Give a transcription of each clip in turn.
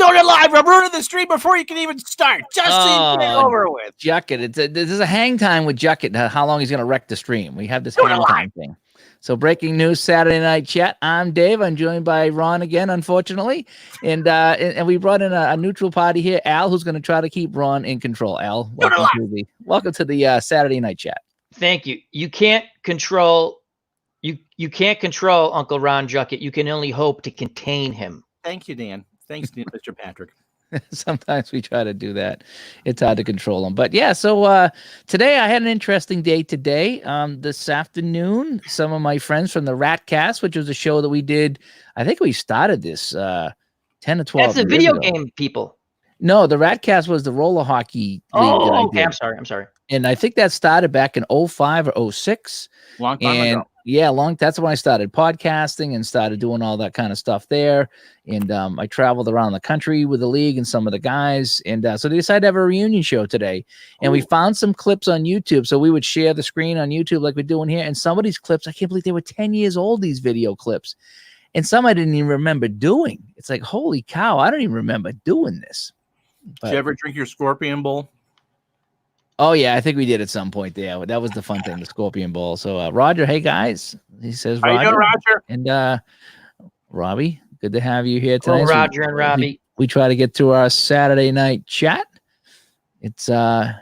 Doing it live. I'm ruining the stream before you can even start. Just so you get it over with. Jucket. This is a hang time with Jucket. How long he's going to wreck the stream. We have this hang time thing. So breaking news, Saturday Night Chat. I'm Dave. I'm joined by Ron again, unfortunately. And we brought in a neutral party here, Al, who's going to try to keep Ron in control. Al, welcome to the Saturday Night Chat. Thank you. You can't control Uncle Ron Jucket. You can only hope to contain him. Thank you, Dan. Thanks, Mr. Patrick. Sometimes we try to do that. It's hard to control them. But yeah, so today I had an interesting day today. This afternoon, some of my friends from the Ratcast, which was a show that we did, I think we started this 10 to 12 That's a video game, people. No, the Ratcast was the roller hockey league. Oh, okay. I'm sorry. And I think that started back in 05 or 06. Long time ago. Yeah, that's when I started podcasting and started doing all that kind of stuff there. And I traveled around the country with the league and some of the guys. And so they decided to have a reunion show today. And we found some clips on YouTube. So we would share the screen on YouTube like we're doing here. And some of these clips, I can't believe they were 10 years old, these video clips. And some I didn't even remember doing. It's like, holy cow, I don't even remember doing this. But, did you ever drink your Scorpion Bowl? Oh, yeah, I think we did at some point there. That was the fun thing, the Scorpion Bowl. So, Roger, hey, guys. He says, Roger. How you doing, Roger? And Robbie, good to have you here tonight. Roger and Robbie. We try to get to our Saturday night chat. It's a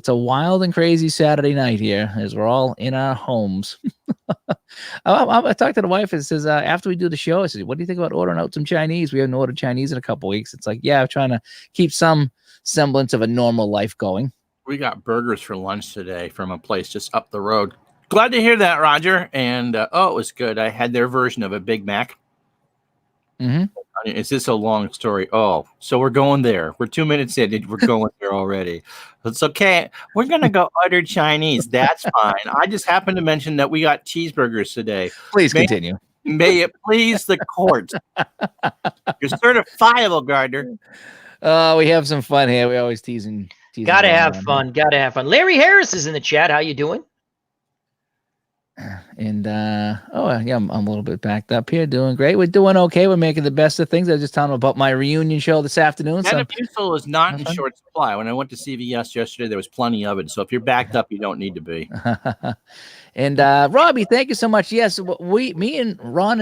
wild and crazy Saturday night here as we're all in our homes. I talked to the wife and says, after we do the show, I said, what do you think about ordering out some Chinese? We haven't ordered Chinese in a couple weeks. It's like, yeah, I'm trying to keep some semblance of a normal life going. We got burgers for lunch today from a place just up the road. Glad to hear that, Roger. And it was good. I had their version of a Big Mac. Mm-hmm. Is this a long story? Oh, so we're going there. We're 2 minutes in. We're going there already. It's okay. We're going to go order Chinese. That's fine. I just happened to mention that we got cheeseburgers today. Please continue. May it please the court. You're certifiable, Gardner. We have some fun here. We always teasing. Gotta have fun. Larry Harris is in the chat. How you doing? And yeah, I'm a little bit backed up here. Doing great. We're doing okay. We're making the best of things. I was just telling them about my reunion show this afternoon. Metamucil is not in short supply. When I went to CVS yesterday, there was plenty of it. So if you're backed up, you don't need to be. And Robbie, thank you so much. Yes, Ron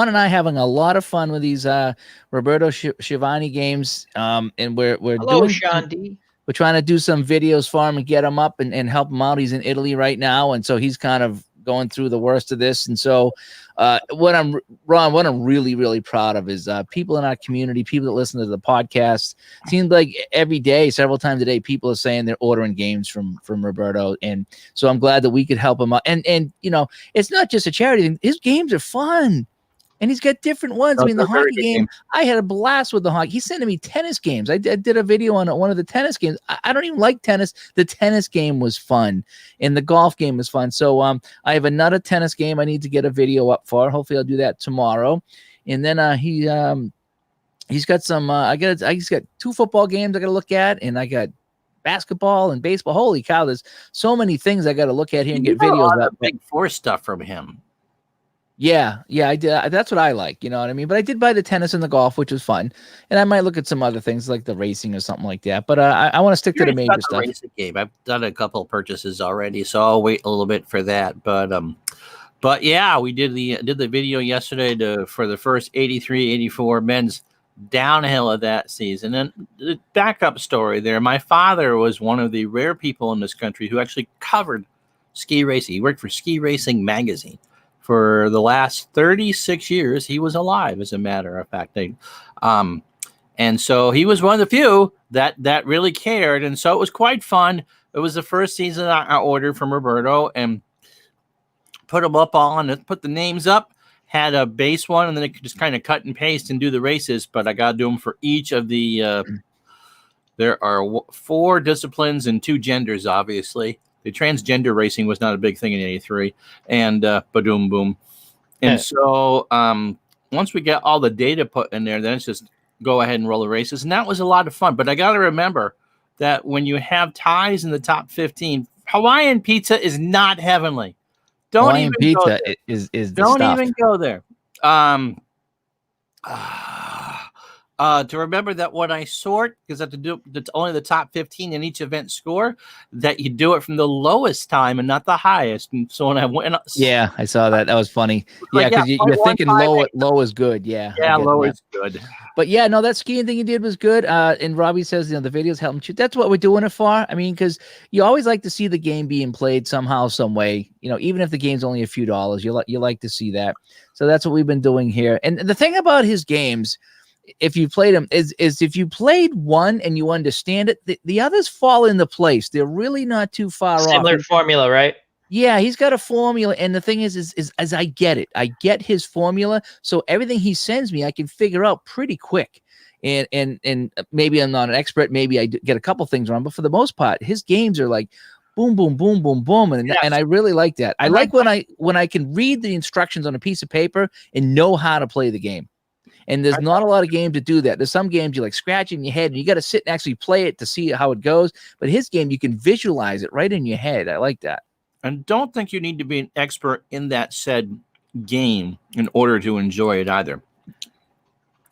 and I having a lot of fun with these Roberto Schiavone games. And we're Hello, Sean D. We're trying to do some videos for him and get him up and help him out. He's in Italy right now, and so he's kind of going through the worst of this. And so what I'm really, really proud of is people in our community, people that listen to the podcast. Seems like every day, several times a day, people are saying they're ordering games from Roberto. And so I'm glad that we could help him out. And you know, it's not just a charity thing. His games are fun. And he's got different ones. I mean, the hockey game, I had a blast with the hockey. He's sending me tennis games. I did a video on one of the tennis games. I don't even like tennis. The tennis game was fun, and the golf game was fun. So I have another tennis game I need to get a video up for. Hopefully, I'll do that tomorrow. And then he's got some. He's got 2 football games I got to look at, and I got basketball and baseball. Holy cow! There's so many things I got to look at here and get videos up. Big Four stuff from him. Yeah, I did. That's what I like. You know what I mean? But I did buy the tennis and the golf, which was fun. And I might look at some other things like the racing or something like that. But I want to stick to the major stuff. Racing game. I've done a couple of purchases already, so I'll wait a little bit for that. But yeah, we did the video yesterday for the first 83-84 men's downhill of that season. And the backup story there, my father was one of the rare people in this country who actually covered ski racing. He worked for Ski Racing Magazine. For the last 36 years, he was alive, as a matter of fact. And so he was one of the few that really cared. And so it was quite fun. It was the first season I ordered from Roberto and put them up put the names up, had a base one, and then I could just kind of cut and paste and do the races. But I got to do them for each of the there are 4 disciplines and 2 genders, obviously. The transgender racing was not a big thing in 83, and badoom boom. And so once we get all the data put in there, then it's just go ahead and roll the races. And that was a lot of fun. But I got to remember that when you have ties in the top 15, Hawaiian pizza is not heavenly. Don't Hawaiian even pizza go there. is Don't stuff. even go there. To remember that when I sort, because I have to do it's only the top 15 in each event score, that you do it from the lowest time and not the highest. And so when I went, Yeah, I saw that. That was funny. Yeah, like, because you're 0.158. thinking low is good. Yeah, I Yeah, get low that. is good. But yeah, no, that skiing thing you did was good. And Robbie says, the videos help him shoot. That's what we're doing it for. I mean, because you always like to see the game being played somehow, some way. Even if the game's only a few dollars, you like to see that. So that's what we've been doing here. And the thing about his games, if you played them, is if you played one and you understand it, the others fall into place. They're really not too far off. Similar formula, right? Yeah, he's got a formula, and the thing is as I get it, I get his formula, so everything he sends me, I can figure out pretty quick. And maybe I'm not an expert, maybe I get a couple things wrong, but for the most part, his games are like boom, boom, boom, boom, boom, and Yes. and I really like that. I like when I can read the instructions on a piece of paper and know how to play the game. And there's not a lot of games that do that. There's some games you like scratching your head, and you got to sit and actually play it to see how it goes. But his game, you can visualize it right in your head. I like that. And don't think you need to be an expert in that said game in order to enjoy it either.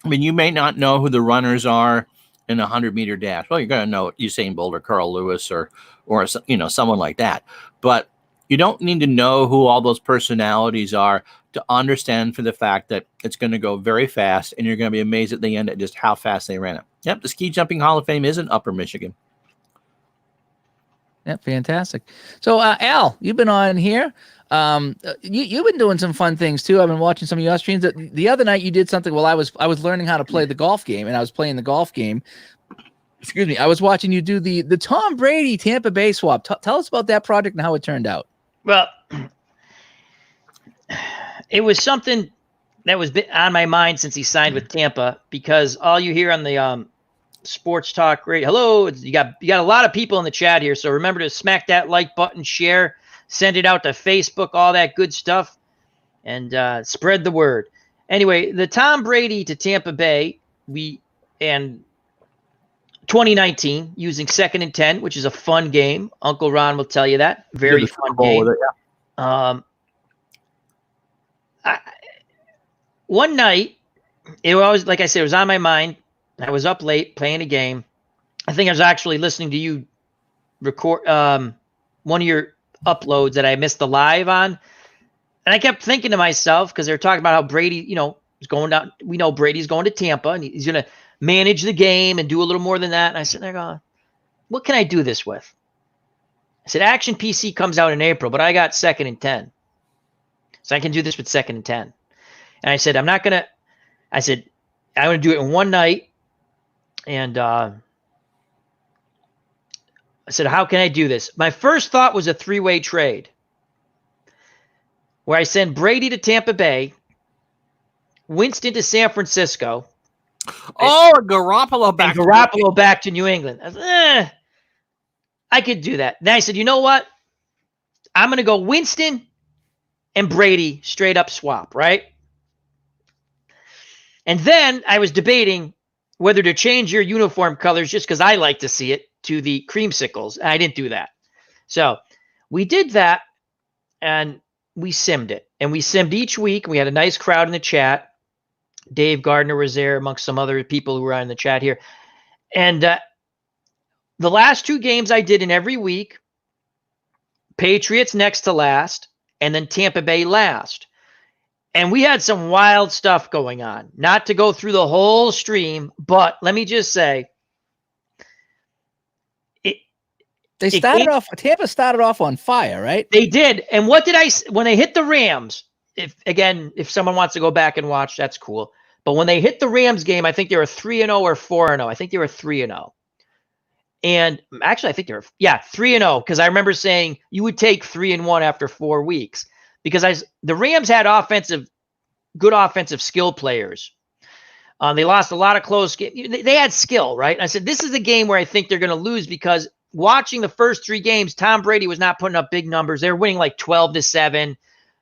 I mean, you may not know who the runners are in a 100-meter dash. Well, you're going to know Usain Bolt or Carl Lewis or someone like that. But you don't need to know who all those personalities are to understand for the fact that it's going to go very fast, and you're going to be amazed at the end at just how fast they ran it. Yep, the Ski Jumping Hall of Fame is in Upper Michigan. Yeah, fantastic. So, Al, you've been on here. You've been doing some fun things too. I've been watching some of your streams. The other night you did something while I was learning how to play the golf game, and I was playing the golf game. Excuse me. I was watching you do the Tom Brady Tampa Bay swap. Tell us about that project and how it turned out. Well, it was something that was on my mind since he signed with Tampa, because all you hear on the Sports Talk Radio. Hello, you got a lot of people in the chat here, so remember to smack that like button, share, send it out to Facebook, all that good stuff, and spread the word. Anyway, the Tom Brady to Tampa Bay, and 2019 using 2nd and 10, which is a fun game. Uncle Ron will tell you that. Very fun game. With it, yeah. One night, it was, like I said, it was on my mind. I was up late playing a game. I think I was actually listening to you record one of your uploads that I missed the live on. And I kept thinking to myself, because they were talking about how Brady, is going down. We know Brady's going to Tampa, and he's going to manage the game and do a little more than that. And I said, there going, what can I do this with? I said, Action PC comes out in April, but I got 2nd and 10. So I can do this with 2nd and 10. And I said, I'm going to do it in one night. And I said, how can I do this? My first thought was a 3-way trade where I send Brady to Tampa Bay, Winston to San Francisco. Oh, Garoppolo back. And Garoppolo back to New England. I said, I could do that. Then I said, you know what? I'm going to go Winston and Brady straight up swap, right? And then I was debating whether to change your uniform colors, just because I like to see it, to the creamsicles. And I didn't do that. So we did that, and we simmed it. And we simmed each week. We had a nice crowd in the chat. Dave Gardner was there amongst some other people who were in the chat here. And the last 2 games I did in every week, Patriots next to last, and then Tampa Bay last. And we had some wild stuff going on. Not to go through the whole stream, but let me just say, Tampa started off on fire, right? They did. And what did when they hit the Rams, if someone wants to go back and watch, that's cool. But when they hit the Rams game, I think they were 3-0 or 4-0. I think they were 3-0. And actually, I think they were 3-0, because I remember saying you would take 3-1 after 4 weeks, because the Rams had good offensive skill players. They lost a lot of close games. They had skill, right? And I said, this is a game where I think they're going to lose, because watching the first 3 games, Tom Brady was not putting up big numbers. They were winning like 12-7,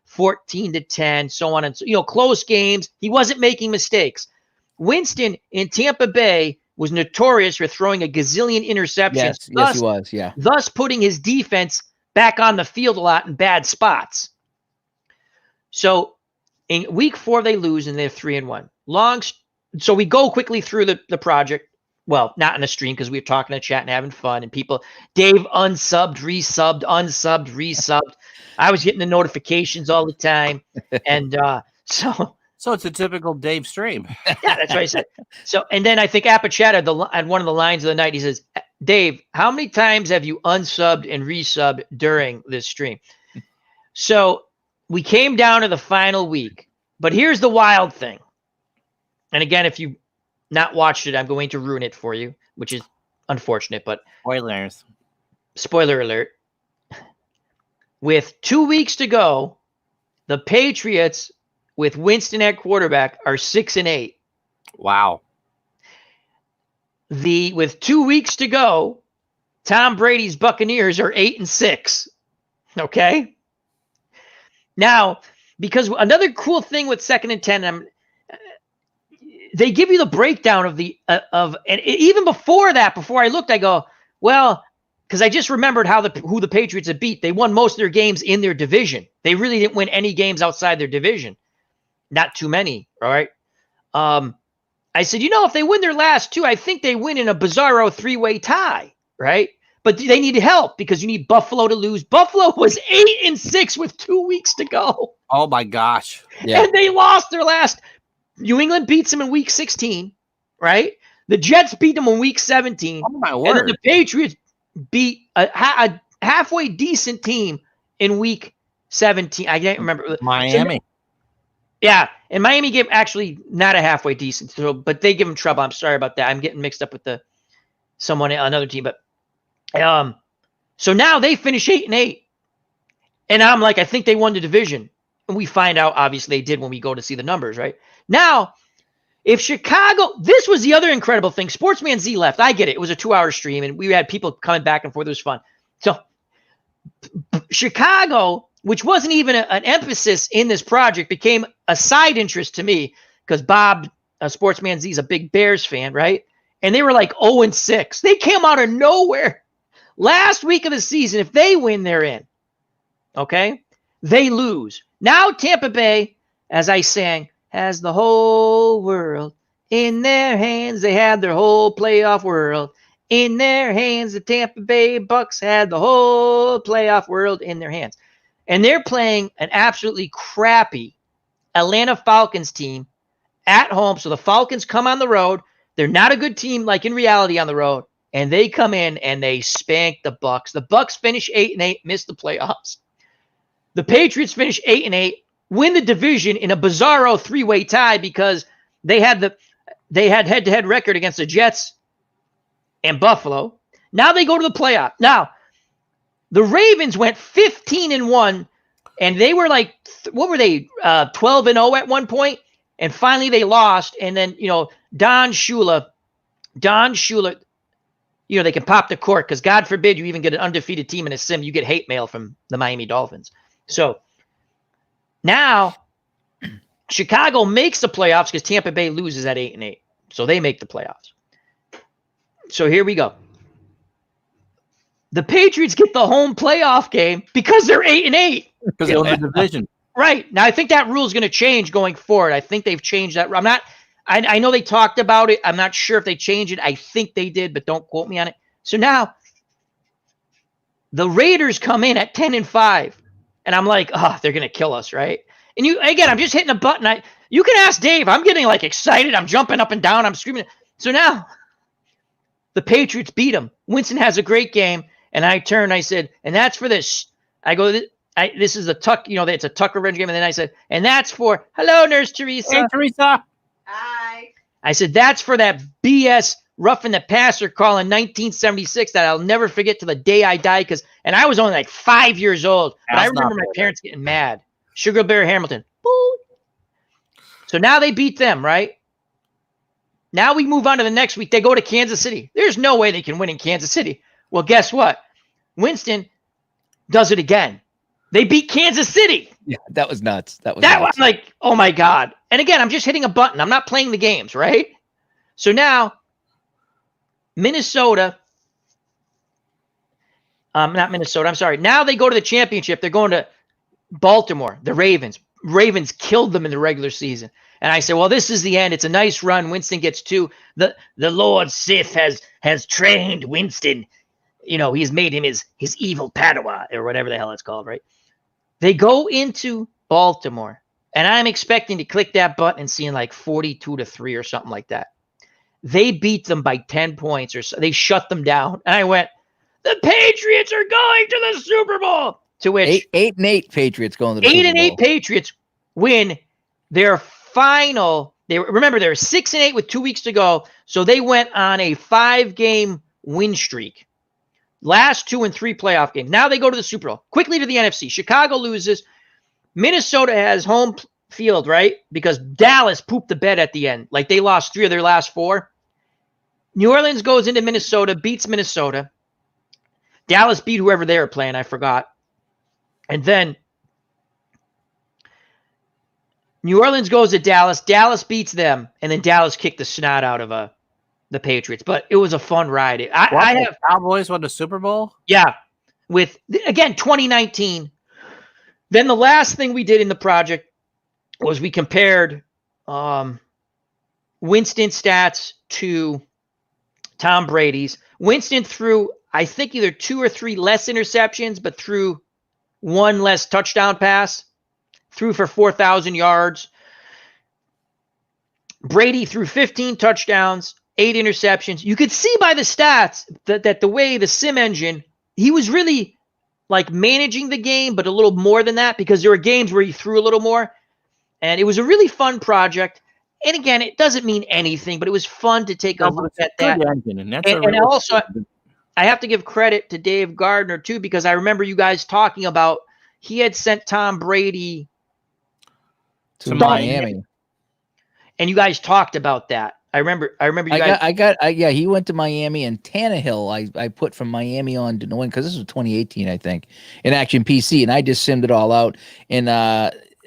14-10, so on and so, close games. He wasn't making mistakes. Winston in Tampa Bay was notorious for throwing a gazillion interceptions. Yes, he was. Yeah. Thus putting his defense back on the field a lot in bad spots. So in week 4, they lose, and they're 3-1. So we go quickly through the project. Well, not in the stream because we were talking to chat and having fun, and people, Dave unsubbed, resubbed. I was getting the notifications all the time, and so it's a typical Dave stream. yeah, that's what I said. So, and then I think Apichat had one of the lines of the night. He says, "Dave, how many times have you unsubbed and resubbed during this stream?" So we came down to the final week, but here's the wild thing. And again, if you not watched it, I'm going to ruin it for you, which is unfortunate, but spoiler alert. With 2 weeks to go, the Patriots with Winston at quarterback are 6-8. Wow. With 2 weeks to go, Tom Brady's Buccaneers are 8-6. Okay. Now, because another cool thing with 2nd and 10, they give you the breakdown of and even before that, before I looked, I go, well, because I just remembered who the Patriots had beat. They won most of their games in their division. They really didn't win any games outside their division. Not too many. All right. I said, if they win their last 2, I think they win in a bizarro 3-way tie. Right. But they need help because you need Buffalo to lose. Buffalo was 8-6 with 2 weeks to go. Oh my gosh. Yeah. And they lost their last. New England beats them in week 16, right? The Jets beat them in week 17. Oh my word. And then the Patriots beat a halfway decent team in week 17. I can't remember. Miami. So, yeah. And Miami gave actually not a halfway decent, but they give them trouble. I'm sorry about that. I'm getting mixed up with another team. But so now they finish 8-8. And I'm like, I think they won the division. And we find out, obviously, they did when we go to see the numbers, right? Now, if Chicago, this was the other incredible thing. Sportsman Z left. I get it. It was a 2-hour stream, and we had people coming back and forth. It was fun. So Chicago, which wasn't even an emphasis in this project, became a side interest to me because Bob, Sportsman Z, is a big Bears fan, right? And they were like 0-6. They came out of nowhere. Last week of the season, if they win, they're in. Okay? They lose. Now Tampa Bay, as I sang, has the whole world in their hands. They had their whole playoff world in their hands. The Tampa Bay Bucks had the whole playoff world in their hands. And they're playing an absolutely crappy Atlanta Falcons team at home. So the Falcons come on the road. They're not a good team like in reality on the road. And they come in and they spank the Bucks. The Bucks finish 8-8, miss the playoffs. The Patriots finish 8-8, win the division in a bizarro 3-way tie because they had head-to-head record against the Jets and Buffalo. Now they go to the playoff. Now, the Ravens went 15-1, and they were like, what were they, 12-0 at one point? And finally they lost. And then, Don Shula, they can pop the cork because God forbid you even get an undefeated team in a sim. You get hate mail from the Miami Dolphins. So now Chicago makes the playoffs because Tampa Bay loses at 8-8. So they make the playoffs. So here we go. The Patriots get the home playoff game because they're 8-8. Because they won the division. Right. Now I think that rule is going to change going forward. I think they've changed that. I know they talked about it. I'm not sure if they changed it. I think they did, but don't quote me on it. So now the Raiders come in at 10-5. And I'm like, they're going to kill us, right? And I'm just hitting a button. You can ask Dave. I'm getting like excited. I'm jumping up and down. I'm screaming. So now the Patriots beat them. Winston has a great game. And I turned, I said, and that's for this. I go, this is a Tuck, it's a Tuck revenge game. And then I said, and that's for, hello, Nurse Teresa. Hey, Teresa. Hi. I said, that's for that BS roughing the passer call in 1976 that I'll never forget to the day I die. And I was only like 5 years old, but I remember my parents getting mad. Sugar Bear Hamilton. Boop. So now they beat them, right? Now we move on to the next week. They go to Kansas City. There's no way they can win in Kansas City. Well, guess what? Winston does it again. They beat Kansas City. Yeah, that was nuts. That was like, oh my God. And again, I'm just hitting a button. I'm not playing the games, right? So now Minnesota, not Minnesota, I'm sorry. Now they go to the championship. They're going to Baltimore, the Ravens. Ravens killed them in the regular season. And I said, well, this is the end. It's a nice run. Winston gets 2. The Lord Sith has trained Winston. He's made him his evil Padawan or whatever the hell it's called, right? They go into Baltimore, and I'm expecting to click that button and seeing like 42-3 or something like that. They beat them by 10 points or so. They shut them down. And I went, the Patriots are going to the Super Bowl. To which 8-8 Patriots going to the Super Bowl. 8-8 Patriots win their final. They were 6-8 with 2 weeks to go. So they went on a 5-game win streak. Last 2 and 3 playoff games. Now they go to the Super Bowl. Quickly to the NFC. Chicago loses. Minnesota has home field, right? Because Dallas pooped the bed at the end. Like they lost 3 of their last 4. New Orleans goes into Minnesota, beats Minnesota. Dallas beat whoever they were playing. I forgot. And then New Orleans goes to Dallas. Dallas beats them. And then Dallas kicked the snot out of the Patriots. But it was a fun ride. I have Cowboys won the Super Bowl? Yeah. With, again, 2019. Then the last thing we did in the project was we compared Winston stats to Tom Brady's. Winston threw, I think, either 2 or 3 less interceptions, but threw 1 less touchdown pass. Threw for 4,000 yards. Brady threw 15 touchdowns, 8 interceptions. You could see by the stats that the way the sim engine, he was really like managing the game, but a little more than that, because there were games where he threw a little more. And it was a really fun project. And again, it doesn't mean anything, but it was fun to take a look at that. And also, I have to give credit to Dave Gardner too, because I remember you guys talking about he had sent Tom Brady to Miami, and you guys talked about that. I remember you guys. Yeah, he went to Miami, and Tannehill I put from Miami on to New England because this was 2018, I think, in Action PC, and I just simmed it all out, and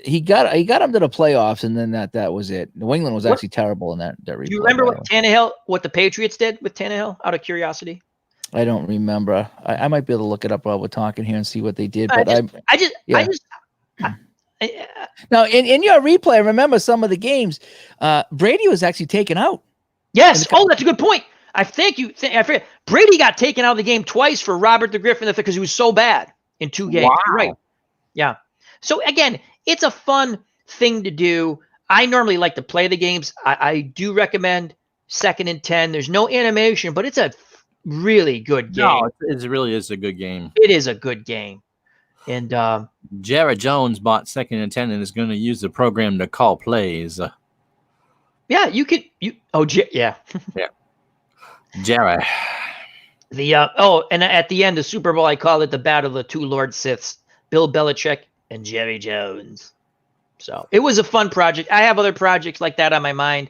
he got him to the playoffs, and then that was it. New England was actually terrible in that replay. Do you remember what the Patriots did with Tannehill? Out of curiosity, I don't remember. I might be able to look it up while we're talking here and see what they did. But now in your replay, I remember some of the games. Brady was actually taken out. Yes. Oh, that's a good point. I forget. Brady got taken out of the game twice for Robert the Griffin because he was so bad in 2 games. Wow. Right. Yeah. So again, it's a fun thing to do. I normally like to play the games. I do recommend 2nd and 10. There's no animation, but it's a really good game. No, it really is a good game. It is a good game. And Jared Jones bought 2nd and 10 and is going to use the program to call plays. Yeah, yeah. Yeah. Jared. And at the end of Super Bowl, I call it the battle of the 2 Lord Siths, Bill Belichick and Jerry Jones. So it was a fun project. I have other projects like that on my mind.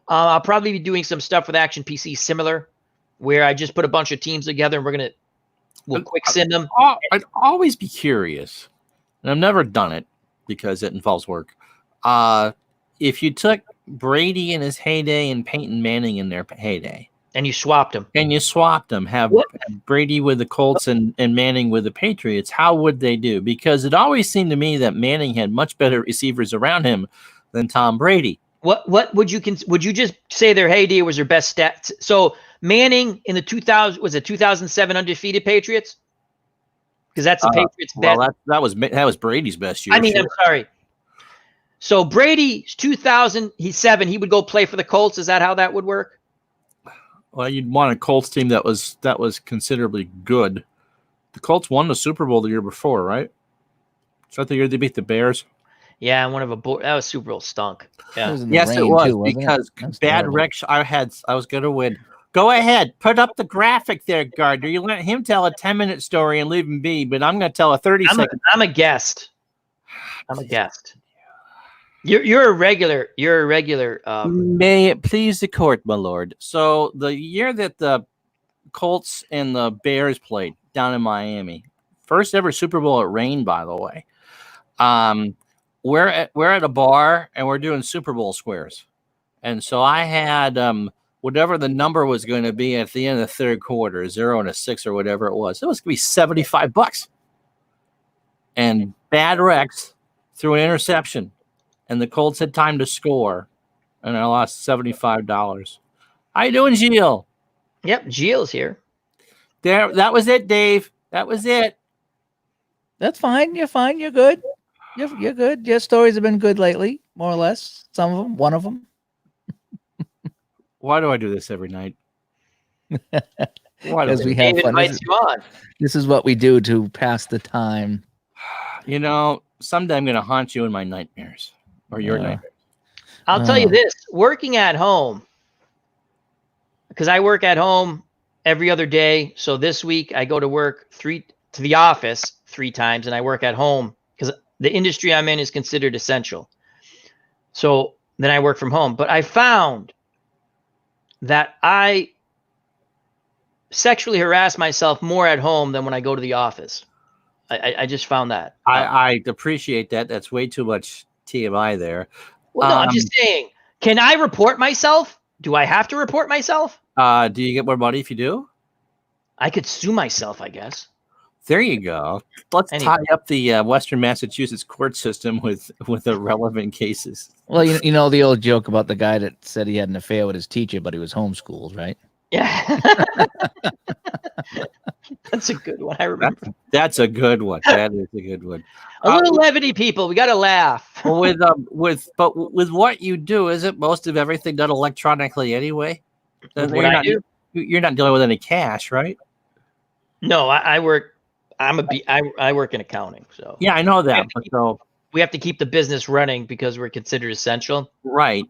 I'll probably be doing some stuff with Action PC similar, where I just put a bunch of teams together and we'll quick sim them. I'd always be curious, and I've never done it because it involves work. If you took Brady in his heyday and Peyton Manning in their heyday, and you swapped them, have Brady with the Colts and Manning with the Patriots, how would they do? Because it always seemed to me that Manning had much better receivers around him than Tom Brady. What would you just say their heyday was their best stats? So Manning in the 2007 undefeated Patriots, because that's the Patriots' best. Well, that was Brady's best year. I mean, sure. I'm sorry. So Brady's 2007, he would go play for the Colts. Is that how that would work? Well, you'd want a Colts team that was considerably good. The Colts won the Super Bowl the year before, right? Is that the year they beat the Bears? Yeah, that was Super Bowl stunk. Yeah. Yes, it was because bad wreck. I was going to win. Go ahead, put up the graphic there, Gardner. You let him tell a 10-minute story and leave him be, but I'm going to tell a 30-second. I'm a guest. You're a regular. May it please the court, my lord. So the year that the Colts and the Bears played down in Miami, first ever Super Bowl, it rained, by the way. We're at a bar and we're doing Super Bowl squares, and so I had whatever the number was going to be at the end of the third quarter, 0 and a 6 or whatever it was. It was going to be $75, and Bad Rex threw an interception, and the Colts had time to score, and I lost $75. How you doing, Gilles? Yep, Gilles here. There, that was it, Dave. That was it. That's fine. You're fine. You're good. You're good. Your stories have been good lately, more or less. Some of them, one of them. Why do I do this every night? Why do Because I we do have David fun. invites you on. This is what we do to pass the time. You know, someday I'm going to haunt you in my nightmares or your Yeah. nightmares. I'll tell you Oh. this: working at home, because I work at home every other day. So this week I go to work to the office 3 times, and I work at home because the industry I'm in is considered essential. So then I work from home. But I found that I sexually harass myself more at home than when I go to the office. I just found that. I appreciate that. That's way too much TMI there. Well, no, I'm just saying. Can I report myself? Do I have to report myself? Do you get more money if you do? I could sue myself, I guess. There you go. Let's Anyway. tie up the Western Massachusetts court system with the relevant cases. Well, you know the old joke about the guy that said he had an affair with his teacher, but he was homeschooled, right? Yeah. That's a good one. I remember. That's a good one. That is a good one. A little levity, people. We got to laugh. Well, with what you do, isn't most of everything done electronically anyway? With what I do? You're not dealing with any cash, right? No, I work. I work in accounting, so Yeah, I know that. But so we have to keep the business running because we're considered essential. right.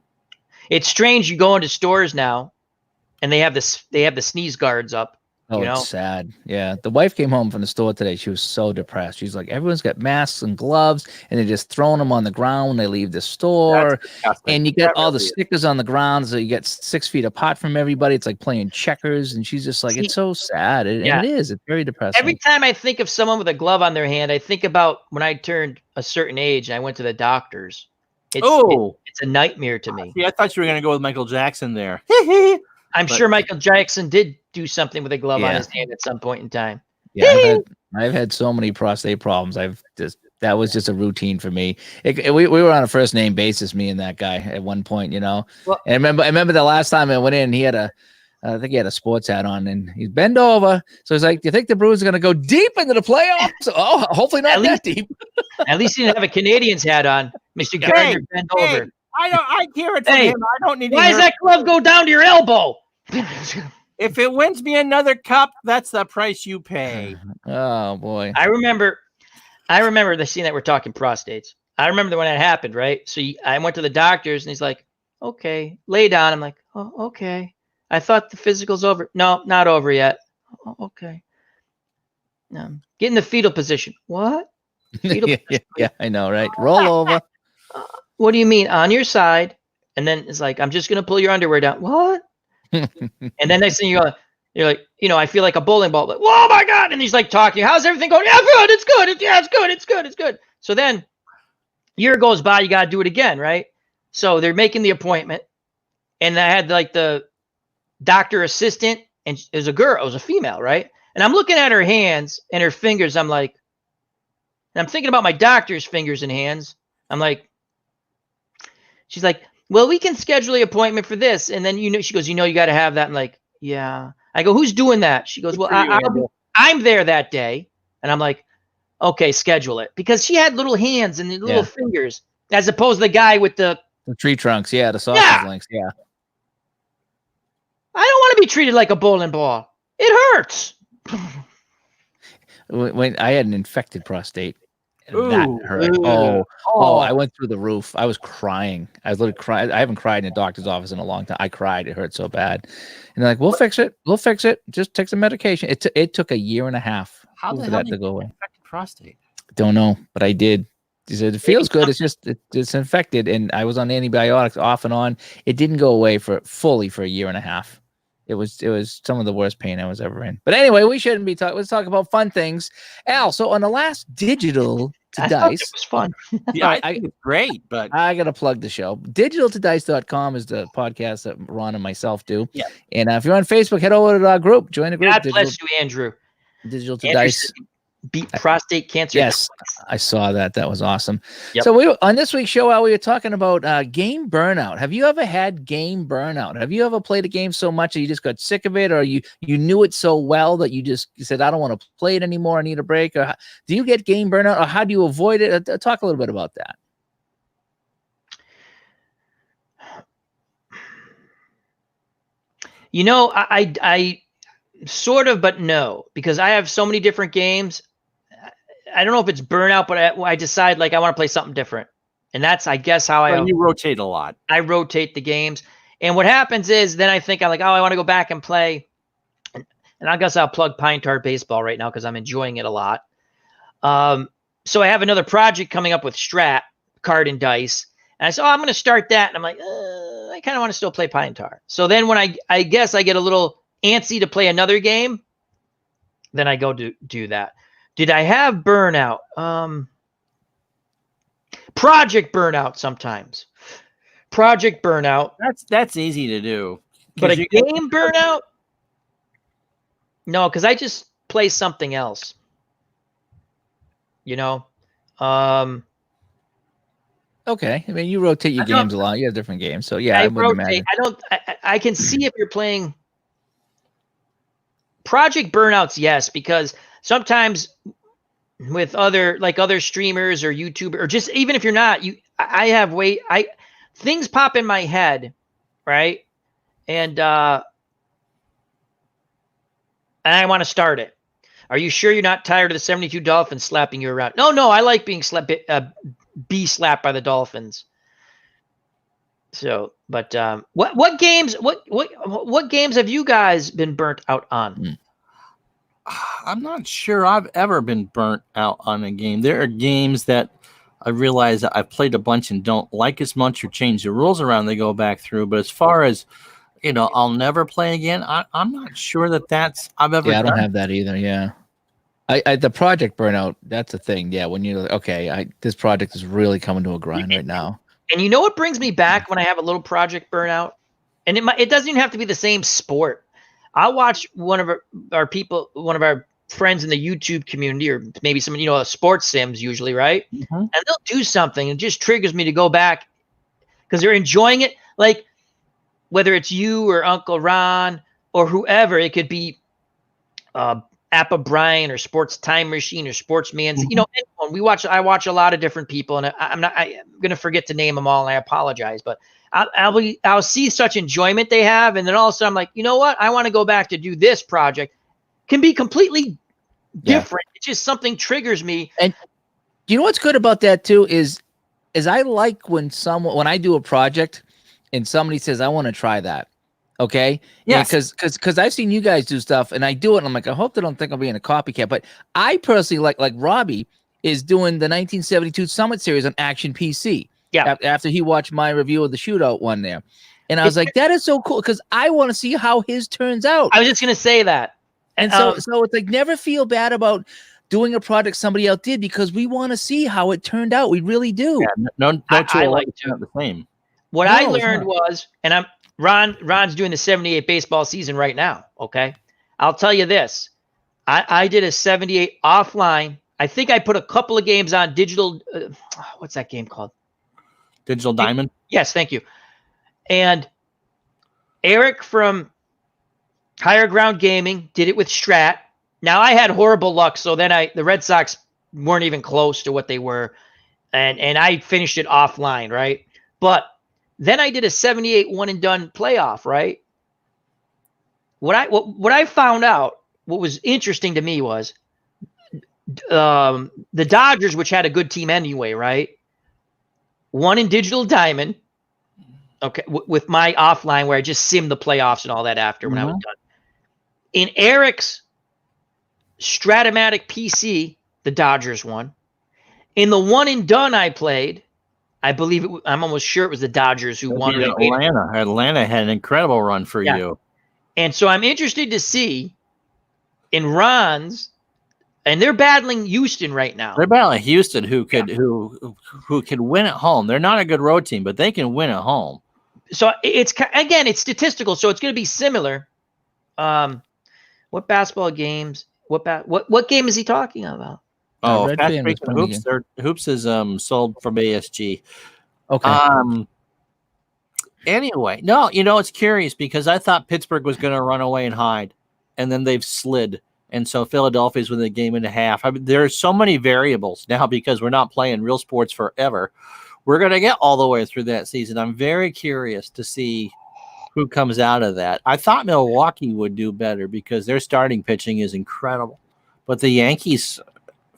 It's strange. You go into stores now, and they have the sneeze guards up. Oh, You know? it's sad. Yeah. The wife came home from the store today. She was so depressed. She's like, everyone's got masks and gloves, and they're just throwing them on the ground when they leave the store. Disgusting. And you get That all the really is. stickers on the ground, so you get 6 feet apart from everybody. It's like playing checkers, and she's just like, it's so sad. Yeah. And it is. It's very depressing. Every time I think of someone with a glove on their hand, I think about when I turned a certain age and I went to the doctors. It's a nightmare to me. See, I thought you were going to go with Michael Jackson there. I'm But- sure Michael Jackson did do something with a glove on Yeah. his hand at some point in time. Yeah, I've had so many prostate problems. That was just a routine for me. We were on a first name basis, me and that guy at one point, you know. Well- And I remember the last time I went in, he had I think he had a sports hat on, and he's bend over. So he's like, "Do you think the Brewers are going to go deep into the playoffs? Oh, hopefully not At that deep." At least he didn't have a Canadians hat on. Mr. Hey, Gardner bent hey, over. I hear it from Hey, him. I don't need to Why hear does that glove go down to your elbow? If it wins me another cup, that's the price you pay. Oh boy. I remember the scene that we're talking prostates. I remember when that happened, right? So I went to the doctors and he's like, okay, lay down. I'm like, oh, okay. I thought the physical's over. No, not over yet. Oh, okay. Get in the fetal position. What? Fetal yeah, I know, right? Roll over. What do you mean? On your side. And then it's like, I'm just going to pull your underwear down. What? And then next thing you're like, I feel like a bowling ball. Like, oh my God. And he's like talking, how's everything going? Yeah, good. It's good. It's good. So then year goes by, you got to do it again, right? So they're making the appointment. And I had like the doctor assistant, and it was a girl, it was a female, right? And I'm looking at her hands and her fingers. I'm like, and I'm thinking about my doctor's fingers and hands. I'm like, she's like, well, we can schedule the appointment for this. And then, she goes, you got to have that. I'm like, yeah. I go, who's doing that? She goes, well, I'm there that day. And I'm like, okay, schedule it. Because she had little hands and little fingers, as opposed to the guy with the tree trunks. Yeah, the sausage links. Yeah. I don't want to be treated like a bowling ball. It hurts. When I had an infected prostate, Ooh, that hurt. ooh. Oh, I went through the roof. I was crying. I was literally crying. I haven't cried in a doctor's office in a long time. I cried. It hurt so bad. And they're like, we'll fix it. We'll fix it. Just take some medication. It took a year and a half How the for hell that do to you go away. infect prostate? Don't know, but I did. He said, it feels good. It's just, it's infected. And I was on antibiotics off and on. It didn't go away fully for a year and a half. It was some of the worst pain I was ever in. But anyway, we shouldn't be talking. Let's talk about fun things. Al, so on the last Digital to I thought Dice, it was fun. Yeah, Right, I think it's great, but I got to plug the show. Digitaltodice.com is the podcast that Ron and myself do. Yeah. And if you're on Facebook, head over to our group, join the group. God bless you, Andrew. Digital to Andrew Dice. said beat prostate cancer. Yes, I saw that. That was awesome. Yep. So on this week's show, we were talking about game burnout. Have you ever had game burnout? Have you ever played a game so much that you just got sick of it, or you knew it so well that you said, I don't want to play it anymore, I need a break? Or do you get game burnout, or how do you avoid it? Talk a little bit about that. You know, I sort of, but no, because I have so many different games. I don't know if it's burnout, but I decide like I want to play something different. And that's, I guess, how you rotate a lot. I rotate the games. And what happens is then I think I'm like, oh, I want to go back and play. And I guess I'll plug Pine Tar Baseball right now because I'm enjoying it a lot. So I have another project coming up with Strat, Card and Dice. And I said, oh, I'm going to start that. And I'm like, I kind of want to still play Pine Tar. So then when I guess I get a little antsy to play another game, then I go do that. Did I have burnout? Project burnout sometimes. Project burnout. That's easy to do. But a game burnout? No, because I just play something else. You know? Okay. I mean, you rotate your games a lot. You have different games. So yeah, I wouldn't imagine. I can see if you're playing project burnouts, yes, because sometimes with other streamers or YouTubers, or just even if you're not, things pop in my head, right? And I want to start it. Are you sure you're not tired of the 72 Dolphins slapping you around? No, I like being slapped by the Dolphins. So, but what games have you guys been burnt out on? I'm not sure I've ever been burnt out on a game. There are games that I realize that I've played a bunch and don't like as much or change the rules around. They go back through. But as far as, I'll never play again, I'm not sure that's I've ever. Yeah, I don't done. have that either. Yeah. The project burnout, that's a thing. Yeah, when you're like, okay, this project is really coming to a grind right now. And you know what brings me back when I have a little project burnout? And it doesn't even have to be the same sport. I'll watch one of our friends in the YouTube community, or maybe some, sports sims usually, right? Mm-hmm. And they'll do something and it just triggers me to go back because they're enjoying it. Like whether it's you or Uncle Ron or whoever, it could be Appa Brian or Sports Time Machine or Sportsman's. Mm-hmm. I watch a lot of different people, and I'm going to forget to name them all, and I apologize, but I'll see such enjoyment they have, and then all of a sudden I'm like, you know what? I want to go back to do this project. Can be completely different. It's just something triggers me. And you know what's good about that too is I like when I do a project and somebody says, I want to try that. Okay. Yeah. Because I've seen you guys do stuff and I do it. And I'm like, I hope they don't think I'm being a copycat. But I personally like Robbie is doing the 1972 Summit Series on Action PC. Yeah. After he watched my review of the shootout one there. And I was like, that is so cool because I want to see how his turns out. I was just going to say that. And so it's like, never feel bad about doing a project somebody else did because we want to see how it turned out. We really do. Yeah, no I like to. The same. What I learned was, and Ron's doing the 78 baseball season right now. Okay. I'll tell you this. I did a 78 offline. I think I put a couple of games on digital. What's that game called? Digital Diamond. Yes. Thank you. And Eric from Higher Ground Gaming did it with Strat. Now I had horrible luck. So then the Red Sox weren't even close to what they were. And I finished it offline. Right. But then I did a 78 one and done playoff, right? What I found out, what was interesting to me was the Dodgers, which had a good team anyway, right? Won in Digital Diamond, okay, with my offline where I just simmed the playoffs and all that after when I was done. In Eric's Stratomatic PC, the Dodgers won. In the one and done I played, I believe I'm almost sure it was the Dodgers who won. Atlanta had an incredible run for you. And so I'm interested to see in Ron's, and they're battling Houston right now. They're battling Houston, who could win at home. They're not a good road team, but they can win at home. So it's statistical, so it's going to be similar. What basketball games? What game is he talking about? Oh, Red Fast Fan Break was and playing Hoops. Hoops is sold from ASG. Okay. Anyway, no, it's curious because I thought Pittsburgh was going to run away and hide, and then they've slid. And so Philadelphia's within a game and a half. I mean, there's so many variables now because we're not playing real sports forever. We're going to get all the way through that season. I'm very curious to see who comes out of that. I thought Milwaukee would do better because their starting pitching is incredible. But the Yankees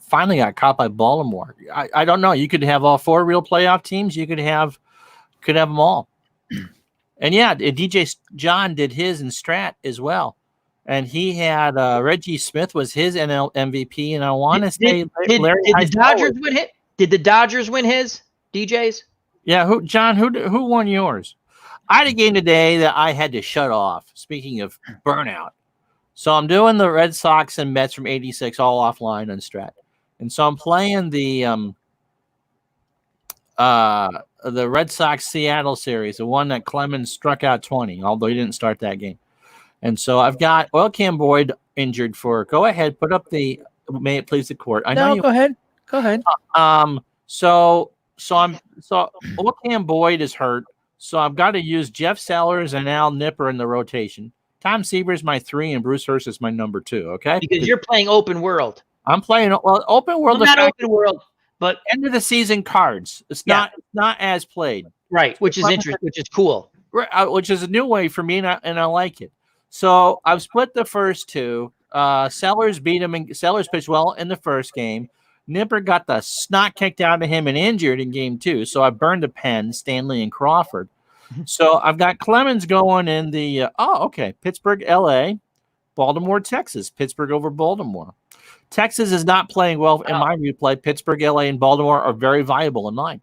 finally got caught by Baltimore. I don't know. You could have all 4 real playoff teams. You could have them all. And yeah, DJ John did his in Strat as well. And he had Reggie Smith was his NL MVP. And I want to say did Larry the Dodgers win it? Did the Dodgers win his DJs? Yeah, who won yours? I had a game today that I had to shut off. Speaking of burnout. So I'm doing the Red Sox and Mets from 86 all offline on Strat. And so I'm playing the Red Sox Seattle series, the one that Clemens struck out 20, although he didn't start that game. And so I've got Oil Can Boyd injured for. Go ahead, put up the. May it please the court. I know. Go ahead. Go ahead. So Oil Can Boyd is hurt. So I've got to use Jeff Sellers and Al Nipper in the rotation. Tom Seaver's my 3 and Bruce Hurst is my number 2. Okay, because you're playing open world. I'm playing open world. Well, not open world, but end of the season cards. It's not as played. Right, which is interesting, which is cool. Right, which is a new way for me, and I like it. So I've split the first 2. Sellers beat him, and Sellers pitched well in the first game. Nipper got the snot kicked out of him and injured in game 2. So I burned a pen, Stanley and Crawford. So I've got Clemens going in the Pittsburgh, LA, Baltimore, Texas. Pittsburgh over Baltimore. Texas is not playing well in my replay. Pittsburgh, LA, and Baltimore are very viable in mine.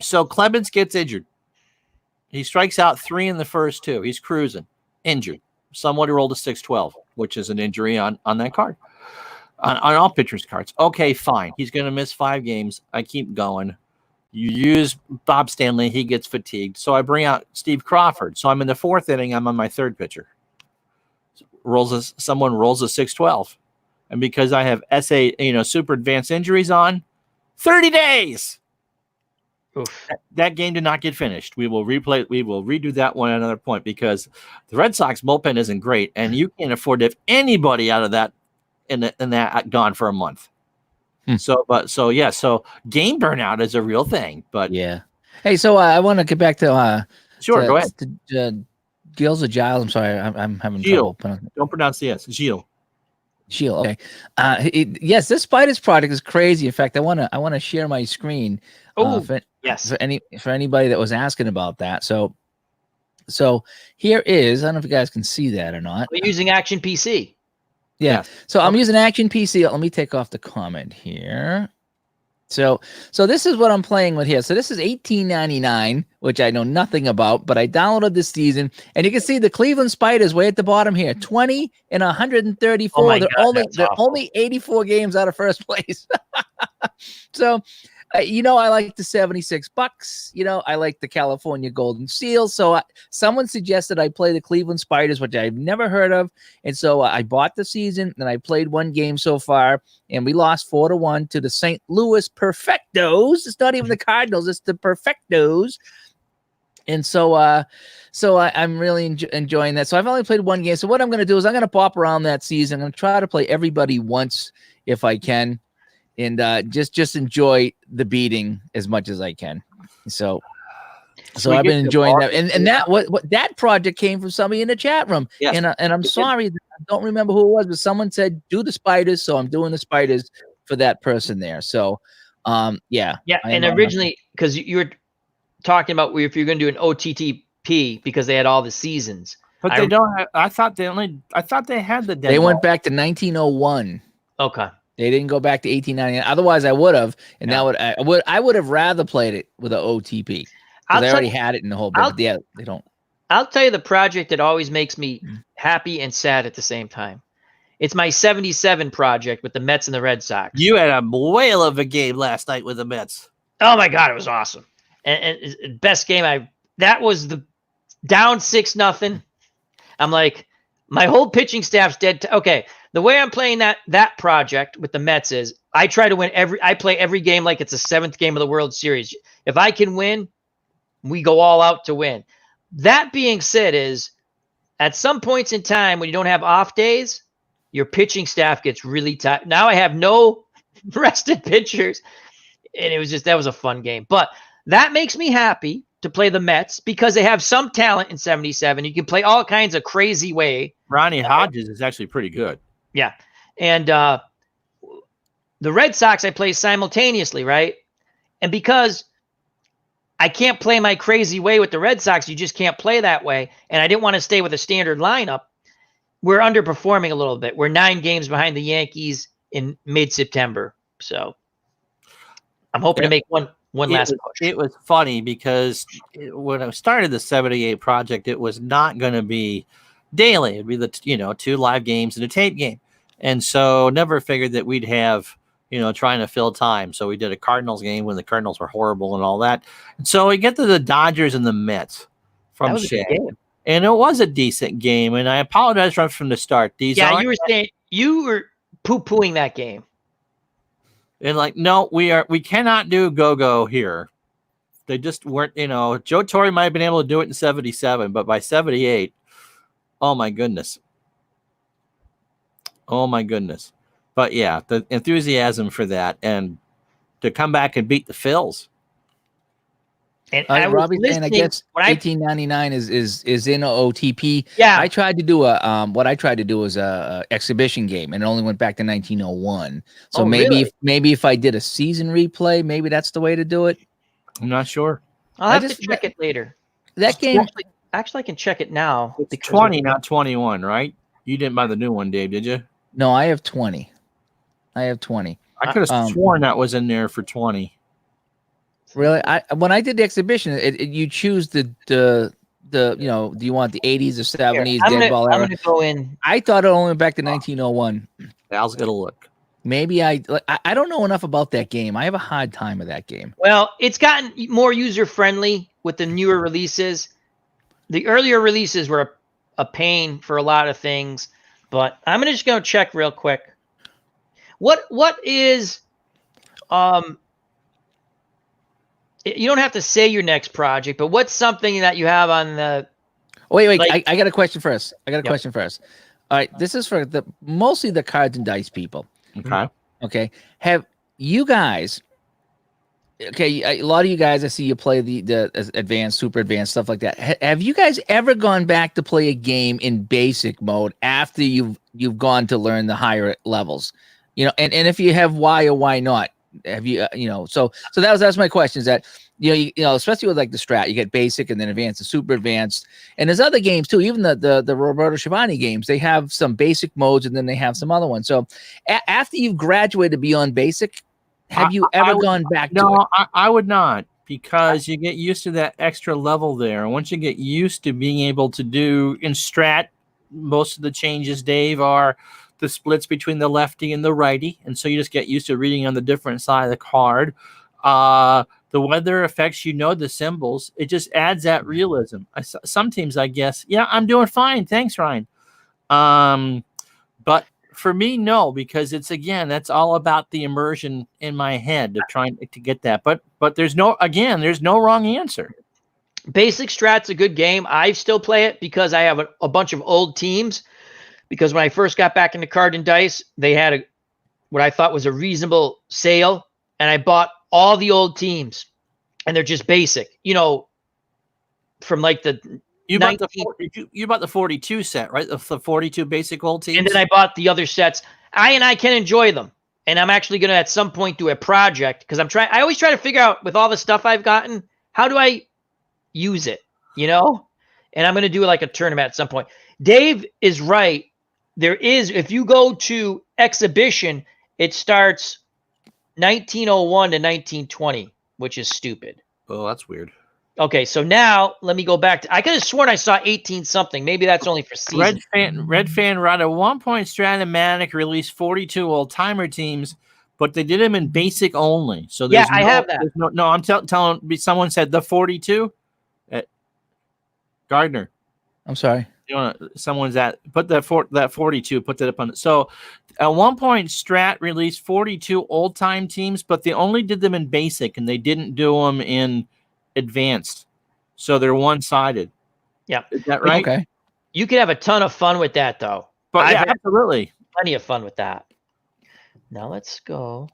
So Clemens gets injured. He strikes out 3 in the first 2. He's cruising, injured. Somebody rolled a 6-12, which is an injury on that card, on all pitchers' cards. Okay, fine. He's going to miss 5 games. I keep going. You use Bob Stanley. He gets fatigued. So I bring out Steve Crawford. So I'm in the 4th inning. I'm on my 3rd pitcher. Someone rolls a 6-12. And because I have super advanced injuries on, 30 days. Oof. That game did not get finished. We will redo that one at another point because the Red Sox bullpen isn't great, and you can't afford to have anybody out of that in that gone for a month. So game burnout is a real thing. But yeah. Hey, so I want to get back to sure. Go ahead. Gilles or Giles. I'm sorry, I'm having Gilles. trouble. Don't pronounce the S. Gilles. Okay. Yes, this Spiders project is crazy. In fact, I want to share my screen. For anybody that was asking about that. So here is. I don't know if you guys can see that or not. We're using Action PC. Yeah. So I'm using Action PC. Let me take off the comment here. So this is what I'm playing with here. So this is $18.99, which I know nothing about, but I downloaded this season, and you can see the Cleveland Spiders way at the bottom here, 20 and 134. Oh my they're God, only 84 games out of first place. So, I like the $76. I like the California Golden Seal. So someone suggested I play the Cleveland Spiders, which I've never heard of. And so I bought the season, and I played 1 game so far, and we lost 4-1 to the St. Louis Perfectos. It's not even the Cardinals. It's the Perfectos. And so I'm really enjoying that. So I've only played 1 game. So what I'm going to do is I'm going to pop around that season. I'm going to try to play everybody once if I can. And just enjoy the beating as much as I can. So I've been enjoying that. And that what that project came from somebody in the chat room. Yes. And I'm sorry, I don't remember who it was, but someone said do the Spiders, so I'm doing the Spiders for that person there. So yeah. And originally, because you were talking about if you're going to do an OTTP because they had all the seasons. But they don't have, I thought they had the dead They ball. went back to 1901. Okay. They didn't go back to 1899. Otherwise, I would have, and I would have rather played it with an OTP because I already had it in the whole. But yeah, they don't. I'll tell you the project that always makes me happy and sad at the same time. It's my 77 project with the Mets and the Red Sox. You had a whale of a game last night with the Mets. Oh my God, it was awesome! And best game that was the down 6-0. I'm like, my whole pitching staff's dead. Okay. the way I'm playing that project with the Mets is I try to win I play every game like it's a 7th game of the World Series. If I can win, we go all out to win. That being said, is at some points in time when you don't have off days, your pitching staff gets really tight. Now I have no rested pitchers, and that was a fun game. But that makes me happy to play the Mets because they have some talent in 77. You can play all kinds of crazy way. Ronnie Hodges is actually pretty good. Yeah. And the Red Sox I play simultaneously, right? And because I can't play my crazy way with the Red Sox, you just can't play that way. And I didn't want to stay with a standard lineup. We're underperforming a little bit. We're 9 games behind the Yankees in mid-September. So I'm hoping to make one last push. It was funny because when I started the 78 project, it was not going to be daily. It'd be the 2 live games and a tape game. And so never figured that we'd have, trying to fill time. So we did a Cardinals game when the Cardinals were horrible and all that. And so we get to the Dodgers and the Mets from Shea. And it was a decent game. And I apologize from the start. You were saying you were poo-pooing that game. And no, we cannot do go-go here. They just weren't, Joe Torre might have been able to do it in 77, but by 78, oh my goodness. Oh my goodness. But yeah, the enthusiasm for that and to come back and beat the Phils. And Robbie saying, I guess 1899 is in OTP. Yeah, I tried to do what I tried to do was a exhibition game, and it only went back to 1901. So maybe if I did a season replay, maybe that's the way to do it. I'm not sure. I'll have to check it later. That game, actually, I can check it now. It's 20, not 21, right? You didn't buy the new one, Dave, did you? No, I have 20. I could have sworn that was in there for 20. Really? When I did the exhibition, you choose the do you want the 80s or 70s dead ball era? I'm gonna go in. I thought it only went back to 1901. Al's gonna look. Maybe I don't know enough about that game. I have a hard time with that game. Well, it's gotten more user friendly with the newer releases. The earlier releases were a pain for a lot of things, but I'm just gonna check real quick. What is you don't have to say your next project, but what's something that you have on the... Wait. I got a question first. All right. This is for mostly the cards and dice people. Okay. Have you guys... Okay, a lot of you guys, I see you play the advanced, super advanced, stuff like that. Have you guys ever gone back to play a game in basic mode after you've gone to learn the higher levels? And if you have, why or why not? Have you so that's my question, is that especially with like the strat, you get basic and then advanced and super advanced, and there's other games too, even the Roberto Schiavone games, they have some basic modes and then they have some other ones. So after you've graduated beyond basic, have you ever gone back to it? I would not, because you get used to that extra level there, and once you get used to being able to do in strat, most of the changes, Dave, are the splits between the lefty and the righty, and so you just get used to reading on the different side of the card. The weather affects, the symbols. It just adds that realism. Some teams, I guess, I'm doing fine, thanks, Ryan. But for me, no, because that's all about the immersion in my head of trying to get that. But there's no wrong answer. Basic Strat's a good game. I still play it because I have a bunch of old teams. Because when I first got back into card and dice, they had what I thought was a reasonable sale, and I bought all the old teams, and they're just basic. From like the you bought the 42 set, right? The 42 basic old teams, and then I bought the other sets. I can enjoy them, and I'm actually going to at some point do a project because I always try to figure out with all the stuff I've gotten, how do I use it, And I'm going to do like a tournament at some point. Dave is right. If you go to exhibition, it starts 1901 to 1920, which is stupid. Oh, that's weird. Okay, so now let me go back to... I could have sworn I saw 18-something. Maybe that's only for season. Red Fan wrote a 1-point Stratomatic released 42 old-timer teams, but they did them in basic only. So I have that. No, I'm telling... Someone said the 42? Gardner. I'm sorry. someone's at put that 42, put that up on. So at one point, Strat released 42 old time teams, but they only did them in basic and they didn't do them in advanced. So they're one sided. Yeah. Is that right? Okay. You could have a ton of fun with that, though. But I've yeah, had absolutely. plenty of fun with that. Now let's go.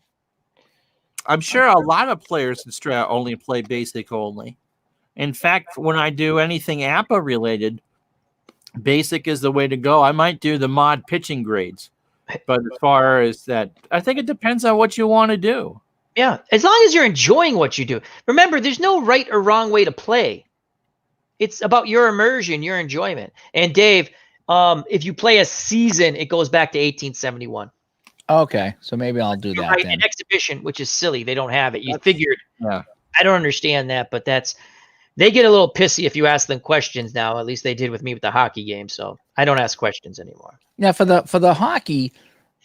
I'm sure a lot of players in Strat only play basic only. In fact, when I do anything APA related, basic is the way to go. I might do the mod pitching grades. But as far as that, I think it depends on what you want to do. Yeah, as long as you're enjoying what you do. Remember, there's no right or wrong way to play. It's about your immersion, your enjoyment. And Dave, if you play a season, it goes back to 1871. Okay, so maybe I'll do that Right, then. an exhibition, which is silly. They don't have it. You figured. Yeah. I don't understand that, but they get a little pissy if you ask them questions now. At least they did with me with the hockey game. So I don't ask questions anymore. Now for the hockey,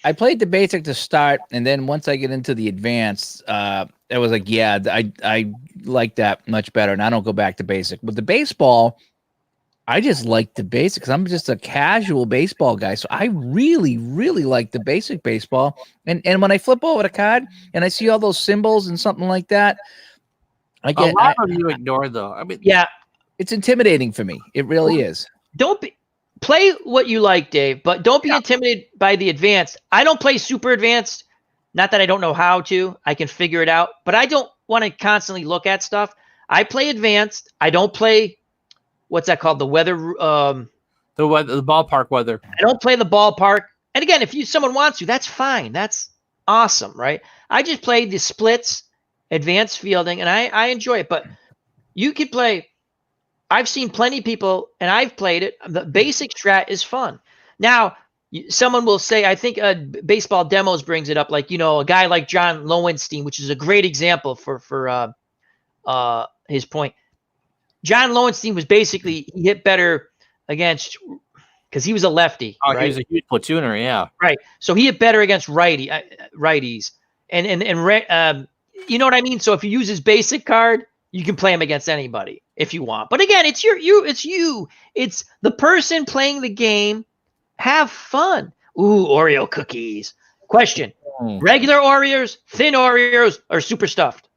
I played the basic to start, and then once I get into the advanced, it was like, yeah, I like that much better, and I don't go back to basic. With the baseball, I just like the basic because I'm just a casual baseball guy. So I really, really like the basic baseball. And when I flip over the card and I see all those symbols and something like that, A lot of you ignore though. I mean, Yeah, it's intimidating for me. It really is. don't play what you like, Dave, but don't be intimidated by the advanced. I don't play super advanced. Not that I don't know how to. I can figure it out, but I don't want to constantly look at stuff. I play advanced. I don't play what's that called? The weather. the ballpark weather. I don't play the ballpark. And again, if someone wants to, that's fine. That's awesome, right? I just play the splits, advanced fielding, and I enjoy it. But you could play. I've seen plenty of people, and I've played it. The basic strat is fun. Now, someone will say, I think Baseball Demos brings it up, like, a guy like John Lowenstein, which is a great example for his point. John Lowenstein was basically, he hit better against, because he was a lefty. Oh, right? he was a huge platooner, yeah. Right. So he hit better against righties. And you know what I mean? So if you use his basic card, you can play him against anybody if you want. But again, it's you. It's the person playing the game. Have fun. Ooh, Oreo cookies. Question. Regular Oreos, thin Oreos, or super stuffed?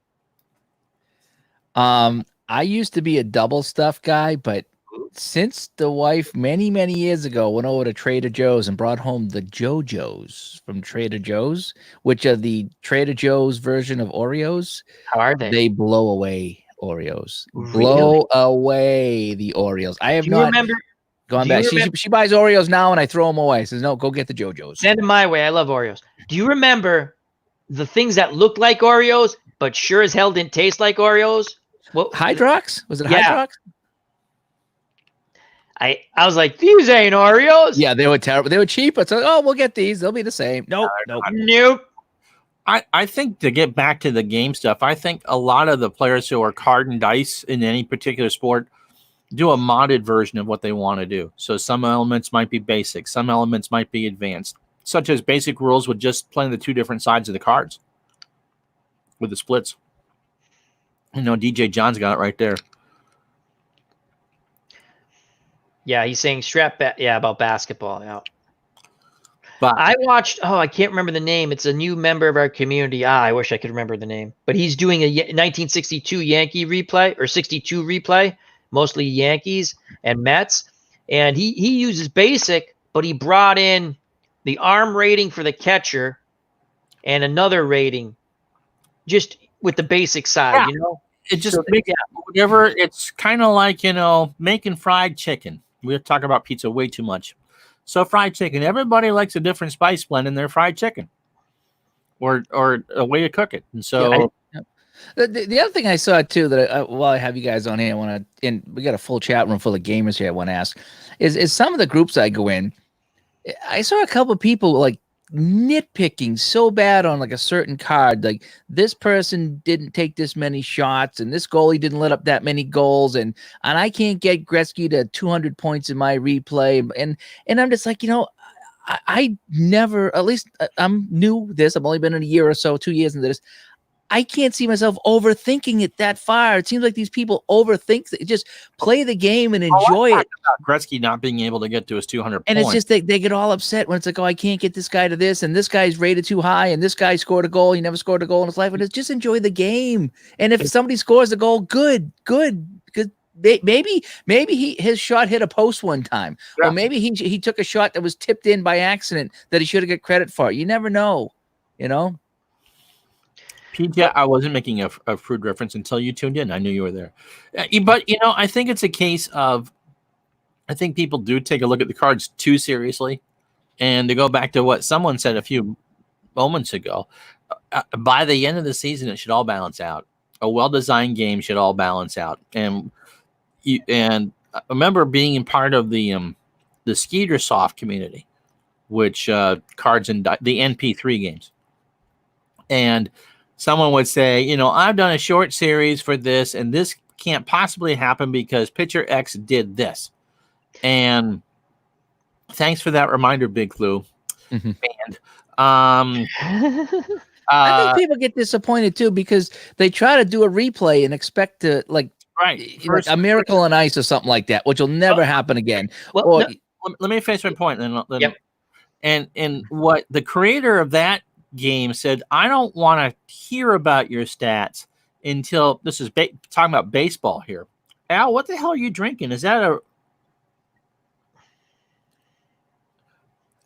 I used to be a double stuff guy, but since the wife many, many years ago went over to Trader Joe's and brought home the JoJo's from Trader Joe's, which are the Trader Joe's version of Oreos. How are they? They blow away Oreos. Really? Blow away the Oreos. I have Do you not remember? gone do you back. remember- She buys Oreos now and I throw them away. Says, no, go get the JoJo's. Send them my way. I love Oreos. Do you remember the things that looked like Oreos, but sure as hell didn't taste like Oreos? What? Hydrox? Was it Yeah. Hydrox? I was like, these ain't Oreos. Yeah, they were terrible. They were cheap. It's like, oh, we'll get these. They'll be the same. Nope. Nope. I think to get back to the game stuff, I think a lot of the players who are card and dice in any particular sport do a modded version of what they want to do. So some elements might be basic, some elements might be advanced, such as basic rules with just playing the two different sides of the cards with the splits. DJ John's got it right there. Yeah, he's saying about basketball. Yeah. But I watched, I can't remember the name. It's a new member of our community. I wish I could remember the name. But he's doing a 1962 Yankee replay or 62 replay, mostly Yankees and Mets. And he uses basic, but he brought in the arm rating for the catcher and another rating just with the basic side, it just So, makes whatever. It's kind of like, making fried chicken. We talk about pizza way too much. So fried chicken, everybody likes a different spice blend in their fried chicken or a way to cook it. And so The other thing I saw too that while I have you guys on here, and we got a full chat room full of gamers here. I want to ask is some of the groups I go in, I saw a couple of people like nitpicking so bad on like a certain card, like this person didn't take this many shots and this goalie didn't let up that many goals, and I can't get Gretzky to 200 points in my replay, and I'm just like, I never, at least I'm new to this. I've only been in a year or so, 2 years into this. I can't see myself overthinking it that far. It seems like these people overthink it. Just play the game and enjoy it. Gretzky not being able to get to his 200 And points. it's just they get all upset when it's like, oh, I can't get this guy to this, and this guy's rated too high, and this guy scored a goal. He never scored a goal in his life. And it's just enjoy the game. And if somebody scores a goal, good. Because maybe his shot hit a post one time, or maybe he took a shot that was tipped in by accident that he should have got credit for. You never know, you know. PJ, I wasn't making a food reference until you tuned in. I knew you were there. But, I think it's a case of, I think people do take a look at the cards too seriously. And to go back to what someone said a few moments ago, by the end of the season, it should all balance out. A well-designed game should all balance out. And I remember being part of the Skeeter Soft community, which cards in the NP3 games. And someone would say, I've done a short series for this, and this can't possibly happen because pitcher X did this. And thanks for that reminder, Big Lou. Mm-hmm. And I think people get disappointed too because they try to do a replay and expect to like a Miracle on Ice or something like that, which will never happen again. Well, let me finish my point. And what the creator of that game said, I don't want to hear about your stats until this is talking about baseball here. Al, what the hell are you drinking? Is that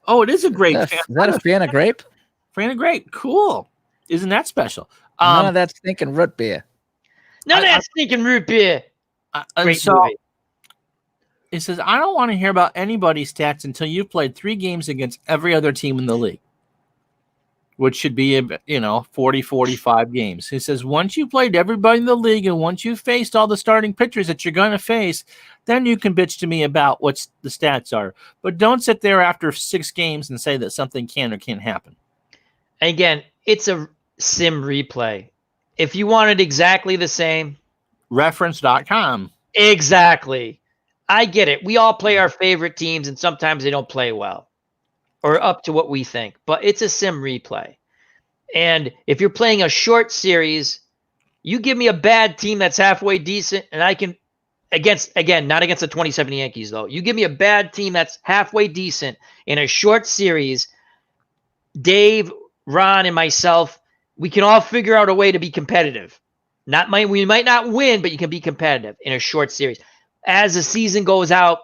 it is a grape. Is that a Fanta grape? Fanta grape, cool. Isn't that special? None of that stinking root beer. None of that stinking root beer. Great movie. It says, I don't want to hear about anybody's stats until you've played 3 games against every other team in the league, which should be, 40, 45 games. He says, once you've played everybody in the league and once you've faced all the starting pitchers that you're going to face, then you can bitch to me about what the stats are. But don't sit there after 6 games and say that something can or can't happen. Again, it's a sim replay. If you want it exactly the same. Reference.com. Exactly. I get it. We all play our favorite teams, and sometimes they don't play well. Or up to what we think, but it's a sim replay. And if you're playing a short series, you give me a bad team that's halfway decent, and I can, not against the 2070 Yankees, though. You give me a bad team that's halfway decent in a short series, Dave, Ron, and myself, we can all figure out a way to be competitive. We might not win, but you can be competitive in a short series. As the season goes out,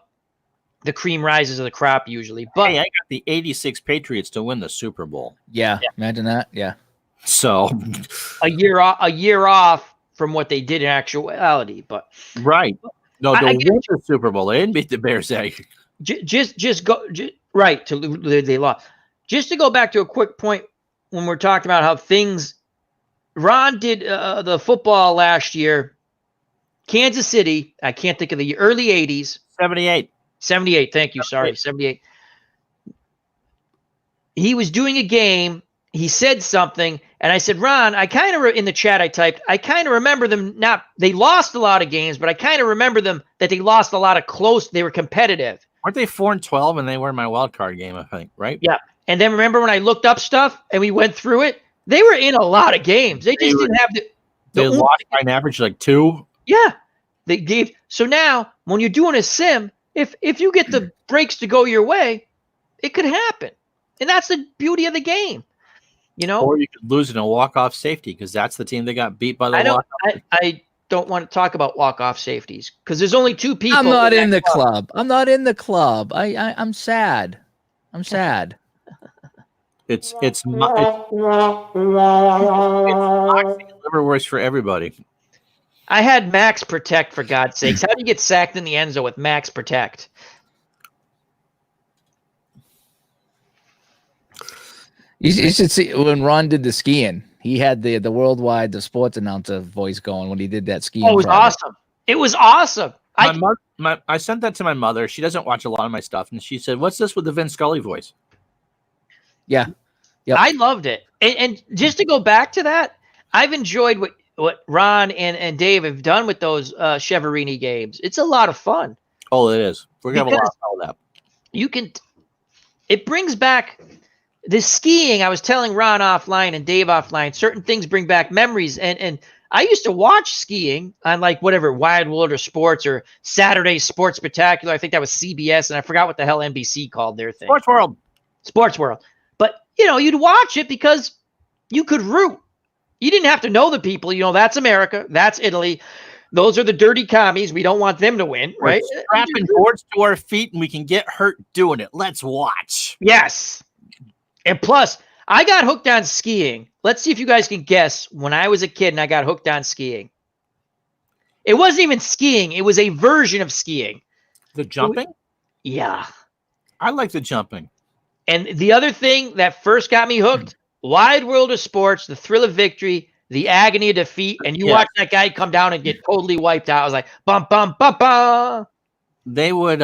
the cream rises to the crop usually. But hey, I got the 86 Patriots to win the Super Bowl. Yeah. Imagine that. Yeah. So a year off from what they did in actuality, but right. No, they won the Super Bowl. They didn't beat the Bears. They lost. Just to go back to a quick point when we're talking about how things, Ron did the football last year. Kansas City, I can't think of the year, early 80s. 78, thank you, sorry, 78. He was doing a game, he said something, and I said, Ron, I kind of, in the chat I typed, I kind of remember them they lost a lot of games, but I kind of remember them that they lost a lot of they were competitive. Aren't they 4-12 and they were in my wild card game, I think, right? Yeah, and then remember when I looked up stuff and we went through it, they were in a lot of games. They just didn't have they lost by an average like 2. Yeah, they gave. So now when you're doing a sim, if you get the breaks to go your way, it could happen, and that's the beauty of the game, Or you could lose in a walk-off safety because that's the team that got beat by the walk-off. I don't want to talk about walk-off safeties because there's only 2 people. I'm not in the club. I'm not in the club. I'm sad. I'm sad. It's liverwurst for everybody. I had Max Protect, for God's sakes. How do you get sacked in the end zone with Max Protect? You should see when Ron did the skiing. He had the worldwide sports announcer voice going when he did that skiing. Oh, it was awesome. It was awesome. I sent that to my mother. She doesn't watch a lot of my stuff, and she said, "What's this with the Vin Scully voice?" Yeah, yep. I loved it. And just to go back to that, I've enjoyed what Ron and Dave have done with those Cheverini games. It's a lot of fun. Oh, it is. We're gonna have a lot of that. It brings back the skiing, I was telling Ron offline and Dave offline, certain things bring back memories. And I used to watch skiing on like whatever, Wide World or Sports or Saturday Sports Spectacular. I think that was CBS, and I forgot what the hell NBC called their thing. Sports World. Sports World. But, you know, you'd watch it because you could root. You didn't have to know the people. You know, that's America. That's Italy. Those are the dirty commies. We don't want them to win, right? We're strapping boards to our feet and we can get hurt doing it. Let's watch. Yes. And plus, I got hooked on skiing. Let's see if you guys can guess when I was a kid and I got hooked on skiing. It wasn't even skiing. It was a version of skiing. The jumping? Yeah. I like the jumping. And the other thing that first got me hooked, Wide World of Sports, the thrill of victory, the agony of defeat, and you watch that guy come down and get totally wiped out. I was like, bum, bum, bum, bum. They would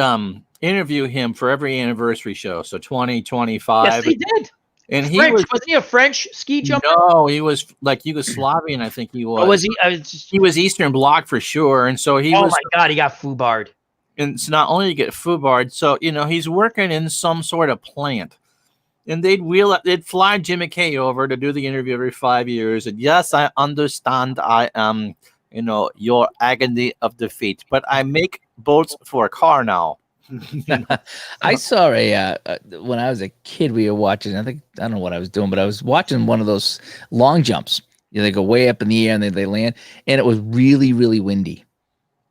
interview him for every anniversary show. So 20, 25. Yes, they did. And wasn't he a French ski jumper? No, he was like Yugoslavian, I think he was. Or was he? He was Eastern Bloc for sure. And so he was. Oh my God, he got foobarred. And so not only you get foobarred, so you know he's working in some sort of plant, and they'd fly Jim McKay over to do the interview every 5 years. And yes, I understand. I am, you know, your agony of defeat, but I make boats for a car now. I saw when I was a kid, we were watching, I don't know what I was doing, but I was watching one of those long jumps. You know, they go way up in the air and they land, and it was really, really windy.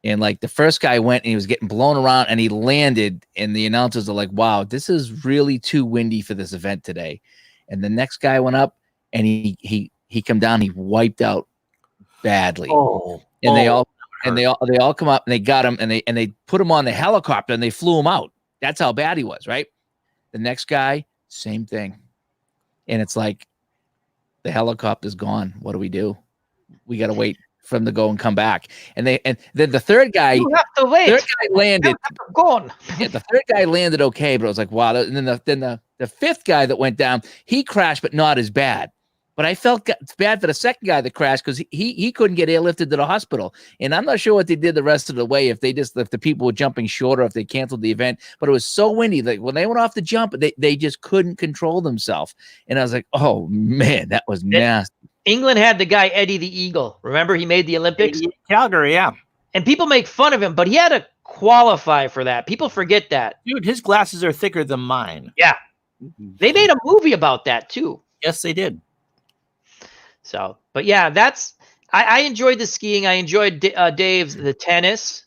And like the first guy went and he was getting blown around and he landed, and the announcers are like, wow, this is really too windy for this event today. And the next guy went up and he come down, he wiped out badly. And they all come up and they got him and they put him on the helicopter and they flew him out. That's how bad he was, right? The next guy, same thing. And it's like the helicopter's gone. What do we do? We got to wait for him to go and come back. And then the third guy, you have to wait. Third guy landed. Gone. Yeah, the third guy landed okay, but I was like, wow. And then the fifth guy that went down, he crashed, but not as bad. But I felt bad for the second guy that crashed because he couldn't get airlifted to the hospital. And I'm not sure what they did the rest of the way, if the people were jumping short or if they canceled the event. But it was so windy. Like when they went off the jump, they just couldn't control themselves. And I was like, oh, man, that was nasty. England had the guy Eddie the Eagle. Remember, he made the Olympics? Calgary, yeah. And people make fun of him, but he had to qualify for that. People forget that. Dude, his glasses are thicker than mine. Yeah. They made a movie about that, too. Yes, they did. So, but yeah, I enjoyed the skiing. I enjoyed Dave's the tennis.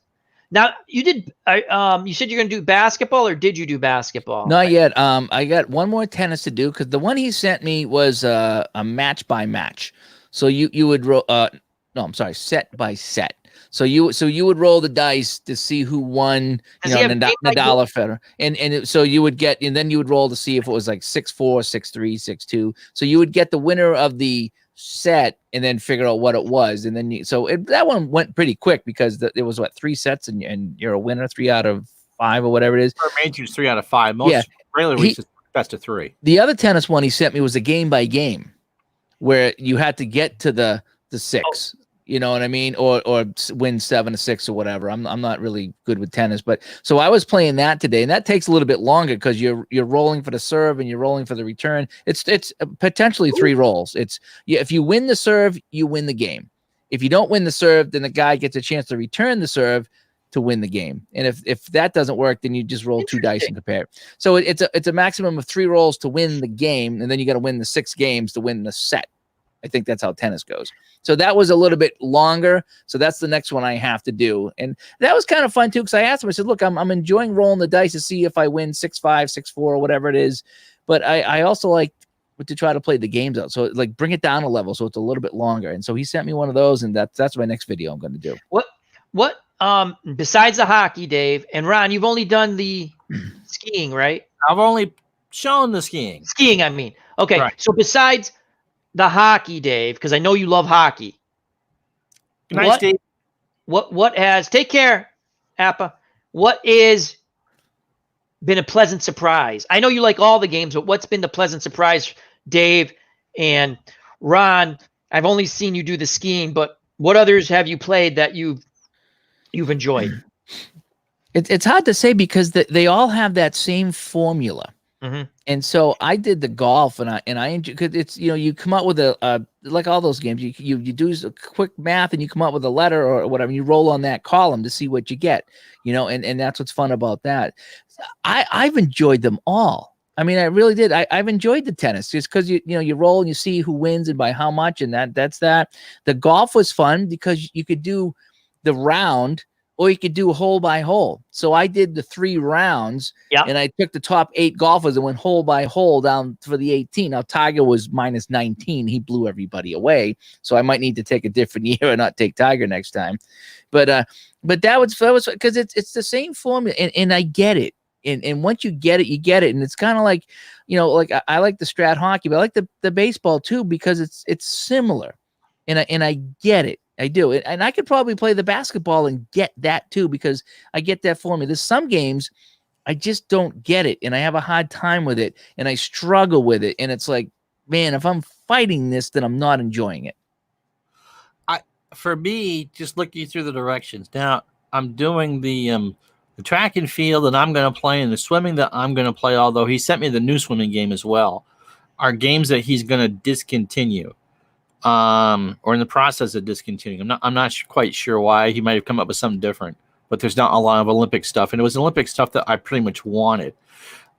Now you did. You said you're going to do basketball, or did you do basketball? Not yet. I got one more tennis to do because the one he sent me was a match by match. So you would roll. No, I'm sorry, set by set. So you would roll the dice to see who won. You know, Nadal or Federer, so you would get, and then you would roll to see if it was like 6-4, 6-3, 6-2. So you would get the winner of the set and then figure out what it was, and then that one went pretty quick because it was 3 sets and you're a winner 3 out of 5 or whatever it is. For majors, 3 out of 5. Most regular weeks is best of 3. The other tennis one he sent me was a game by game where you had to get to the 6. You know what I mean? Or win 7-6 or whatever. I'm not really good with tennis, but so I was playing that today, and that takes a little bit longer because you're rolling for the serve and you're rolling for the return. It's potentially 3 rolls. If you win the serve, you win the game. If you don't win the serve, then the guy gets a chance to return the serve to win the game. And if that doesn't work, then you just roll 2 dice and compare. So it's a maximum of 3 rolls to win the game, and then you got to win the 6 games to win the set. I think that's how tennis goes. So that was a little bit longer. So that's the next one I have to do. And that was kind of fun too, because I asked him, I said, look, I'm enjoying rolling the dice to see if I win 6-5, 6-4, or whatever it is. But I also like to try to play the games out. So like bring it down a level so it's a little bit longer. And so he sent me one of those, and that's my next video I'm going to do. What besides the hockey, Dave, and Ron, you've only done the skiing, right? I've only shown the skiing. Skiing, I mean. Okay. Right. So besides the hockey, Dave, because I know you love hockey. Nice, Dave. What has, take care, Appa. What is been a pleasant surprise? I know you like all the games, but what's been the pleasant surprise, Dave and Ron? I've only seen you do the skiing, but what others have you played that you've enjoyed? It's hard to say because they all have that same formula. And so I did the golf, and I enjoy, because it's, you come up with a like all those games, you do a quick math and you come up with a letter or whatever. You roll on that column to see what you get, and that's what's fun about that. I've enjoyed them all. I mean, I really did. I've enjoyed the tennis just because you roll and you see who wins and by how much, and that's that. The golf was fun because you could do the round, or you could do hole by hole. So I did the 3 rounds, and I took the top 8 golfers and went hole by hole down for the 18. Now Tiger was minus 19; he blew everybody away. So I might need to take a different year and not take Tiger next time. But that was because it's the same formula, and I get it. And once you get it, you get it. And it's kind of like, like I like the strat hockey, but I like the baseball too, because it's similar, and I get it. I do. And I could probably play the basketball and get that too, because I get that formula. There's some games I just don't get it, and I have a hard time with it, and I struggle with it. And it's like, man, if I'm fighting this, then I'm not enjoying it. For me, just looking through the directions. Now I'm doing the track and field that I'm going to play, and the swimming that I'm going to play, although he sent me the new swimming game as well, are games that he's going to discontinue. Or in the process of discontinuing. I'm not quite sure why. He might have come up with something different, but there's not a lot of Olympic stuff, and it was Olympic stuff that I pretty much wanted.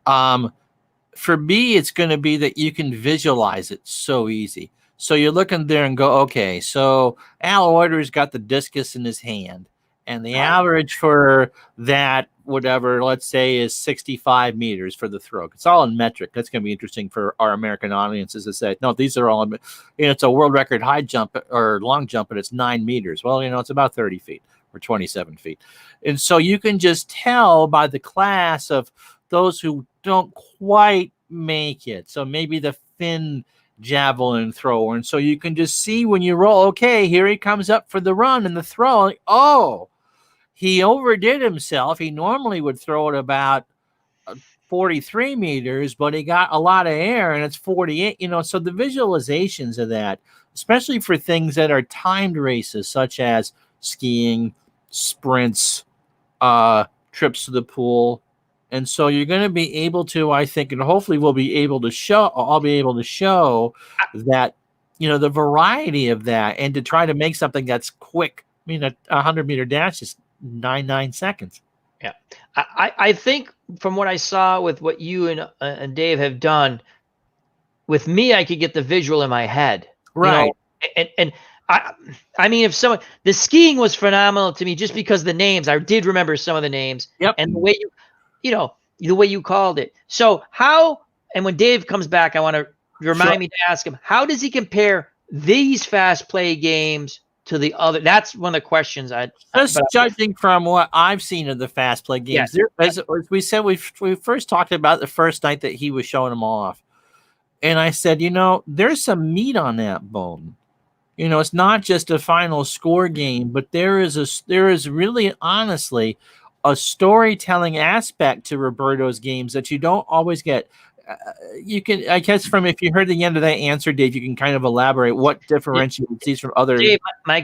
For me, it's going to be that you can visualize it so easy. So you're looking there and go, okay, so Al Oider's got the discus in his hand, and the average for that, whatever, let's say, is 65 meters for the throw. It's all in metric. That's going to be interesting for our American audiences to say, no, these are all, it's a world record high jump or long jump, and it's 9 meters. Well, it's about 30 feet or 27 feet. And so you can just tell by the class of those who don't quite make it. So maybe the Finn javelin thrower. And so you can just see when you roll, okay, here he comes up for the run and the throw. Like, oh, he overdid himself. He normally would throw it about 43 meters, but he got a lot of air, and it's 48. So the visualizations of that, especially for things that are timed races, such as skiing, sprints, trips to the pool. And so you're going to be able to, I think, and hopefully I'll be able to show that, the variety of that, and to try to make something that's quick. I mean, a 100-meter dash is 9 seconds. Yeah. I think from what I saw with what you and Dave have done, with me, I could get the visual in my head. Right. And I mean, if someone, the skiing was phenomenal to me just because the names, I did remember some of the names. Yep. And the way the way you called it. So and when Dave comes back, I want to remind me to ask him, how does he compare these fast play games to the other? That's one of the questions judging from what I've seen of the fast play games. Yes. As we said, we first talked about the first night that he was showing them off. And I said, there's some meat on that bone. It's not just a final score game, but there is really, honestly, a storytelling aspect to Roberto's games that you don't always get. You can, I guess, if you heard the end of that answer, Dave, you can kind of elaborate what differentiates these from other. Dave, my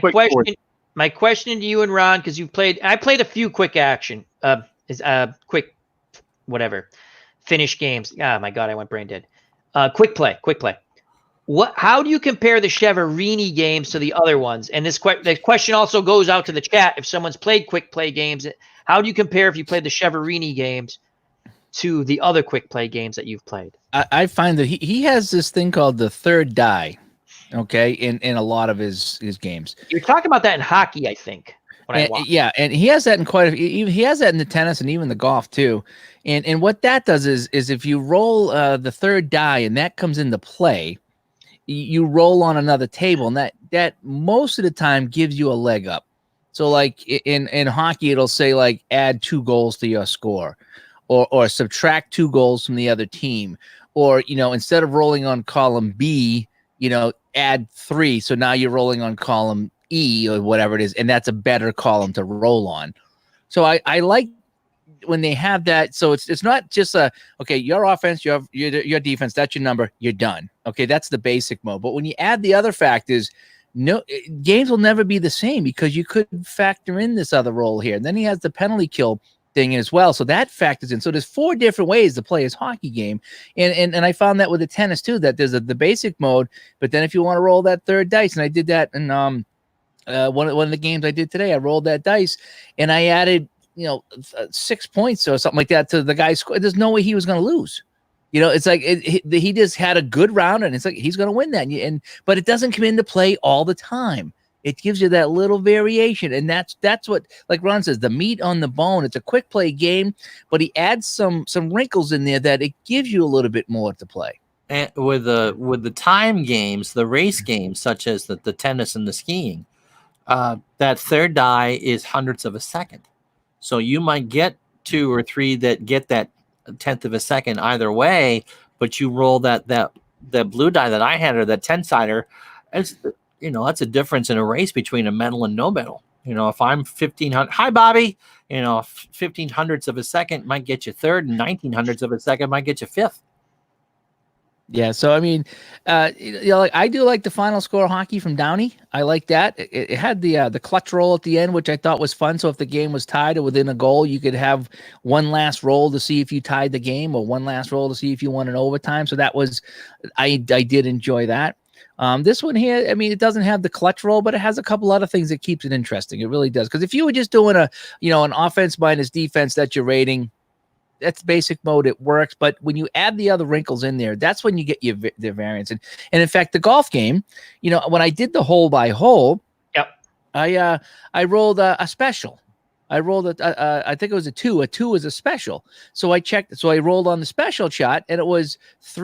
question to you and Ron, because I played a few quick action, quick, whatever, finish games. Oh my God, I went brain dead. Quick play. How do you compare the Cheverini games to the other ones? And the question also goes out to the chat. If someone's played quick play games, how do you compare if you played the Cheverini games to the other quick play games that you've played? I find that he has this thing called the third die, okay, in a lot of his games. You're talking about that in hockey, I think. And he has that in he has that in the tennis and even the golf too. And what that does is if you roll the third die and that comes into play, you roll on another table, and that most of the time gives you a leg up. So like in hockey, it'll say like add 2 goals to your score, or subtract 2 goals from the other team, or instead of rolling on column B, add 3. So now you're rolling on column E or whatever it is, and that's a better column to roll on. So I like when they have that. So it's not just your offense, your defense, that's your number, you're done. Okay, that's the basic mode. But when you add the other factors, games will never be the same, because you could factor in this other role here. And then he has the penalty kill thing as well. So that factors in. So there's 4 different ways to play his hockey game. And I found that with the tennis too, that there's the basic mode, but then if you want to roll that third dice, and I did that in one of the games I did today, I rolled that dice and I added, 6 points or something like that to the guy's score. There's no way he was going to lose. It's like he just had a good round, and it's like he's going to win that. But it doesn't come into play all the time. It gives you that little variation, and that's what, like Ron says, the meat on the bone. It's a quick play game, but he adds some wrinkles in there that it gives you a little bit more to play. And with the time games, the race games, such as the tennis and the skiing, that third die is hundredths of a second. So you might get 2 or 3 that get that 1/10 of a second either way, but you roll that blue die that I had, or that 10-sider. That's a difference in a race between a medal and no medal. If I'm 1500, hi Bobby, 15 hundredths of a second might get you third, and 19 hundredths of a second might get you fifth. Yeah, so I mean, I do like the final score hockey from Downey. I like that. It had the clutch roll at the end, which I thought was fun. So if the game was tied or within a goal, you could have one last roll to see if you tied the game, or one last roll to see if you won in overtime. So that was, I did enjoy that. This one here, I mean, it doesn't have the clutch roll, but it has a couple other things that keeps it interesting. It really does. Because if you were just doing an offense minus defense that you're rating, that's basic mode. It works. But when you add the other wrinkles in there, that's when you get the variance. And in fact, the golf game, when I did the hole by hole, yep, I rolled a special. I rolled I think it was a 2. A 2 is a special. So I checked. So I rolled on the special shot, and it was 2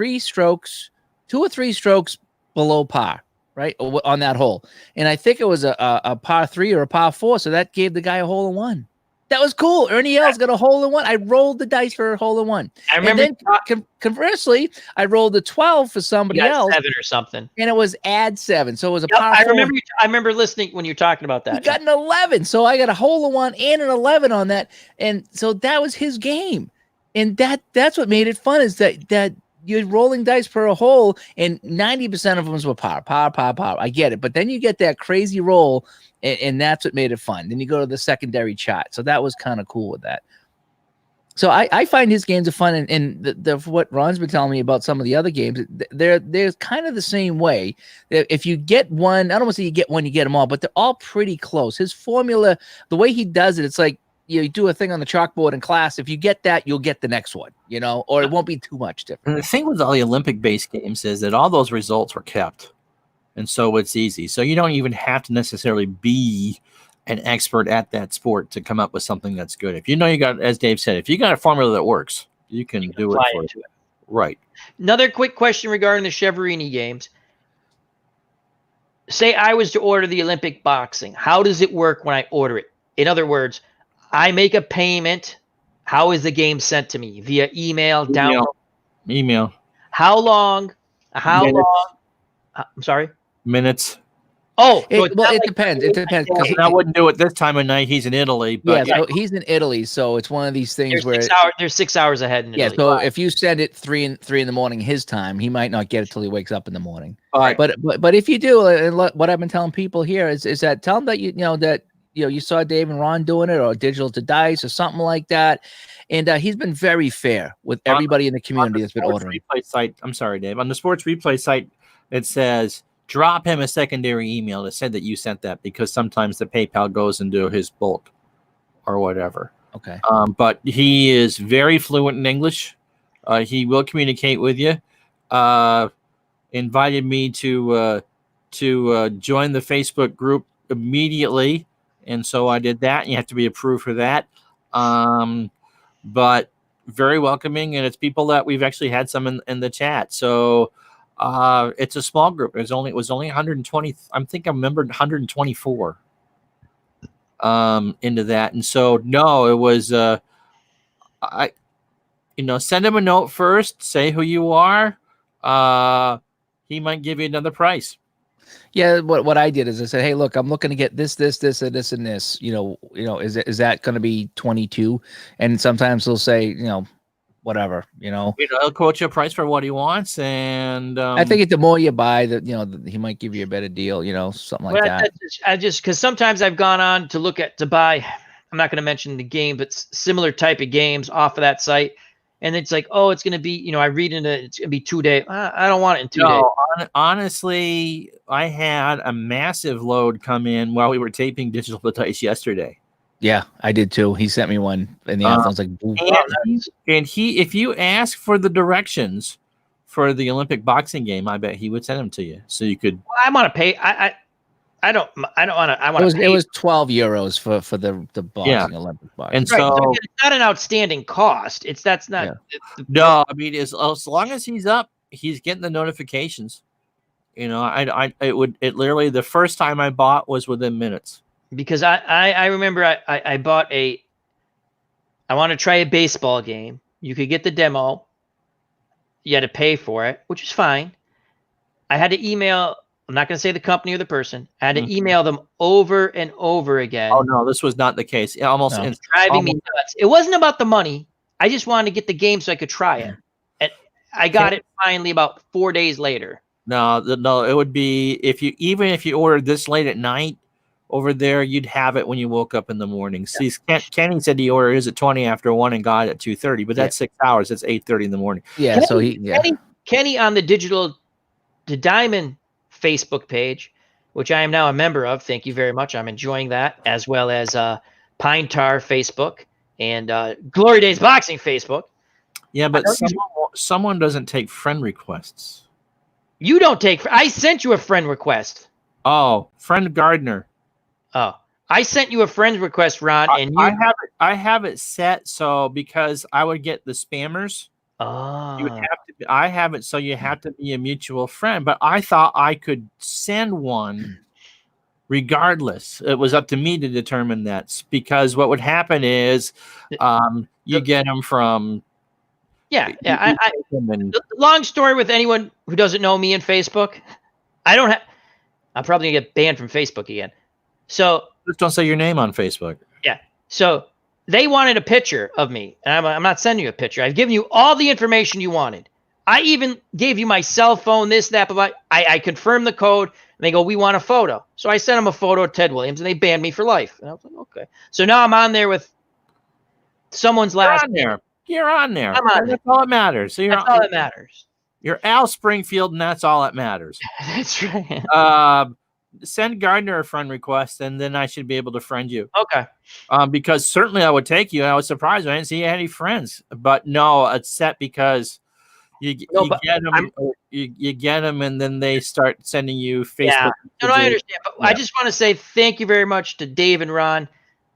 or 3 strokes below par, right, on that hole. And I think it was a par 3 or a par 4. So that gave the guy a hole in one. That was cool. Ernie Els got a hole in one. I rolled the dice for a hole in one. I remember. And then conversely, I rolled a 12 for somebody else. 7 or something. And it was add 7. So it was a par 4. I remember listening when you're talking about that. He got an 11. So I got a hole in one and an 11 on that. And so that was his game. And that's what made it fun, is that you're rolling dice per a hole, and 90% of them were par. I get it. But then you get that crazy roll, and that's what made it fun. Then you go to the secondary shot. So that was kind of cool with that. So I find his games are fun, and what Ron's been telling me about some of the other games, they're kind of the same way. If you get one, I don't want to say you get one, you get them all, but they're all pretty close. His formula, the way he does it, it's like, you do a thing on the chalkboard in class. If you get that, you'll get the next one, or it won't be too much different. And the thing with all the Olympic-based games is that all those results were kept. And so it's easy. So you don't even have to necessarily be an expert at that sport to come up with something that's good. If you got, as Dave said, if you got a formula that works, you can do it for it. Right. Another quick question regarding the Cheverini games. Say I was to order the Olympic boxing. How does it work when I order it? In other words, I make a payment. How is the game sent to me? Via email, download? Email. How long? Minutes. I'm sorry? Minutes. Oh, it depends. It depends. I wouldn't do it this time of night. He's in Italy. But so he's in Italy, so it's one of these things where they're 6 hours ahead in Italy. Yeah, so if you send it 3 in the morning his time, he might not get it till he wakes up in the morning. Right. But if you do, and what I've been telling people here is that tell them that you saw Dave and Ron doing it, or Digital to Dice, or something like that. And he's been very fair with everybody in the community that's been ordering. Replay site, I'm sorry, Dave. On the sports replay site, it says drop him a secondary email to say that you sent that, because sometimes the PayPal goes into his bulk or whatever. Okay. But he is very fluent in English. He will communicate with you. Invited me to join the Facebook group immediately. And so I did that. You have to be approved for that. But very welcoming, and it's people that we've actually had some in the chat. So it's a small group. It was only 120. I think I remembered 124 into that. And so no, it was send him a note first, say who you are. He might give you another price. Yeah, what I did is I said, hey, look, I'm looking to get this, and this, and this. Is that going to be 22? And sometimes they'll say, whatever, he'll quote you a price for what he wants, and I think the more you buy, he might give you a better deal, something like that. I just because sometimes I've gone on to buy I'm not going to mention the game, but similar type of games off of that site. And it's like, oh, it's going to be, I read into it's going to be 2 days. I don't want it in 2 days. Honestly, I had a massive load come in while we were taping Digital to Dice yesterday. Yeah, I did too. He sent me one in the afternoon. I was like, "Ooh." And if you ask for the directions for the Olympic boxing game, I bet he would send them to you, so you could. I want to pay. I don't want to. I want to. It was 12 euros for the boxing Olympic boxing. And right, so it's not an outstanding cost. That's not. Yeah. No, I mean, as long as he's up, he's getting the notifications. It literally the first time I bought was within minutes. Because I remember I bought I want to try a baseball game. You could get the demo. You had to pay for it, which is fine. I had to email. I'm not going to say the company or the person. I had to email them over and over again. Oh no, this was not the case. Almost it's driving me nuts. It wasn't about the money. I just wanted to get the game so I could try it, and I got it finally about 4 days later. No, it would be if you ordered this late at night over there, you'd have it when you woke up in the morning. See, Kenny said he ordered his at 20 after 1 and got it at 2:30, but that's 6 hours. That's 8:30 in the morning. Yeah, Kenny on the Digital to Diamond Facebook page, which I am now a member of. Thank you very much. I'm enjoying that, as well as Pine Tar Facebook and Glory Days Boxing Facebook. Yeah, but someone doesn't take friend requests. You don't take. I sent you a friend request. Oh, friend Gardner. Oh, I sent you a friend request, Ron, and I have it set so because I would get the spammers. Oh, I have it so you have to be a mutual friend, but I thought I could send one regardless. It was up to me to determine that, because what would happen is you get them from. Yeah. Long story with anyone who doesn't know me in Facebook. I'm probably gonna get banned from Facebook again. So just don't say your name on Facebook. Yeah. So they wanted a picture of me, and I'm not sending you a picture. I've given you all the information you wanted. I even gave you my cell phone, this, that, but I confirmed the code, and they go, we want a photo. So I sent them a photo of Ted Williams, and they banned me for life. And I was like, okay. So now I'm on there with someone's last name. You're on there. I'm on That's all that matters. So that's all that matters. You're Al Springfield, and that's all that matters. That's right. Send Gardner a friend request, and then I should be able to friend you. Okay. Because certainly I would take you. I was surprised I didn't see any friends, but no, it's set because you get them, and then they start sending you Facebook. Yeah, no, I understand. But I just want to say thank you very much to Dave and Ron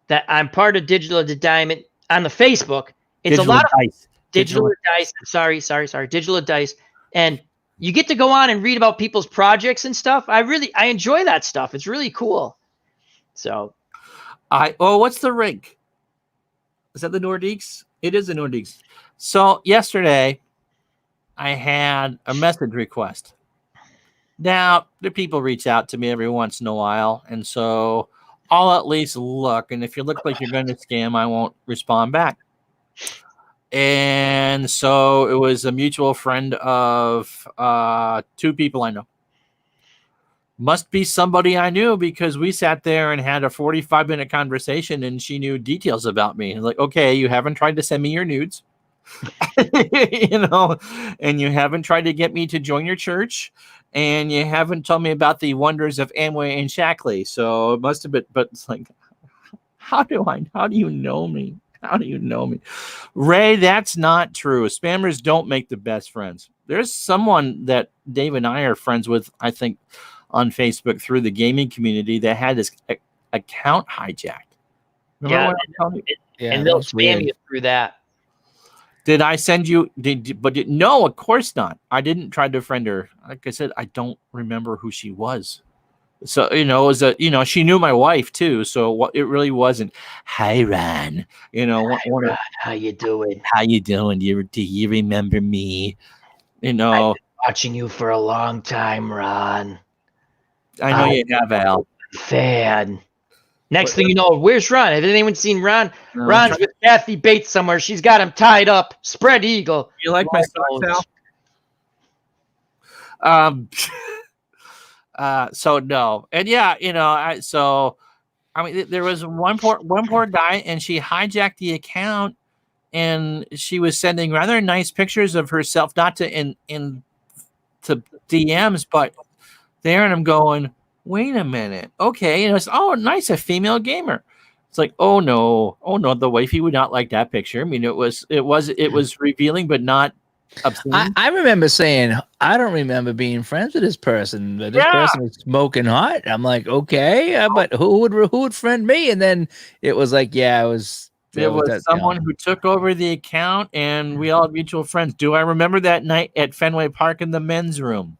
that I'm part of Digital to Diamond on the Facebook. It's Digital a lot of Dice. Digital Dice. Sorry. Digital Dice. And you get to go on and read about people's projects and stuff. I enjoy that stuff. It's really cool. So, what's the rink? Is that the Nordiques? It is the Nordiques. So yesterday, I had a message request. Now the people reach out to me every once in a while, and so I'll at least look. And if you look like you're going to scam, I won't respond back. And so it was a mutual friend of 2 people I know. Must be somebody I knew, because we sat there and had a 45-minute conversation, and she knew details about me. And like, okay, you haven't tried to send me your nudes, and you haven't tried to get me to join your church, and you haven't told me about the wonders of Amway and Shackley. So it must have been, but it's like, how do you know me? How do you know me? Ray, that's not true. Spammers don't make the best friends. There's someone that Dave and I are friends with, I think, on Facebook through the gaming community that had his account hijacked. Remember and they'll spam you through that. Did I send you? No, of course not. I didn't try to friend her. Like I said, I don't remember who she was. So, it was she knew my wife too. So it really wasn't, hi, Ron, Hi, Ron, how you doing? How you doing? Do you remember me? I've been watching you for a long time, Ron. I know you have, Al. Fan. Next thing you know, where's Ron? Have anyone seen Ron? No, Ron's with Kathy Bates somewhere. She's got him tied up. Spread eagle. You like my socks, Al? So no, and yeah, I I mean, there was one poor guy, and she hijacked the account, and she was sending rather nice pictures of herself, not to to DMs, but there, and I'm going, wait a minute, okay, and it's nice, a female gamer. It's like, oh no, the wifey would not like that picture. I mean, it was revealing, but not obscene. I remember saying, I don't remember being friends with this person, but this person was smoking hot. I'm like, okay, but who would friend me? And then it was like, yeah, it was someone who took over the account, and we all had mutual friends. Do I remember that night at Fenway Park in the men's room?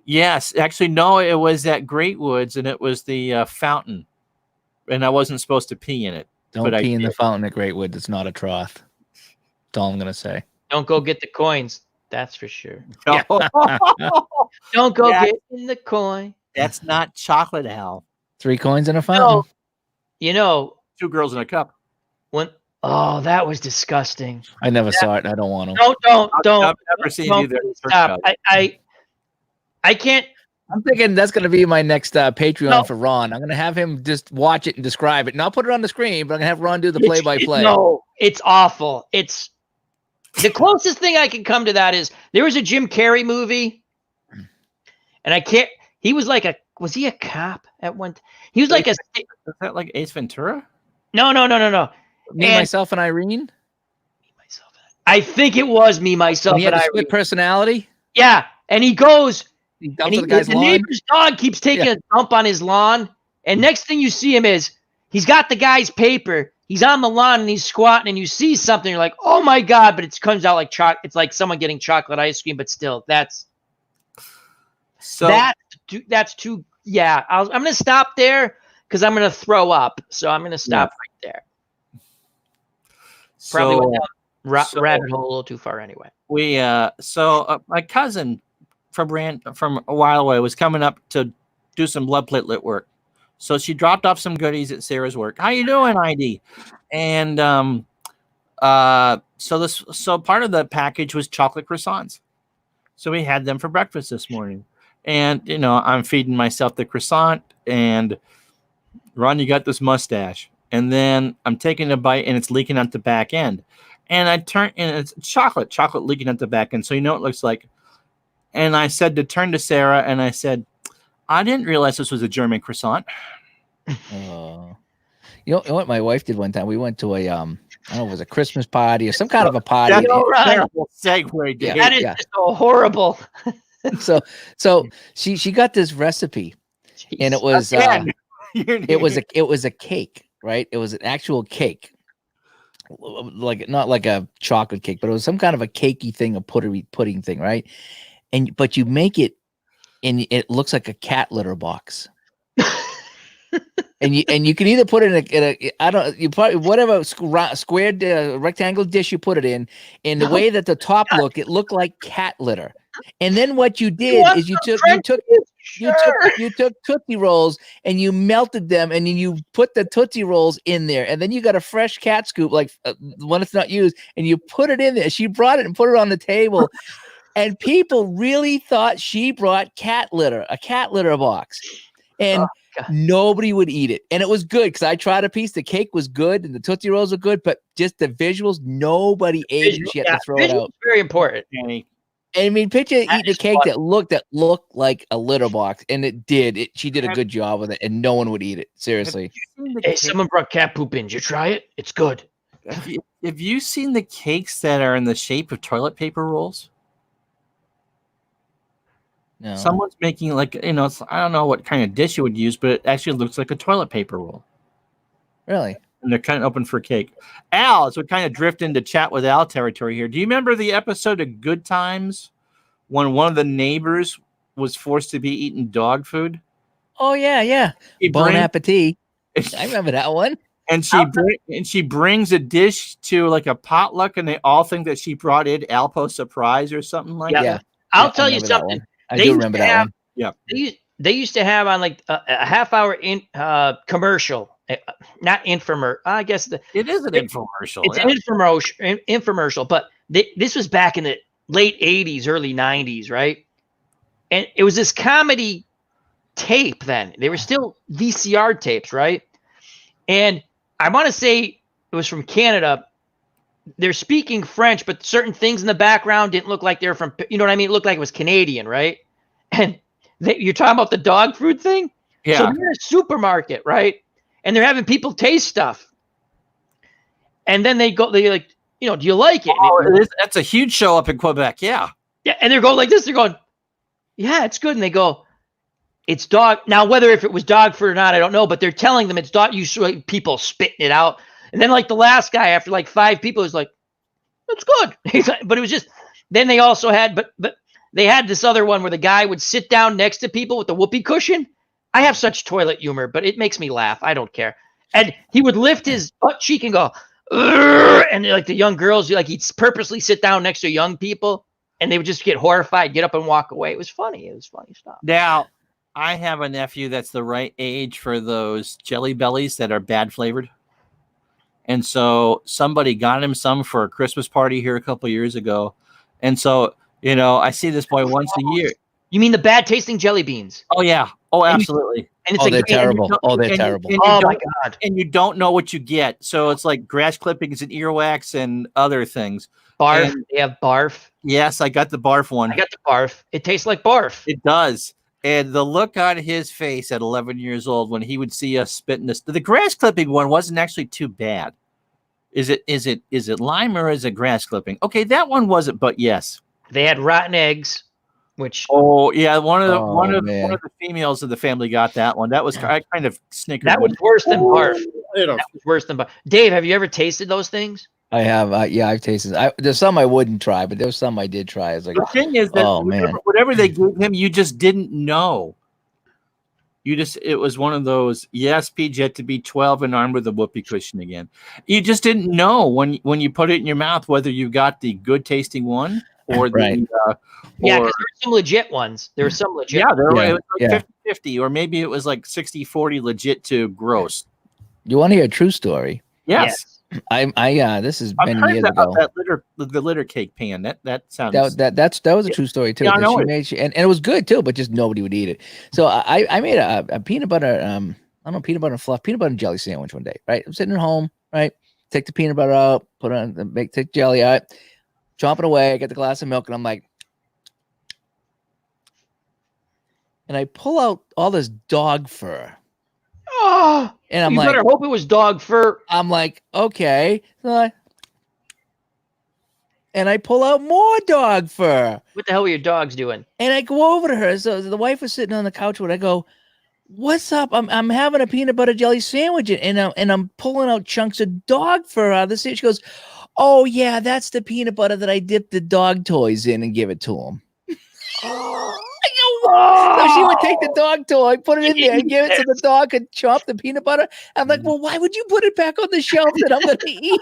Yes, actually, no, it was at Great Woods, and it was the fountain, and I wasn't supposed to pee in it. Don't pee in the fountain at Great Woods. It's not a trough. That's all I'm gonna say. Don't go get the coins. That's for sure. No. Don't go get in the coin. That's not chocolate, Al. 3 coins in a fountain. You know, 2 girls in a cup. That was disgusting. I never saw it. I don't want to. Don't. I've never seen either. Stop. I can't. I'm thinking that's going to be my next Patreon for Ron. I'm going to have him just watch it and describe it. And I'll put it on the screen, but I'm going to have Ron do the play-by-play. No, it's awful. It's the closest thing I can come to that is there was a Jim Carrey movie, and I can't. He was like was he a cop at one? He was like is that like Ace Ventura? No. Me, Myself, and Irene? I think it was Me, Myself, and Irene. split personality? Yeah, and he goes, he dumps the guy's lawn. Neighbor's dog keeps taking a dump on his lawn, and next thing you see him is he's got the guy's paper, he's on the lawn, and he's squatting, and you see something, you're like, oh my God, but it comes out like it's like someone getting chocolate ice cream, but still, that's too, yeah, I'm going to stop there because I'm going to throw up, so I'm going to stop right there. Probably went down rabbit hole a little too far anyway. My cousin from a while away was coming up to do some blood platelet work. So she dropped off some goodies at Sarah's work. How you doing, ID? And so part of the package was chocolate croissants. So we had them for breakfast this morning. And I'm feeding myself the croissant, and Ron, you got this mustache. And then I'm taking a bite, and it's leaking out the back end. And I turn, and it's chocolate leaking out the back end. So you know what it looks like. And I said to turn to Sarah, and I said, I didn't realize this was a German croissant. You know what my wife did one time? We went to a I don't know, it was a Christmas party or some kind of a party. That's a terrible segue. Yeah, that is so horrible. so she got this recipe, and it was it was a cake, right? It was an actual cake, like not like a chocolate cake, but it was some kind of a cakey thing, a pudding thing, right? But you make it, and it looks like a cat litter box. And you can either put it in a I don't, you probably whatever squared rectangle dish you put it in the way that the top looked, it looked like cat litter. And then what you did is you took Tootsie Rolls and you melted them, and then you put the Tootsie Rolls in there, and then you got a fresh cat scoop, like when it's not used, and you put it in there. She brought it and put it on the table, and people really thought she brought cat litter, a cat litter box, and nobody would eat it. And it was good because I tried a piece. The cake was good and the Tootsie Rolls were good, but just the visuals, nobody ate it. She had to throw it out. Very important. I mean, picture eating a cake that looked like a litter box, and it did. She did a good job with it, and no one would eat it. Seriously. Hey, someone brought cat poop in. Did you try it? It's good. Have you seen the cakes that are in the shape of toilet paper rolls? No. Someone's making I don't know what kind of dish you would use, but it actually looks like a toilet paper roll. Really? And they're kind of open for cake. Al, so we kind of drift into chat with Al territory here. Do you remember the episode of Good Times when one of the neighbors was forced to be eating dog food? Oh yeah. Bon appetit. I remember that one. And she brings a dish to like a potluck, and they all think that she brought in Alpo surprise or something like that. Yeah. I'll tell you something. I do remember that one. Yeah. They used to have on like a half-hour commercial, not infomercial. I guess it is an infomercial. It's an infomercial, but this was back in the late 80s, early 90s, right? And it was this comedy tape then. They were still VCR tapes, right? And I want to say it was from Canada. They're speaking French, but certain things in the background didn't look like they're from, you know what I mean? It looked like it was Canadian, right? And you're talking about the dog food thing? Yeah. So they're in a supermarket, right? And they're having people taste stuff. And then they like, you know, do you like it? That's a huge show up in Quebec. Yeah. Yeah. And they're going like this. They're going, yeah, it's good. And they go, it's dog. Now, whether if it was dog food or not, I don't know, but they're telling them it's dog. You see people spitting it out. And then like the last guy, after like 5 people, is like, it's good. He's like, but it was just, then they also had, but they had this other one where the guy would sit down next to people with the whoopee cushion. I have such toilet humor, but it makes me laugh. I don't care. And he would lift his butt cheek and go, "Urgh," and like the young girls, like he'd purposely sit down next to young people and they would just get horrified, get up and walk away. It was funny. It was funny stuff. Now, I have a nephew that's the right age for those Jelly Bellies that are bad flavored. And so somebody got him some for a Christmas party here a couple years ago. And so, you know, I see this boy once a year. You mean the bad tasting jelly beans? Oh, yeah. Oh, absolutely. And it's Oh, like, they're terrible. Oh, they're terrible. oh my God. And you don't know what you get. So it's like grass clippings and earwax and other things. Barf. And- They have barf. Yes, I got the barf one. I got the barf. It tastes like barf. It does. And the look on his face at 11 years old when he would see us spitting this, the grass clipping one wasn't actually too bad. Is it lime or is it grass clipping? Okay, that one wasn't, but yes. They had rotten eggs, which Oh yeah, one of man. the females of the family got that one. That was I kind of snickered. that was worse than barf. You know. That was worse than barf. Dave, have you ever tasted those things? I have. Yeah, I've tasted. There's some I wouldn't try, but there's some I did try. It's like, The thing is that Oh, man. whatever they gave him, you just didn't know. It was one of those, yes, Pete, yet to be 12 and armed with a whoopee cushion again. You just didn't know when you put it in your mouth whether you got the good tasting one or Right. Yeah, or, because there were some legit ones. There were some legit. yeah, there Yeah, it was like yeah. 50-50, or maybe it was like 60-40 legit to gross. you want to hear a true story? Yes. This has I've been heard years about ago. the litter cake pan. That sounds That was a true story too. Yeah, I that know she it. made, and it was good too, but just nobody would eat it. So I made a peanut butter I don't know, peanut butter and jelly sandwich one day. Right, I'm sitting at home. Right, take the peanut butter out, put on take jelly out, chomp it away. I get the glass of milk, and I'm like, and I pull out all this dog fur, Oh, and I'm you like, better hope it was dog fur. I'm like, okay. And I pull out more dog fur. What the hell were your dogs doing? And I go over to her. So the wife was sitting on the couch when I go, "What's up? I'm having a peanut butter jelly sandwich and I'm pulling out chunks of dog fur out of the sandwich." She goes, "Oh yeah, that's the peanut butter that I dipped the dog toys in and give it to him." I go, "What?" So she would take the dog toy, put it in there, and give it so the dog could chop the peanut butter. I'm like, "Well, why would you put it back on the shelf that I'm going to eat?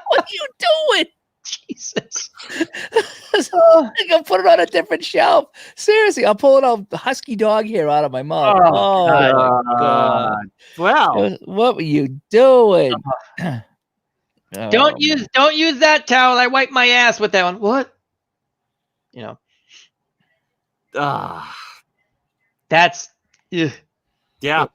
What are you doing?" Jesus. I'm gonna put it on a different shelf. Seriously, I'm pulling out husky dog hair out of my mouth. Oh, my God. Well, What were you doing? Don't use that towel. I wiped my ass with that one. What? You know, that's ugh. yeah.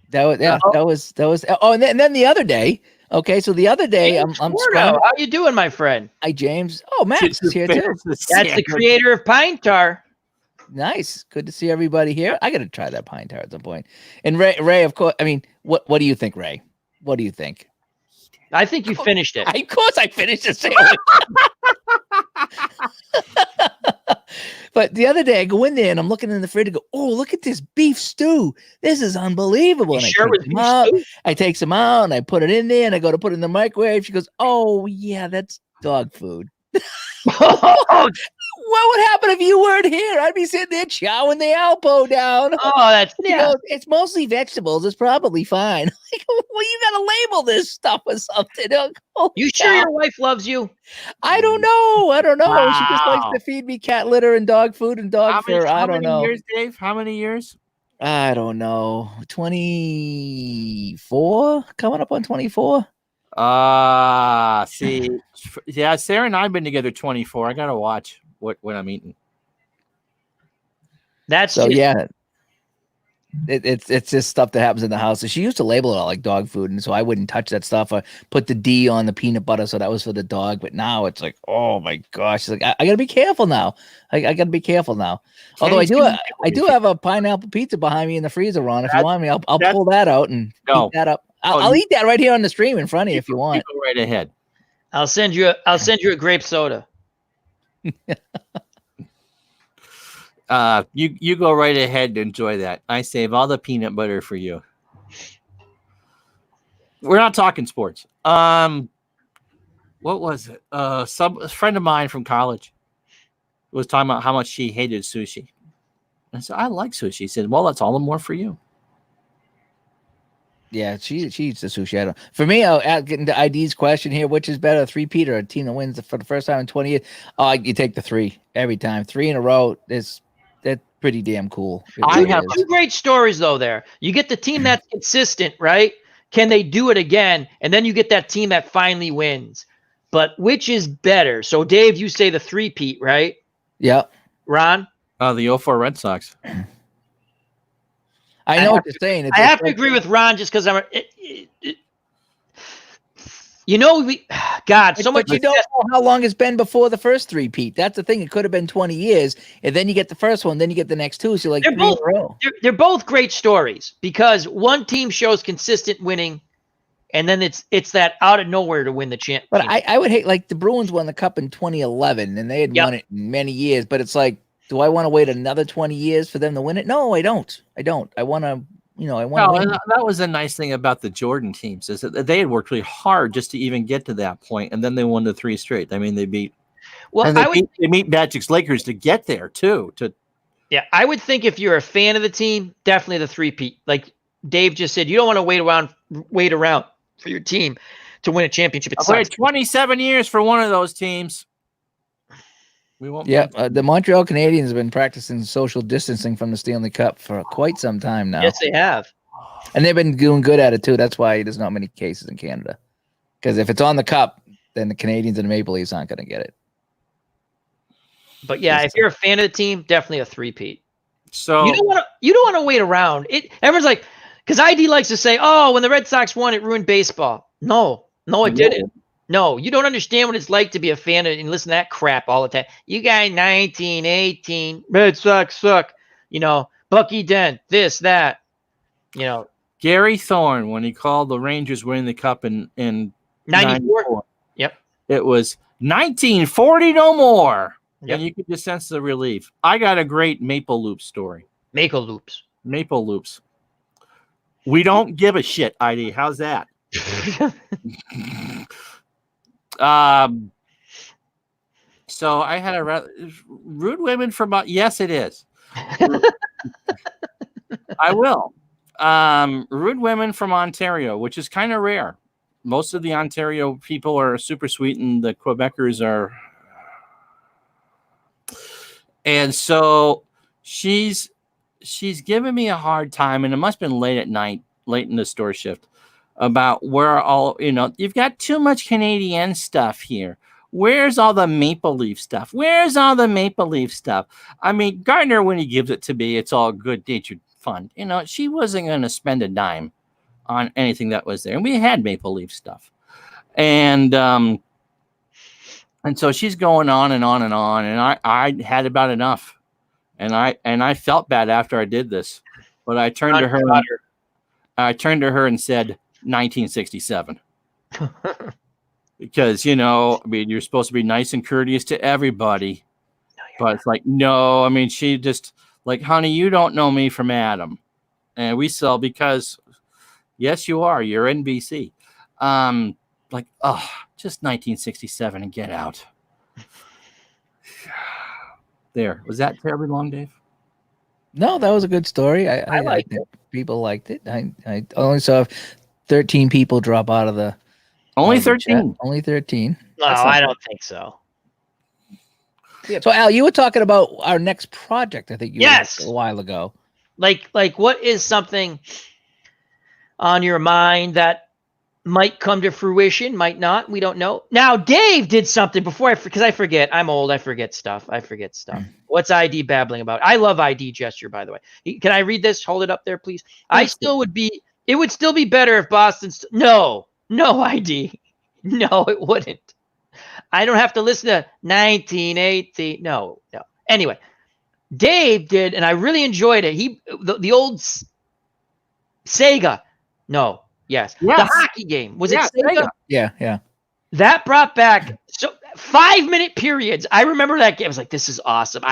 that was. Oh, and then the other day. Okay, so the other day I'm Squirto, scrambling. how you doing, my friend? Hi, James. Oh, Max is here too. That's the creator of Pine Tar. Nice. Good to see everybody here. I got to try that pine tar at some point. And Ray, of course. I mean, what do you think, Ray? What do you think? I think you finished it. Of course, I finished the sandwich. But the other day, I go in there and I'm looking in the fridge and go, "Oh, look at this beef stew. This is unbelievable." You And sure I it was take beef some out. stew? I take some out and I put it in there and I go to put it in the microwave. She goes, "Oh, yeah, that's dog food." Oh, What would happen if you weren't here? I'd be sitting there chowing the elbow down. that's She goes, "It's mostly vegetables. It's probably fine." Like, well, you got to label this stuff or something. Holy You sure cow. your wife loves you? I don't know. I don't know. She just likes Wow. to feed me cat litter and dog food and dog fur. I don't know. Years, Dave? How many years? I don't know. 24? Coming up on 24? See, yeah, Sarah and I've been together 24. I gotta watch what I'm eating. That's So just- yeah. It's just stuff that happens in the house. So she used to label it all like dog food, and so I wouldn't touch that stuff. I put the D on the peanut butter, so that was for the dog. But now it's like, oh my gosh, it's like I gotta be careful now. I gotta be careful now. Although I do have a pineapple pizza behind me in the freezer, Ron. If you want me, I'll pull that out and heat that up. I'll eat that right here on the stream in front of you if you want. Go right ahead. I'll send you a grape soda. You go right ahead and enjoy that. I save all the peanut butter for you. We're not talking sports. What was it? A friend of mine from college was talking about how much she hated sushi. I said, I like sushi. He said, well, that's all the more for you. Yeah, she eats the sushi. I don't. For me, I'll get into ID's question here. Which is better, a three-peat or a team that wins for the first time in 20 years? Oh, you take the 3 every time. 3 in a row. That's pretty damn cool. I have 2 great stories though. There, you get the team that's consistent, right? Can they do it again? And then you get that team that finally wins. But which is better? So, Dave, you say the 3-peat, right? Yep. Ron? The 04 Red Sox. I know what you're saying. I have to agree with Ron just because I'm. You know, God, so much. But you don't know how long it's been before the first 3-peat. That's the thing. It could have been 20 years, and then you get the first one, then you get the next 2. So, like, they're both great stories because one team shows consistent winning, and then it's that out of nowhere to win the champ. But I would hate, like, the Bruins won the Cup in 2011, and they had won it in many years. But it's like, do I want to wait another 20 years for them to win it? No, I don't. I want to. That was a nice thing about the Jordan teams is that they had worked really hard just to even get to that point, and then they won the 3 straight. I mean, they beat. Well, they beat Magic's Lakers to get there too. I would think if you're a fan of the team, definitely the 3-peat. Like Dave just said, you don't want to wait around for your team to win a championship. I waited 27 years for one of those teams. We won't. Yeah, the Montreal Canadiens have been practicing social distancing from the Stanley Cup for quite some time now. Yes, they have. And they've been doing good at it, too. That's why there's not many cases in Canada. Because if it's on the Cup, then the Canadiens and the Maple Leafs aren't going to get it. But, yeah, if you're a fan of the team, definitely a 3-peat. So you don't want to wait around. Everyone's like, because ID likes to say, oh, when the Red Sox won, it ruined baseball. No, it didn't. No, you don't understand what it's like to be a fan and listen to that crap all the time. You guys 19, 18, Red Sox suck. Bucky Dent, this, that. Gary Thorne, when he called the Rangers winning the Cup in 94. Yep. It was 1940 no more. Yep. And you could just sense the relief. I got a great Maple Loop story. Maple Loops. We don't give a shit, ID. How's that? So I had rude women from yes, it is. I will. Rude women from Ontario, which is kind of rare. Most of the Ontario people are super sweet, and the Quebecers are. And so she's giving me a hard time, and it must have been late at night, late in the store shift, about where all, you've got too much Canadian stuff here. Where's all the Maple Leaf stuff? I mean, Gardner, when he gives it to me, it's all good-natured fun. She wasn't going to spend a dime on anything that was there. And we had Maple Leaf stuff. And so she's going on and on and on. And I had about enough. And I felt bad after I did this. But I turned to her and said, 1967. Because, you're supposed to be nice and courteous to everybody. But it's like, no, I mean, she just like, honey, you don't know me from Adam. And we sell because, yes, you are. You're NBC. Like, just 1967 and get out. There. Was that terribly long, Dave? No, that was a good story. I liked it. People liked it. I only saw 13 people drop out of the. Only 13. Only 13. No, I don't think so. Yeah. So, Al, you were talking about our next project. I think you were a while ago. Like, what is something on your mind that might come to fruition, might not. We don't know. Now, Dave did something before because I forget. I'm old. I forget stuff. What's ID babbling about? I love ID gesture, by the way. Can I read this? Hold it up there, please. It would still be better if Boston. No ID. No, it wouldn't. I don't have to listen to 1980. No. Anyway, Dave did, and I really enjoyed it. The old Sega. No. Yes. The hockey game. Was it Sega? Yeah. That brought back 5-minute periods. I remember that game. I was like, this is awesome.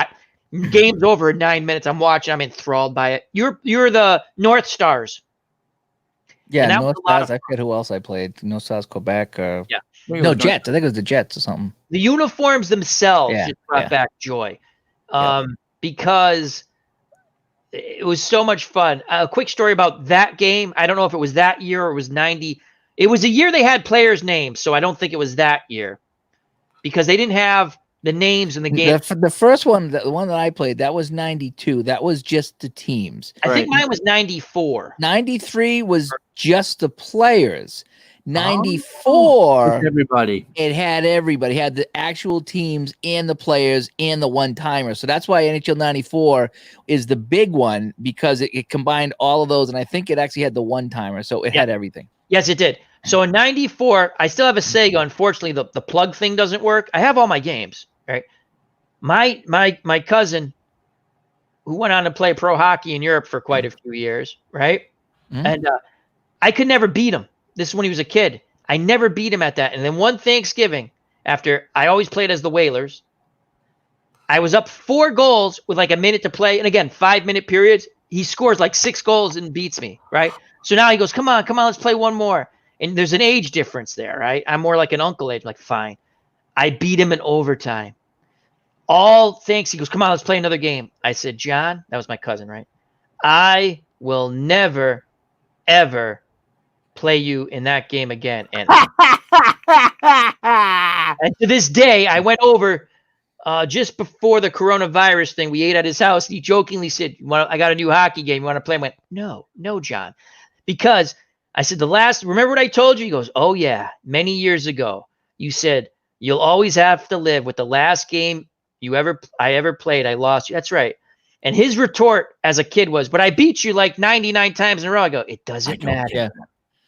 Game's over in 9 minutes. I'm watching. I'm enthralled by it. You're the North Stars. Yeah, North Stars. I forget who else I played. North Stars, Quebec. No, Jets. I think it was the Jets or something. The uniforms themselves just brought back joy. Because it was so much fun. A quick story about that game. I don't know if it was that year or it was 90. It was a year they had players' names, so I don't think it was that year because they didn't have the names in the game. The first one, the one that I played, that was 92. That was just the teams. I think mine was 94. 93 was just the players. 94, everybody. It had everybody. It had the actual teams and the players and the one-timer. So that's why NHL 94 is the big one because it combined all of those. And I think it actually had the one-timer. So it had everything. Yes, it did. So in 94, I still have a Sega. Unfortunately, the plug thing doesn't work. I have all my games, right? My cousin, who went on to play pro hockey in Europe for quite a few years, right? Mm-hmm. And I could never beat him. This is when he was a kid. I never beat him at that. And then one Thanksgiving, after I always played as the Whalers, I was up 4 goals with like a minute to play. And again, 5-minute periods. He scores like 6 goals and beats me, right? So now he goes, come on, let's play one more. And there's an age difference there, right? I'm more like an uncle age. I'm like, fine. I beat him in overtime. All thanks. He goes, come on, let's play another game. I said, John, that was my cousin, right? I will never, ever play you in that game again. And, and to this day, I went over just before the coronavirus thing. We ate at his house. He jokingly said, I got a new hockey game. You want to play? I went, no, John. Because I said, remember what I told you? He goes, oh yeah, many years ago, you said, you'll always have to live with the last game I ever played. I lost you. That's right. And his retort as a kid was, but I beat you like 99 times in a row. I go, it doesn't matter. Yeah.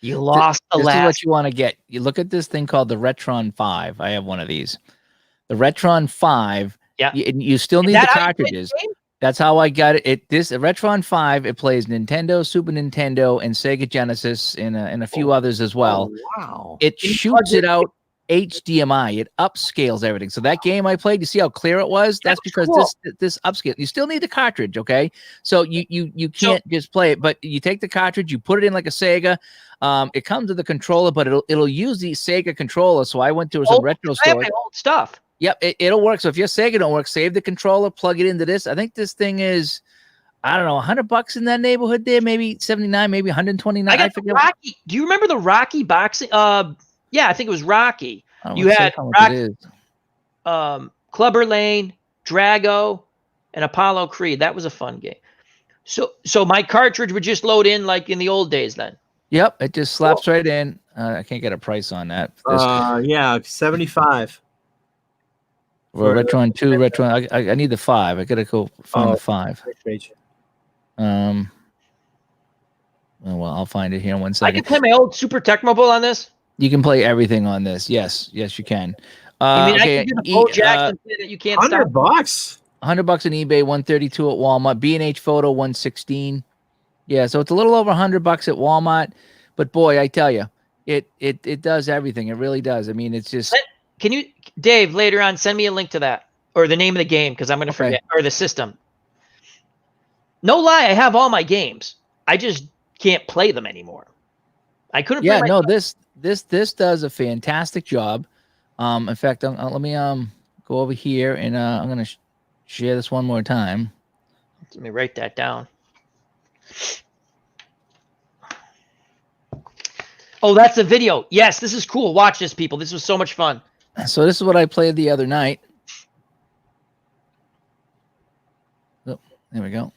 You lost the last. This is what you want to get. You look at this thing called the Retron 5. I have one of these. The Retron 5. Yeah. You still need the cartridges. That's how I got it. The Retron 5, it plays Nintendo, Super Nintendo, and Sega Genesis, and a few others as well. Oh, wow. It shoots it out HDMI. It upscales everything. So that game I played, you see how clear it was? That's because cool. this upscale. You still need the cartridge, okay? So you can't just play it, but you take the cartridge, you put it in like a Sega. It comes with the controller, but it'll use the Sega controller. So I went to some retro store. I have my old stuff. Yep, it'll work. So if your Sega don't work, save the controller, plug it into this. I think this thing is, I don't know, $100 in that neighborhood there, maybe 79, maybe 129. I forget. Rocky. Do you remember the Rocky boxing? Yeah, I think it was Rocky. You had Rocky, Clubber Lane, Drago, and Apollo Creed. That was a fun game. So my cartridge would just load in like in the old days then. Yep, it just slaps right in. I can't get a price on that. Yeah, 75. Well, Retron 2, Retron. I need the 5. I gotta go find the 5. Well, I'll find it here in 1 second. I can play my old Super Tecmo Bowl on this. You can play everything on this. Yes, you can. I can do the Bo Jackson that you can't stop. $100. $100 on eBay, $132 at Walmart. B&H Photo, $116. Yeah, so it's a little over $100 at Walmart. But boy, I tell you, it does everything. It really does. I mean, it's just. Can you, Dave, later on, send me a link to that or the name of the game because I'm going to forget, or the system. No lie, I have all my games. I just can't play them anymore. I couldn't. Yeah, no, this does a fantastic job. In fact, let me go over here and I'm going to share this one more time. Let me write that down. Oh, that's a video. Yes, this is cool. Watch this, people. This was so much fun. So this is what I played the other night. Oh, there we go.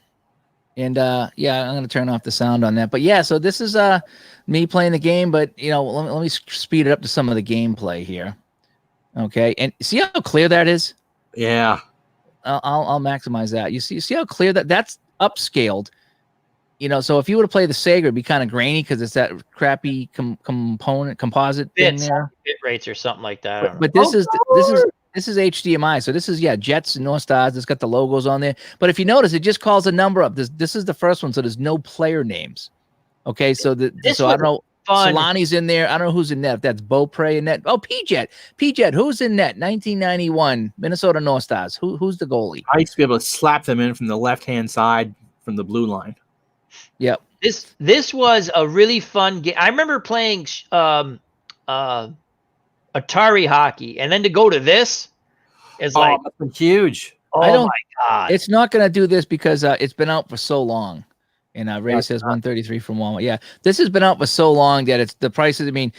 And yeah, I'm gonna turn off the sound on that. But yeah, so this is me playing the game, but let me speed it up to some of the gameplay here. Okay, and see how clear that is? Yeah. I'll maximize that. You see how clear that's upscaled. So if you were to play the Sega, it'd be kind of grainy because it's that crappy composite thing Bits, there. bit rates or something like that. I don't know. But this is HDMI. So this is Jets and North Stars. It's got the logos on there. But if you notice, it just calls a number up. This is the first one, so there's no player names. Okay, so I don't know. Fun. Solani's in there. I don't know who's in net. If that's Beaupre in net. Oh, P-Jet, who's in net? 1991 Minnesota North Stars. Who's the goalie? I used to be able to slap them in from the left-hand side from the blue line. Yep. This was a really fun game. I remember playing Atari hockey, and then to go to this is like, that's been huge. oh I don't- my god! It's not going to do this because it's been out for so long. And Ray says 133 from Walmart. Yeah, this has been out for so long that it's the prices. I mean,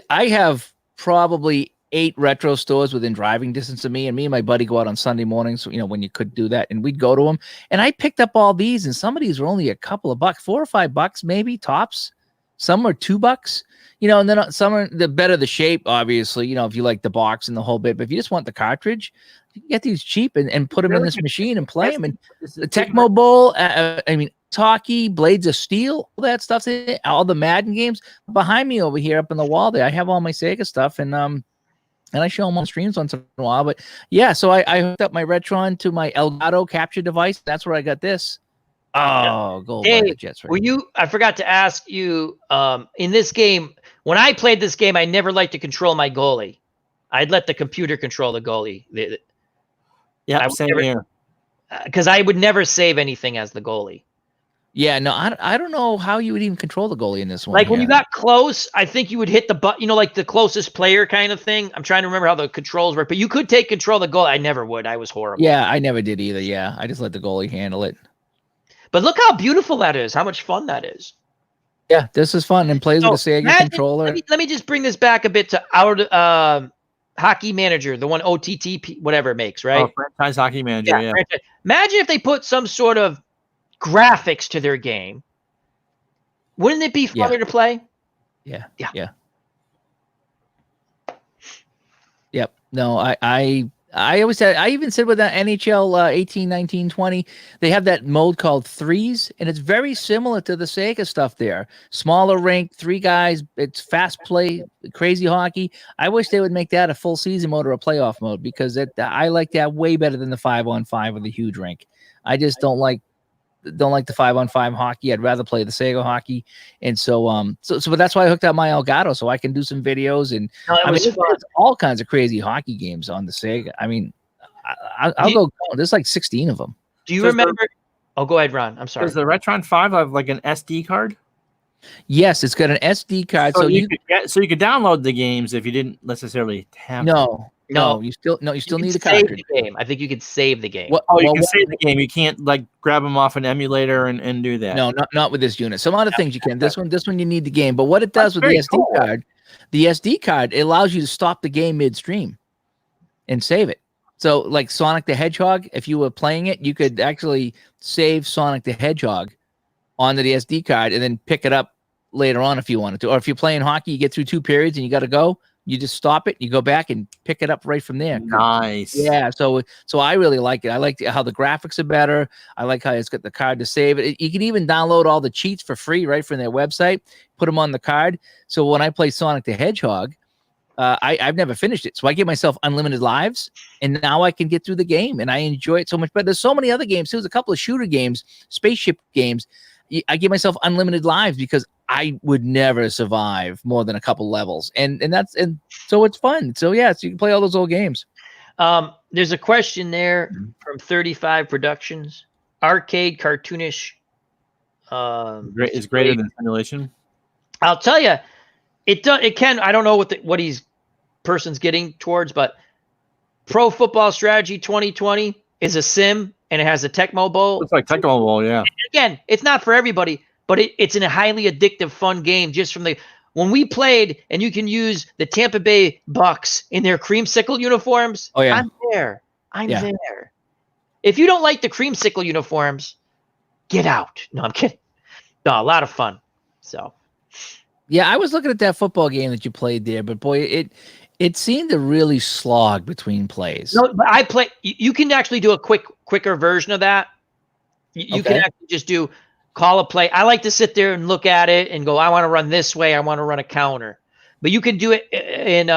I have probably 8 retro stores within driving distance of me, and my buddy go out on Sunday mornings. When you could do that, and we'd go to them. And I picked up all these, and some of these were only a couple of bucks, $4 or $5 maybe tops. Some were $2. And then some are the better the shape, obviously. If you like the box and the whole bit, but if you just want the cartridge, you can get these cheap and put them in this machine and play them. And the Tecmo Bowl, Hockey, Blades of Steel, all that stuff, all the Madden games behind me over here up in the wall there. I have all my Sega stuff, and I show them on streams once in a while. But yeah, so I hooked up my Retron to my Elgato capture device. That's where I got this. Oh, go by the Jets! Right. I forgot to ask you. In this game, when I played this game, I never liked to control my goalie. I'd let the computer control the goalie. Yeah, same here. Because I would never save anything as the goalie. Yeah, no, I don't know how you would even control the goalie in this one. Like when you got close, I think you would hit the button, like the closest player kind of thing. I'm trying to remember how the controls work, but you could take control of the goal. I never would. I was horrible. Yeah, I never did either. Yeah, I just let the goalie handle it. But look how beautiful that is. How much fun that is. Yeah, this is fun and plays with a Sega controller. Let me just bring this back a bit to our Hockey Manager, the one OTT whatever makes, right? Oh, franchise Hockey Manager. Yeah. Imagine if they put some sort of graphics to their game. Wouldn't it be funner to play? Yeah. Yep. No, I always said, I even said with that NHL 18, 19, 20, they have that mode called threes, and it's very similar to the Sega stuff there. Smaller rink, 3 guys, it's fast play, crazy hockey. I wish they would make that a full season mode or a playoff mode, because I like that way better than the 5-on-5 or the huge rink. I just don't like the 5-on-5 hockey. I'd rather play the Sega hockey. And so but that's why I hooked up my Elgato, so I can do some videos. And there's all kinds of crazy hockey games on the Sega. I mean, I'll go. There's like 16 of them. Do you remember? Oh, go ahead, Ron. I'm sorry. Does the Retron 5 have like an SD card? Yes, it's got an SD card. So you could download the games if you didn't necessarily have them. No, you still need the cartridge. The game. I think you could save the game. You can save the game. You can't like grab them off an emulator and do that. No, not with this unit. Some other things you can. This one you need the game. But what it does with the SD card, it allows you to stop the game midstream and save it. So like Sonic the Hedgehog, if you were playing it, you could actually save Sonic the Hedgehog onto the SD card and then pick it up later on if you wanted to. Or if you're playing hockey, you get through 2 periods and you got to go. You just stop it, you go back and pick it up right from there. Nice. Yeah, so I really like it. I like how the graphics are better. I like how it's got the card to save it. You can even download all the cheats for free right from their website, put them on the card. So when I play Sonic the Hedgehog, I've never finished it. So I give myself unlimited lives, and now I can get through the game, and I enjoy it so much. But there's so many other games. There's a couple of shooter games, spaceship games. I give myself unlimited lives because I would never survive more than a couple levels, and so it's fun. So yeah, so you can play all those old games. There's a question there from 35 Productions. Arcade cartoonish. Is greater than simulation. I'll tell you, it can. I don't know what he's person's getting towards, but Pro Football Strategy 2020 is a sim. And it has a Tecmo Bowl. It's like Tecmo Bowl, yeah. Again, it's not for everybody, but it's a highly addictive, fun game. Just from when we played, and you can use the Tampa Bay Bucks in their creamsicle uniforms. Oh yeah, I'm there. If you don't like the creamsicle uniforms, Get out. No, I'm kidding. No, a lot of fun. So Yeah, I was looking at that football game that you played there, but boy, it seemed to really slog between plays. no, but I play. You can actually do a quicker version of that. You can Okay. actually just call a play. I like to sit there and look at it and go, I want to run this way. I want to run a counter. But you can do it in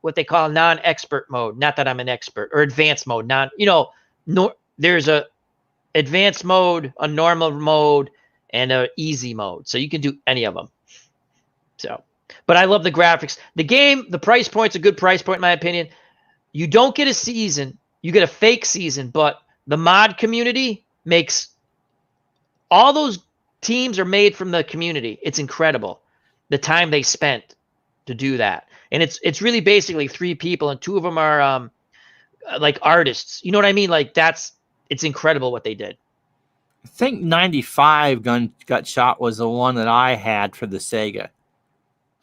what they call non-expert mode. Not that I'm an expert, or advanced mode. There's a advanced mode, a normal mode, and a easy mode. So you can do any of them. So, but I love the graphics. The game, the price point's a good price point in my opinion. You don't get a season, you get a fake season, but the mod community makes all those teams are made from the community. It's incredible the time they spent to do that. And it's really basically 3 people, and 2 of them are like artists. You know what I mean? Like it's incredible what they did. I think 95 Got Shot was the one that I had for the Sega.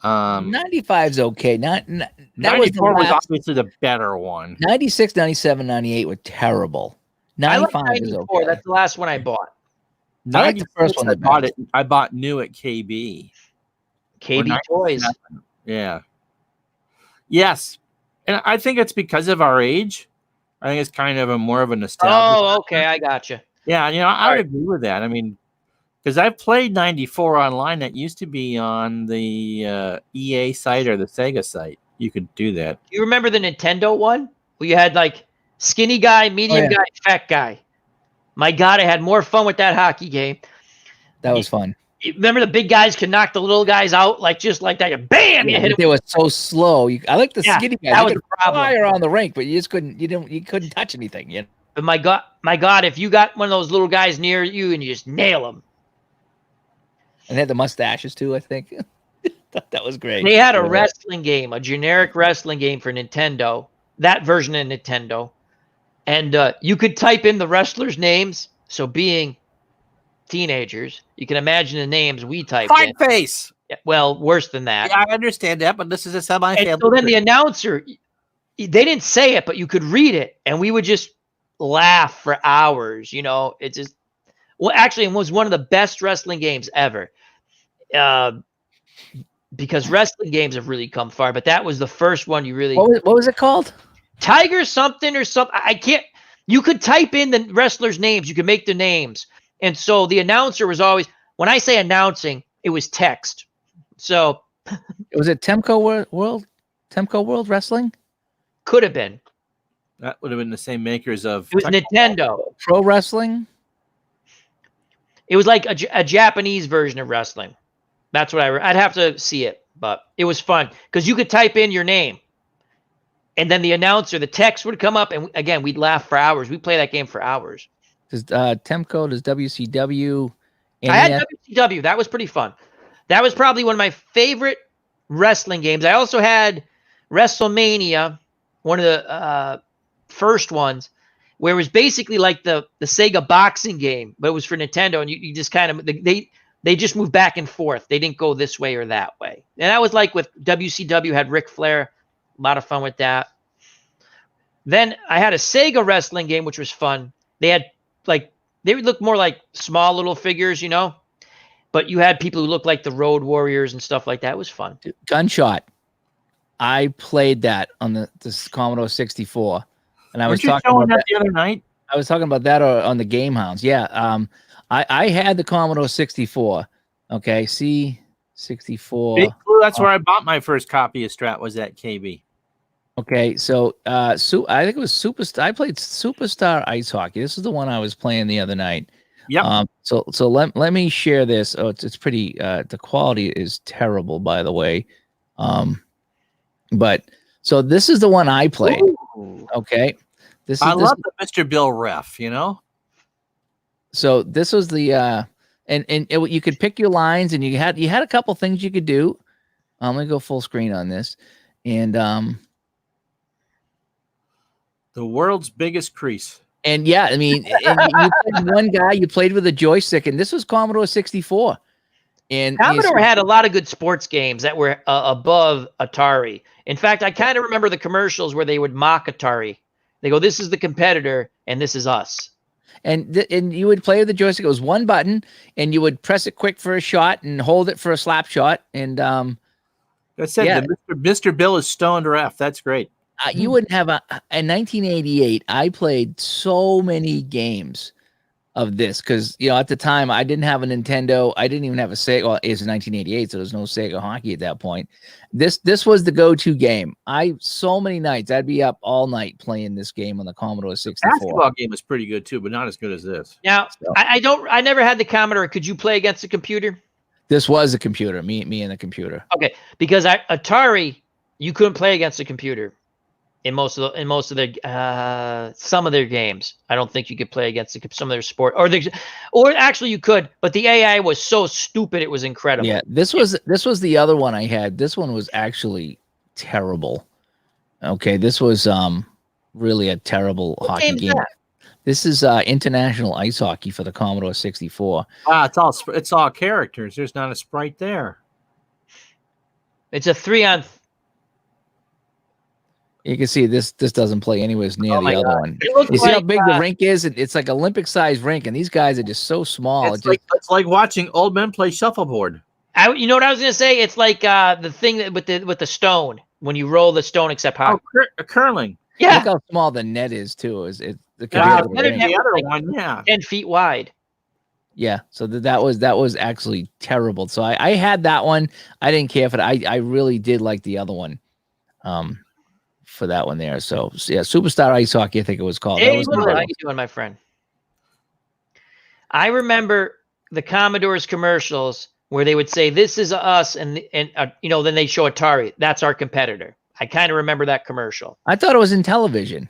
95's okay. That was the 94 was last. obviously the better one. 96, 97, 98 were terrible. I like 95 is 94. okay. That's the last one I bought. I like the first 96, one I the bought best. it. I bought new at KB. KB Or Toys. 97. Yeah. Yes, and I think it's because of our age. I think it's kind of more of a nostalgia. Oh, okay. I got you. Yeah, I would Alright. agree with that. I mean, because I've played 94 online. That used to be on the EA site or the Sega site. You could do that. You remember the Nintendo one where you had like skinny guy, medium yeah. guy, fat guy? My God, I had more fun with that hockey game. That was fun. You remember the big guys could knock the little guys out like just like that. Bam! You hit They were so slow. I like the Yeah, skinny guys. that You was could the problem. fly around the rink, but you just couldn't. You couldn't touch anything. You know? But my God, if you got one of those little guys near you and you just nail them. And they had the mustaches too. I think that was great. They had a wrestling game, a generic wrestling game for Nintendo, that version of Nintendo. And you could type in the wrestlers' names. So being teenagers, you can imagine the names we typed in. Fight Face. Yeah, well, worse than that. Yeah, I understand that, but this is a And semi-family. so then the announcer, they didn't say it, but you could read it, and we would just laugh for hours. It just, well, actually, it was one of the best wrestling games ever. Because wrestling games have really come far, but that was the first one you really. What was it called? Tiger something or something. I can't. You could type in the wrestlers' names. You could make the names, and so the announcer was always. When I say announcing, it was text. So Was it Temco World? Temco World Wrestling? could have been. That would have been the same makers of. It was Nintendo. Pro Wrestling? It was like a Japanese version of wrestling. That's what I'd have to see it, but it was fun because you could type in your name, and then the announcer, the text would come up, and again, we'd laugh for hours. We play that game for hours. Does Temco? Does WCW? I had NES? WCW. That was pretty fun. That was probably one of my favorite wrestling games. I also had WrestleMania, one of the first ones, where it was basically like the Sega boxing game, but it was for Nintendo, and you just kind of they just moved back and forth. They didn't go this way or that way. And that was like with WCW had Ric Flair, a lot of fun with that. Then I had a Sega wrestling game, which was fun. They had they would look more like small little figures, but you had people who looked like the Road Warriors and stuff like that. It was fun. Gunshot. I played that on the Commodore 64, and I was Weren't you talking showing about that the other night? I was talking about that on the Game Hounds. Yeah. I had the Commodore 64. Okay. C64. Big Blue. That's where I bought my first copy of Strat. Was at KB. Okay. So, I think it was Superstar. I played Superstar Ice Hockey. This is the one I was playing the other night. Yep. So let me share this. Oh, it's pretty, the quality is terrible, by the way. But so this is the one I played. Ooh. Okay. I love the Mr. Bill ref. So this was the you could pick your lines, and you had a couple things you could do. Let me go full screen on this, and The world's biggest crease. and yeah, I mean, and you played one guy, you played with a joystick, and this was Commodore 64. And Commodore had a lot of good sports games that were above Atari. In fact, I kind of remember the commercials where they would mock Atari. They go, "This is the competitor, and this is us." And you would play with the joystick. It was one button, and you would press it quick for a shot and hold it for a slap shot. And I said Yeah. Mr. Bill is stoned ref. That's great. you wouldn't have in 1988. I played so many games of this because at the time I didn't have a Nintendo. I didn't even have a Sega. Well, it was 1988, so there was no Sega hockey at that point. This was the go-to game. So many nights I'd be up all night playing this game on the Commodore 64. Basketball game was pretty good too, but not as good as this. Now, So- I never had the Commodore. Could you play against the computer? This was a computer. Me and the computer. Okay, because Atari, you couldn't play against the computer in most of some of their games. I don't think you could play against some of their sport, or actually you could, but the AI was so stupid it was incredible. Yeah, this was the other one I had. This one was actually terrible. Okay, this was really a terrible What hockey game is game. that? This is international ice hockey for the Commodore 64. Ah, it's all characters. There's not a sprite there. It's a 3-on. You can see this doesn't play anywhere near Oh the my other God. one. It looks You see how like, big the rink is? It's like Olympic sized rink, and these guys are just so small. It's like watching old men play shuffleboard. You know what I was gonna say? It's like the thing that with the stone when you roll the stone, except high. Oh, curling. Yeah, Look how small the net is too. Is it the Yeah, compared to the better rink. net. the other like- one, yeah. 10 feet wide. Yeah, so that was actually terrible. So I had that one. I didn't care for it. I really did like the other one, for that one there. So yeah, Superstar Ice Hockey, I think it was called. That Hey, was Will, good. how you doing, my friend? I remember the Commodore's commercials where they would say, "This is us," and then they show Atari. That's our competitor. I kind of remember that commercial. I thought it was in television.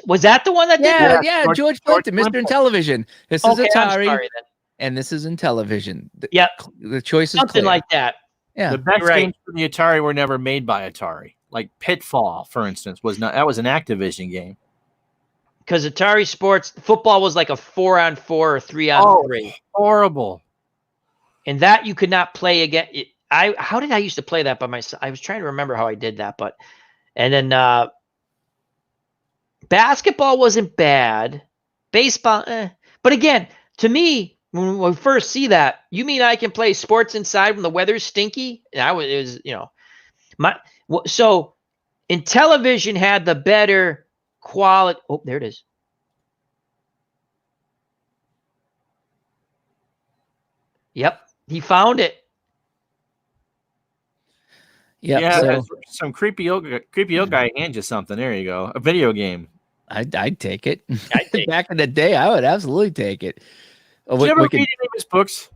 Was that the one that did Yeah, that? yeah, George- George George Plimpton, Mr. Plimpton. Intellivision. This Okay, is I'm Atari, sorry then. and this is Intellivision. Yeah. The choice is Something clear. like that. Yeah. The best Right. games for the Atari were never made by Atari. Like Pitfall, for instance, was an Activision game. Because Atari Sports football was like a 4-on-4 or 3-on-3, Horrible. and that you could not play again. How did I used to play that by myself? I was trying to remember how I did that, and then basketball wasn't bad, baseball, but again, to me, when we first see that, you mean I can play sports inside when the weather's stinky? And so Intellivision had the better quality. Oh, there it is. Yep, he found it. Yep, Yeah, so there's some creepy old guy hands you something. There you go. A video game. I'd take it. I'd take Back in the day, I would absolutely take it. Oh, Did you ever we could- read any of his books?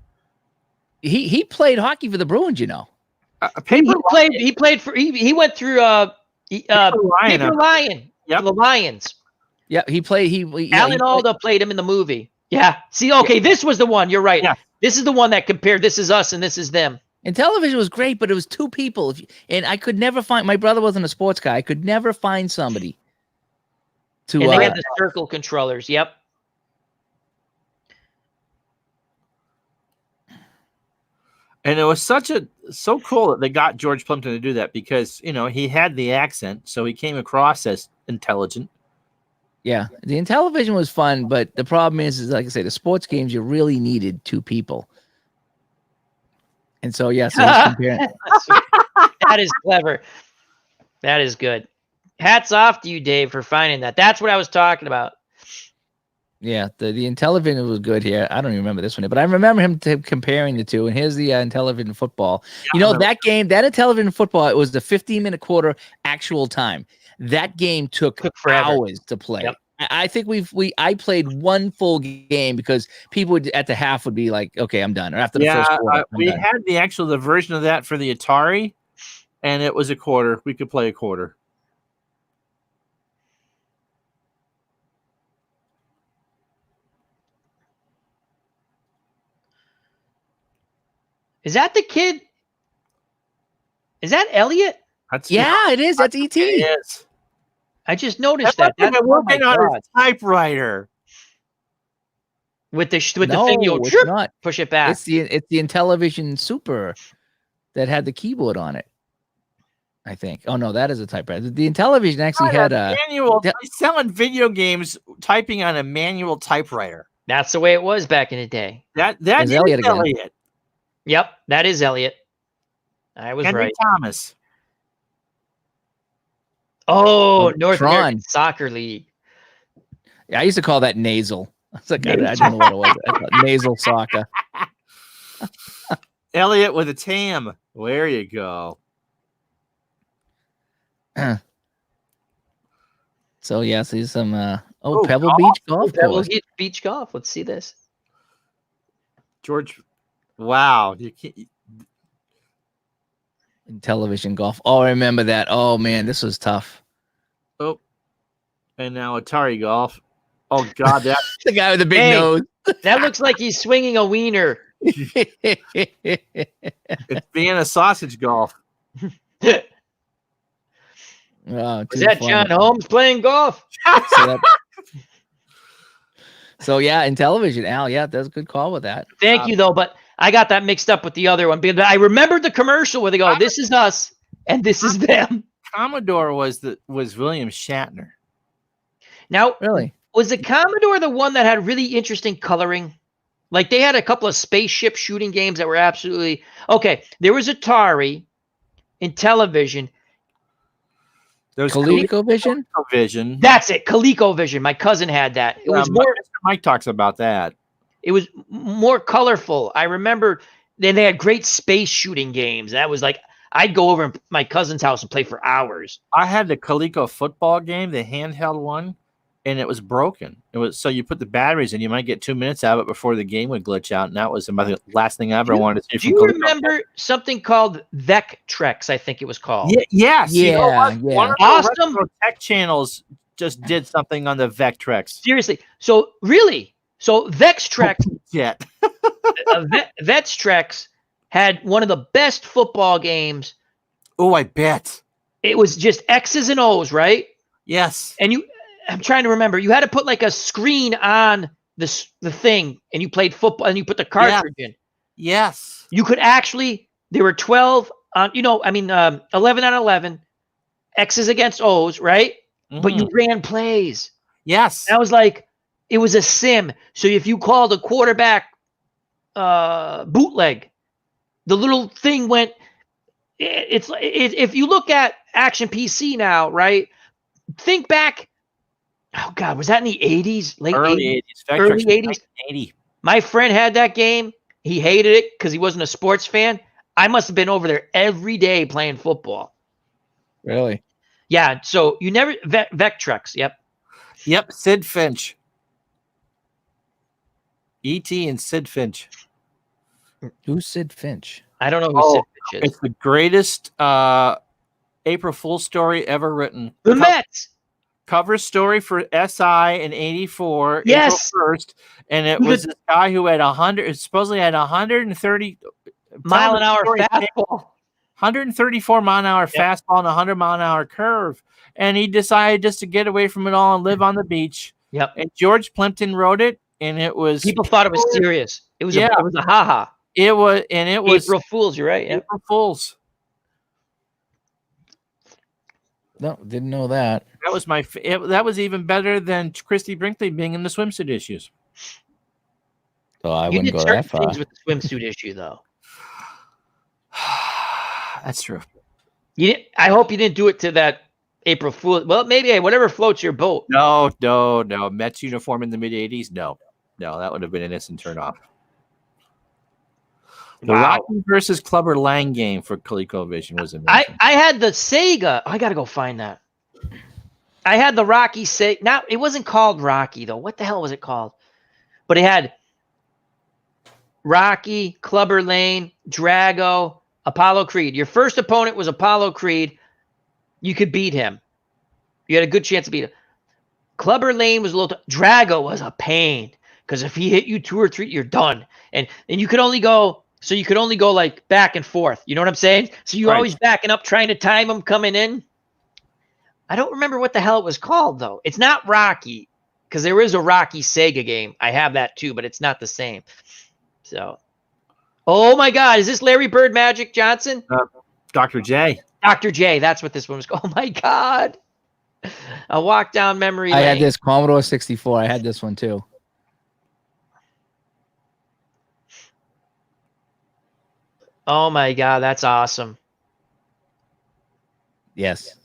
he played hockey for the Bruins, Paper He went through Lion. Paper Lion Yep. for the Lions. Yeah, he played. Alan Alda played him in the movie. Yeah. See, okay, this was the one. You're right. Yeah. This is the one that compared. This is us and this is them. And television was great, but it was two people. And I could never find. My brother wasn't a sports guy. I could never find somebody to. And they had the circle controllers. Yep. And it was so cool that they got George Plimpton to do that because he had the accent, so he came across as intelligent. Yeah, the Intellivision was fun, but the problem is like I say, the sports games you really needed two people. And so yeah, so he's comparing. That is clever. That is good. Hats off to you, Dave, for finding that. That's what I was talking about. Yeah, the Intellivision was good here. I don't even remember this one, but I remember him comparing the two. And here's the Intellivision football. That game, that Intellivision football, it was the 15-minute quarter actual time. That game took forever. hours to play. Yep. I think I played one full game because people at the half would be like, okay, I'm done. Or after the first quarter, I'm we done. had the version of that for the Atari, and it was a quarter. We could play a quarter. Is that the kid? Is that Elliot? That's Yeah, it is. That's ET. it is. I just noticed that. That's That's, oh my working on God. his typewriter. With the thing, No, you'll it's not. push it back. It's the Intellivision Super that had the keyboard on it. I think. Oh no, that is a typewriter. The Intellivision actually had a manual. Yeah. He's selling video games, typing on a manual typewriter. That's the way it was back in the day. That There's is Elliot again. Elliot. Yep, that is Elliot. I was Henry right. Thomas. Oh, North Tron. American Soccer League. Yeah, I used to call that nasal. It's like I don't know what it was. I thought nasal soccer. Elliot with a TAM. There you go. So yeah, see some Oh, Pebble golf. Beach golf Pebble course. Beach Golf. Let's see this. George. Wow. You can't, Television golf. Oh, I remember that. Oh man, this was tough. oh. And now Atari Golf. Oh God, that The guy with the big Hey. nose. That looks like he's swinging a wiener. it's Vienna Sausage Golf. Is Oh, too that funny. John Holmes playing golf? So yeah, in television, Al. Yeah, that's a good call with that. Thank you, though, but I got that mixed up with the other one because I remembered the commercial where they go, "This is us and this is them." Commodore was William Shatner. Now, Really? was the Commodore the one that had really interesting coloring? Like they had a couple of spaceship shooting games that were absolutely okay. There was Atari in television. There's ColecoVision? Vision. That's it, ColecoVision. My cousin had that. It was more. Mr. Mike talks about that. It was more colorful. I remember then they had great space shooting games. That was like I'd go over to my cousin's house and play for hours. I had the Coleco football game, the handheld one, and it was broken. It was so you put the batteries in, you might get 2 minutes out of it before the game would glitch out, and that was about the last thing I ever wanted to see. Do you remember something called Vectrex? I think it was called. Yes. You know what? Yeah. One of the Awesome. retro tech channels just did something on the Vectrex. Seriously. So Vextrex, Yeah. Vextrex had one of the best football games. Oh, I bet. It was just X's and O's, right? Yes. And I'm trying to remember. You had to put like a screen on the thing, and you played football, and you put the cartridge in. Yes. You could actually. There were 12 on. 11 on 11. X's against O's, right? But you ran plays. Yes. That was like it was a sim. So if you called a quarterback bootleg, the little thing went. If you look at Action PC now, right? Think back. Oh God, was that in the 80s? Late early 80s. Early Vectrex 80s. 80. My friend had that game. He hated it because he wasn't a sports fan. I must have been over there every day playing football. Really? Yeah. So you never Vectrex. Yep. Yep. Sid Finch. E.T. and Sid Finch. Who's Sid Finch? I don't know who Oh, Sid Finch is. It's the greatest April Fool's story ever written. The Mets. Cover story for SI in '84, Yes. April 1st, and it was this guy who had 100, supposedly had 130 Mile an hour story, fastball. 134 mile an hour fastball and 100 mile an hour curve, and he decided just to get away from it all and live on the beach. Yep. And George Plimpton wrote it, and it was People thought it was serious. It was Yeah. it was a haha. it was April Fools. You're right. Yep. April Fools. No, didn't know that. That was that was even better than Christy Brinkley being in the swimsuit issues. So I You wouldn't did go certain that far. things with the swimsuit issue, though. That's true. I hope you didn't do it to that April Fool. Well, maybe whatever floats your boat. No. Mets uniform in the mid '80s. No, that would have been an instant turnoff. The Wow. Rocky versus Clubber Lang game for ColecoVision was amazing. I had the Sega. I gotta go find that. I had the Rocky Sega. Now it wasn't called Rocky though. What the hell was it called? But it had Rocky, Clubber Lane, Drago, Apollo Creed. Your first opponent was Apollo Creed. You could beat him. You had a good chance to beat him. Clubber Lane was a little. Drago was a pain because if he hit you 2 or 3, you're done. And you could only go. So you could only go like back and forth. You know what I'm saying? So you're Right. always backing up, trying to time him coming in. I don't remember what the hell it was called though. It's not Rocky because there is a Rocky Sega game. I have that too, but it's not the same. So, oh my God, is this Larry Bird Magic Johnson? Dr. J. Dr. J. That's what this one was called. Oh my God. A walk down memory I lane. had this Commodore 64. I had this one too. Oh my God, that's awesome. Yes.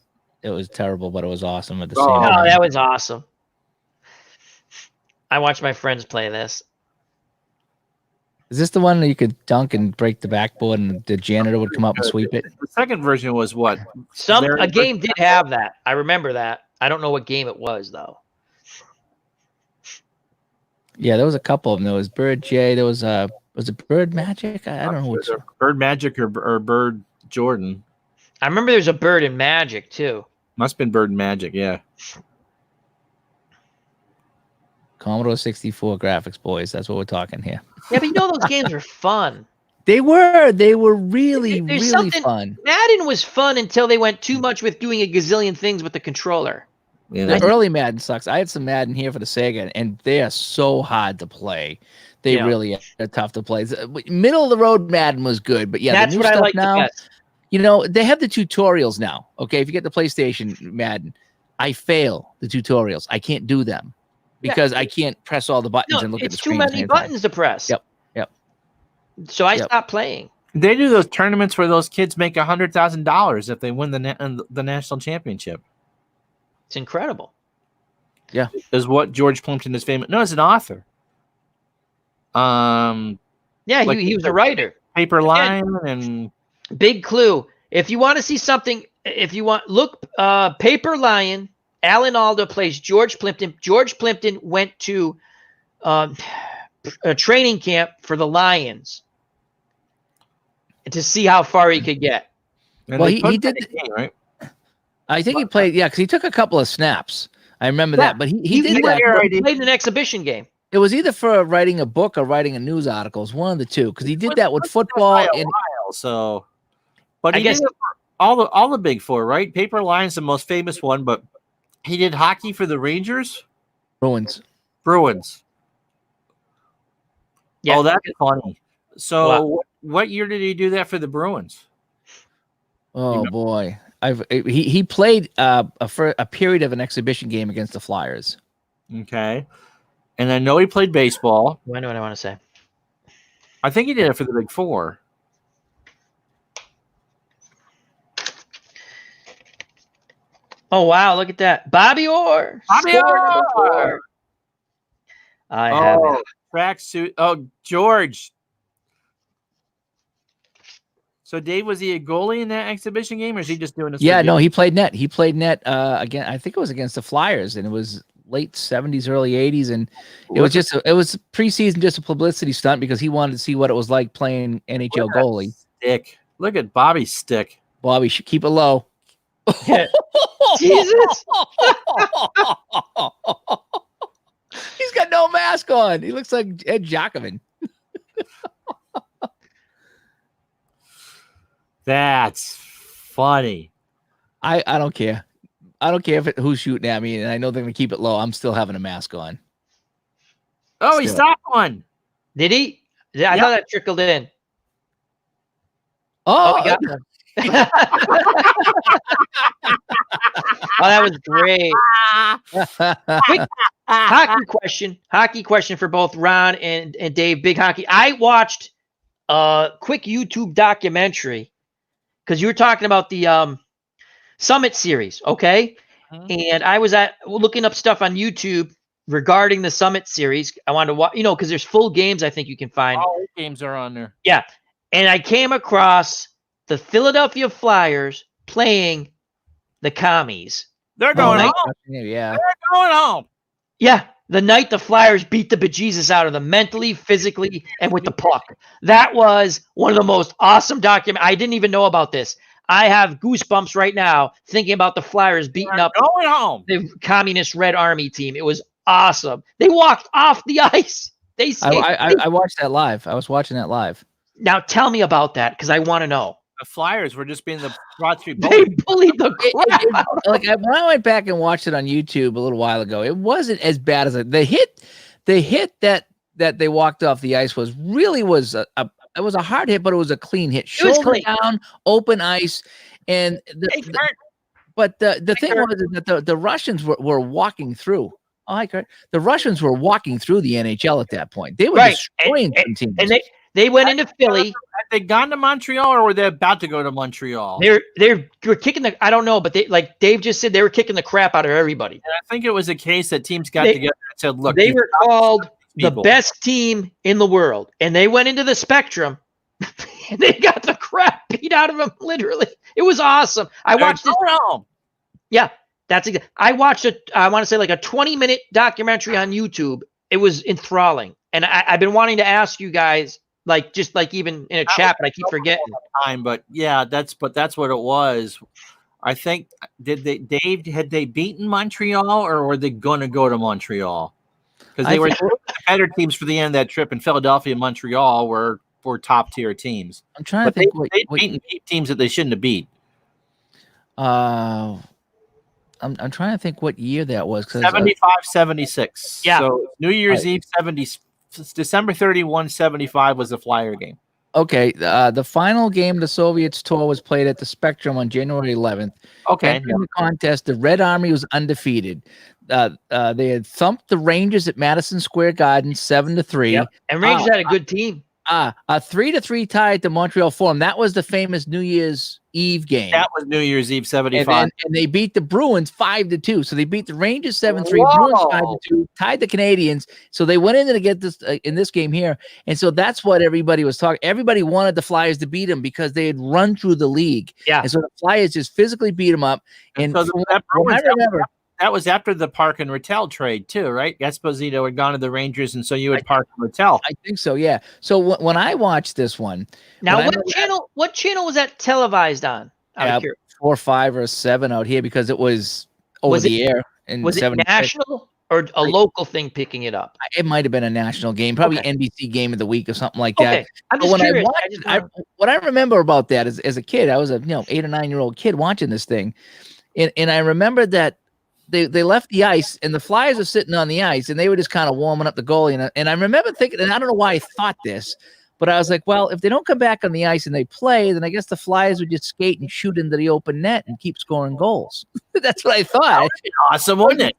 It was terrible, but it was awesome at the Oh, same Oh, time. that was awesome. I watched my friends play this. Is this the one that you could dunk and break the backboard and the janitor would come up and sweep it? The second version was what? A game did have that. I remember that. I don't know what game it was though. Yeah, there was a couple of them. There was Bird J. There was it Bird Magic? I don't know which. Bird Magic or Bird Jordan. I remember there's a Bird in Magic too. Must have been Bird Magic, yeah. Commodore 64 graphics, boys. That's what we're talking here. Yeah, but you know those games are fun. They were really, There's really something- fun. Madden was fun until they went too much with doing a gazillion things with the controller. Yeah, The early Madden sucks. I had some Madden here for the Sega, and they are so hard to play. They Yeah. really are tough to play. Middle of the road Madden was good, but yeah, That's the new what I stuff like now. the best. You know, they have the tutorials now. Okay, if you get the PlayStation Madden, I fail the tutorials. I can't do them because I can't press all the buttons No, and look at the it's too screen. at the many same time. buttons to press. Yep. So I Yep. stopped playing. They do those tournaments where those kids make $100,000 if they win the national championship. It's incredible. Is what George Plimpton is famous. No, as an author. Yeah, Like- he was a writer. Paper Line and Big clue. If you want to see something, look, Paper Lion. Alan Alda plays George Plimpton. George Plimpton went to a training camp for the Lions to see how far he could get. and Well, they he put did that in the game, right? I think he played, yeah, because he took a couple of snaps. I remember Yeah. that, but he did He that. played an exhibition game. It was either for writing a book or writing a news article. It was one of the two, because he did that with football By a and while, so, but I he guess- did it for all the big four, right? Paper Line's the most famous one, but he did hockey for the Rangers, Bruins. Bruins. Yeah. Oh, that's funny. So, Wow. what year did he do that for the Bruins? Oh remember? boy, he played for a period of an exhibition game against the Flyers. Okay, and I know he played baseball. What do I want to say? I think he did it for the Big Four. Oh wow, look at that, Bobby Orr. Bobby Score number Orr! 4. I have Oh, it. tracksuit. Oh, George. So, Dave, was he a goalie in that exhibition game, or is he just doing this? Yeah, for no, he played net. He played net again. I think it was against the Flyers, and it was late 70s, early 80s, and it was just it was preseason, just a publicity stunt because he wanted to see what it was like playing NHL Look at that goalie. stick? Look at Bobby's stick. Bobby should keep it low. Yeah. Jesus. He's got no mask on. He looks like Ed Jacobin. That's funny. I don't care. I don't care who's shooting at me, and I know they're gonna keep it low. I'm still having a mask on. Oh, he Still. stopped one. Did he? Yeah, I Yep. thought that trickled in. Oh, Oh, we got one. Oh, that was great. Hockey question for both Ron and Dave. Big hockey. I watched a quick YouTube documentary because you were talking about the Summit series, okay? And I was looking up stuff on YouTube regarding the Summit series. I wanted to watch, because there's full games I think you can find. All the games are on there. Yeah. And I came across the Philadelphia Flyers playing the Commies. They're Oh, going nice. home. Yeah. They're going home. Yeah, the night the Flyers beat the bejesus out of them mentally, physically, and with the puck. That was one of the most awesome I didn't even know about this. I have goosebumps right now thinking about the Flyers beating They're up going home. the communist Red Army team. It was awesome. They walked off the ice. They skated. I watched that live. I was watching that live. Now tell me about that because I want to know. The Flyers were just being the Broad Street They Bullies. bullied the crap out of Like when I went back and watched it on YouTube a little while ago, it wasn't as bad as the hit that they walked off the ice was a it was a hard hit, but it was a clean hit. It was Shoulder clean. down, open ice, and Hey, Kurt, but the thing Kurt. was is that the Russians were walking through. Oh, hi, Kurt. The Russians were walking through the NHL at that point. They were Right. destroying some teams. And they went into Philly. had they gone to Montreal or were they about to go to Montreal? They were kicking the. I don't know, but they, like Dave just said, they were kicking the crap out of everybody. And I think it was a case that teams got They- together and said, "Look, They you were got called the people." best team in the world, and they went into the Spectrum. And they got the crap beat out of them. Literally, it was awesome. I They're watched it. going home. Yeah, that's exactly. I watched it. I want to say like a 20-minute documentary on YouTube. It was enthralling, and I've been wanting to ask you guys, like, just like even in a chat, but I keep forgetting. Time, but yeah, that's what it was. I think Dave, had they beaten Montreal or were they going to go to Montreal? Because they were better teams for the end of that trip, and Philadelphia and Montreal were top tier teams. I'm trying But to think they'd beaten teams that they shouldn't have beat. I'm trying to think what year that was. 75, 76. Yeah. So New Year's Right. Eve 70, December 31, 75 was the Flyer game. Okay, the final game of the Soviets tour was played at the Spectrum on January 11th. Okay. And in the contest, the Red Army was undefeated. They had thumped the Rangers at Madison Square Garden 7-3. Yep. And Rangers had a good team. A 3-3 tie at the Montreal Forum. That was the famous New Year's Eve game. That was New Year's Eve And 75. they beat the Bruins 5-2. So they beat the Rangers 7-3, Whoa. Bruins 5-2, tied the Canadians. So they went in to get this in this game here, and so that's what everybody was talking. Everybody wanted the Flyers to beat them because they had run through the league. Yeah. And so the Flyers just physically beat them up. And So from that what I Bruins, remember, that was after the Park and Rattel trade too, right? Esposito had gone to the Rangers, and so you had Park and Rattel. I think so. Yeah. So when I watched this one, Now, When I what remember channel? What channel was that televised on? Out of curiosity. 4, 5, or 7 out here because it was over Was the air. In Was it 76. national or a local thing picking it up? It might have been a national game, probably Okay. NBC game of the week or something like that. Okay, I'm But just when I curious. watched it, what I remember about that is, as a kid, I was a 8 or 9 year old kid watching this thing, and I remember that they left the ice and the Flyers were sitting on the ice and they were just kind of warming up the goalie, and I remember thinking, and I don't know why I thought this, but I was like, well, if they don't come back on the ice and they play, then I guess the Flyers would just skate and shoot into the open net and keep scoring goals. That's what I thought. Awesome, wasn't it?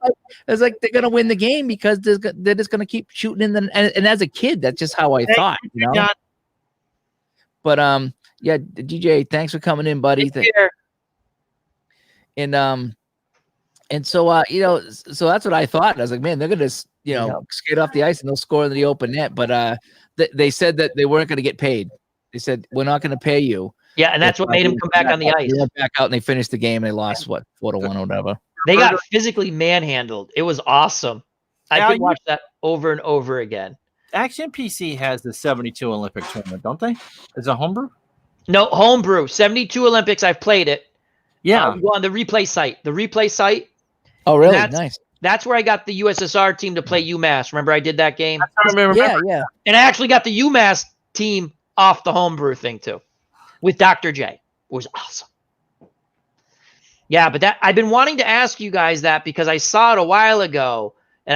It's like they're gonna win the game because they're just gonna keep shooting in the and as a kid, that's just how I thought, you know. John. But yeah, DJ, thanks for coming in, buddy. And so so that's what I thought. I was like, man, they're gonna just skate off the ice and they'll score in the open net. But they said that they weren't gonna get paid. They said, we're not gonna pay you. Yeah, and that's what made him come back on the ice. They went back out and they finished the game and they lost 4-1 or whatever. They got physically manhandled. It was awesome. I Now could watch that over and over again. Action PC has the 72 Olympic tournament, don't they? Is it homebrew? No, homebrew. 72 Olympics. I've played it. Yeah. Go on the replay site. The replay site. Oh, really? That's- Nice. That's where I got the USSR team to play UMass. Remember, I did that game, I remember. Yeah. and I actually got the UMass team off the homebrew thing too, with Dr. J. It was awesome. Yeah, but that I've been wanting to ask you guys that because I saw it a while ago, and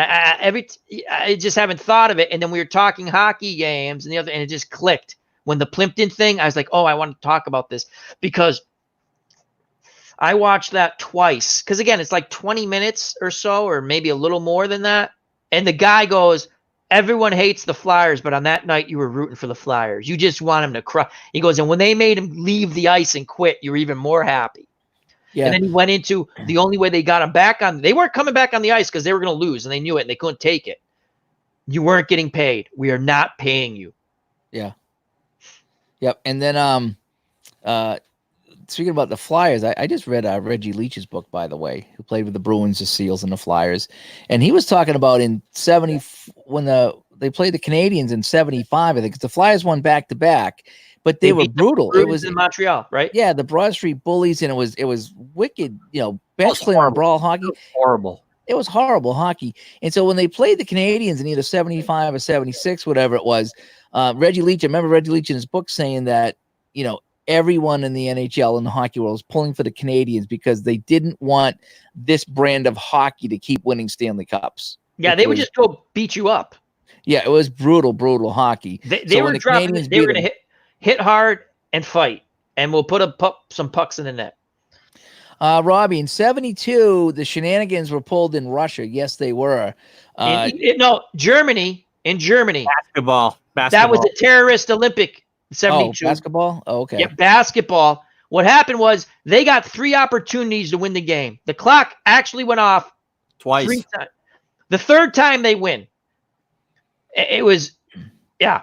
I just haven't thought of it. And then we were talking hockey games and and it just clicked when the Plimpton thing. I was like, oh, I want to talk about this because I watched that twice. Because again, it's like 20 minutes or so, or maybe a little more than that. And the guy goes, everyone hates the Flyers, but on that night you were rooting for the Flyers. You just want him to cry. He goes, and when they made him leave the ice and quit, you were even more happy. Yeah. And then he went into the only way they got him back on. They weren't coming back on the ice because they were going to lose, and they knew it, and they couldn't take it. You weren't getting paid. We are not paying you. Yep. And then speaking about the Flyers, I just read Reggie Leach's book, by the way, who played with the Bruins, the Seals, and the Flyers. And he was talking about in 70 when they played the Canadians in 75, I think, 'cause the Flyers won back-to-back, but they were beat the brutal. It Bruins was in Montreal, right? yeah, the Broad Street Bullies, and it was wicked, bench play on brawl hockey. Horrible. It was horrible hockey. And so when they played the Canadians in either 75 or 76, whatever it was, Reggie Leach, I remember Reggie Leach in his book saying that, everyone in the NHL and the hockey world was pulling for the Canadians because they didn't want this brand of hockey to keep winning Stanley Cups. Yeah, they would just go beat you up. Yeah, it was brutal hockey. They So were when the dropping. Canadians They were beat going to them- hit. hit hard, and fight. And we'll put some pucks in the net. Robbie, in 72, the shenanigans were pulled in Russia. Yes, they were. No, Germany. In Germany. Basketball. That was a terrorist Olympic 72. Basketball? Oh, okay. Yeah, basketball. What happened was they got 3 opportunities to win the game. The clock actually went off twice. 3 times. The third time they win. It was, yeah.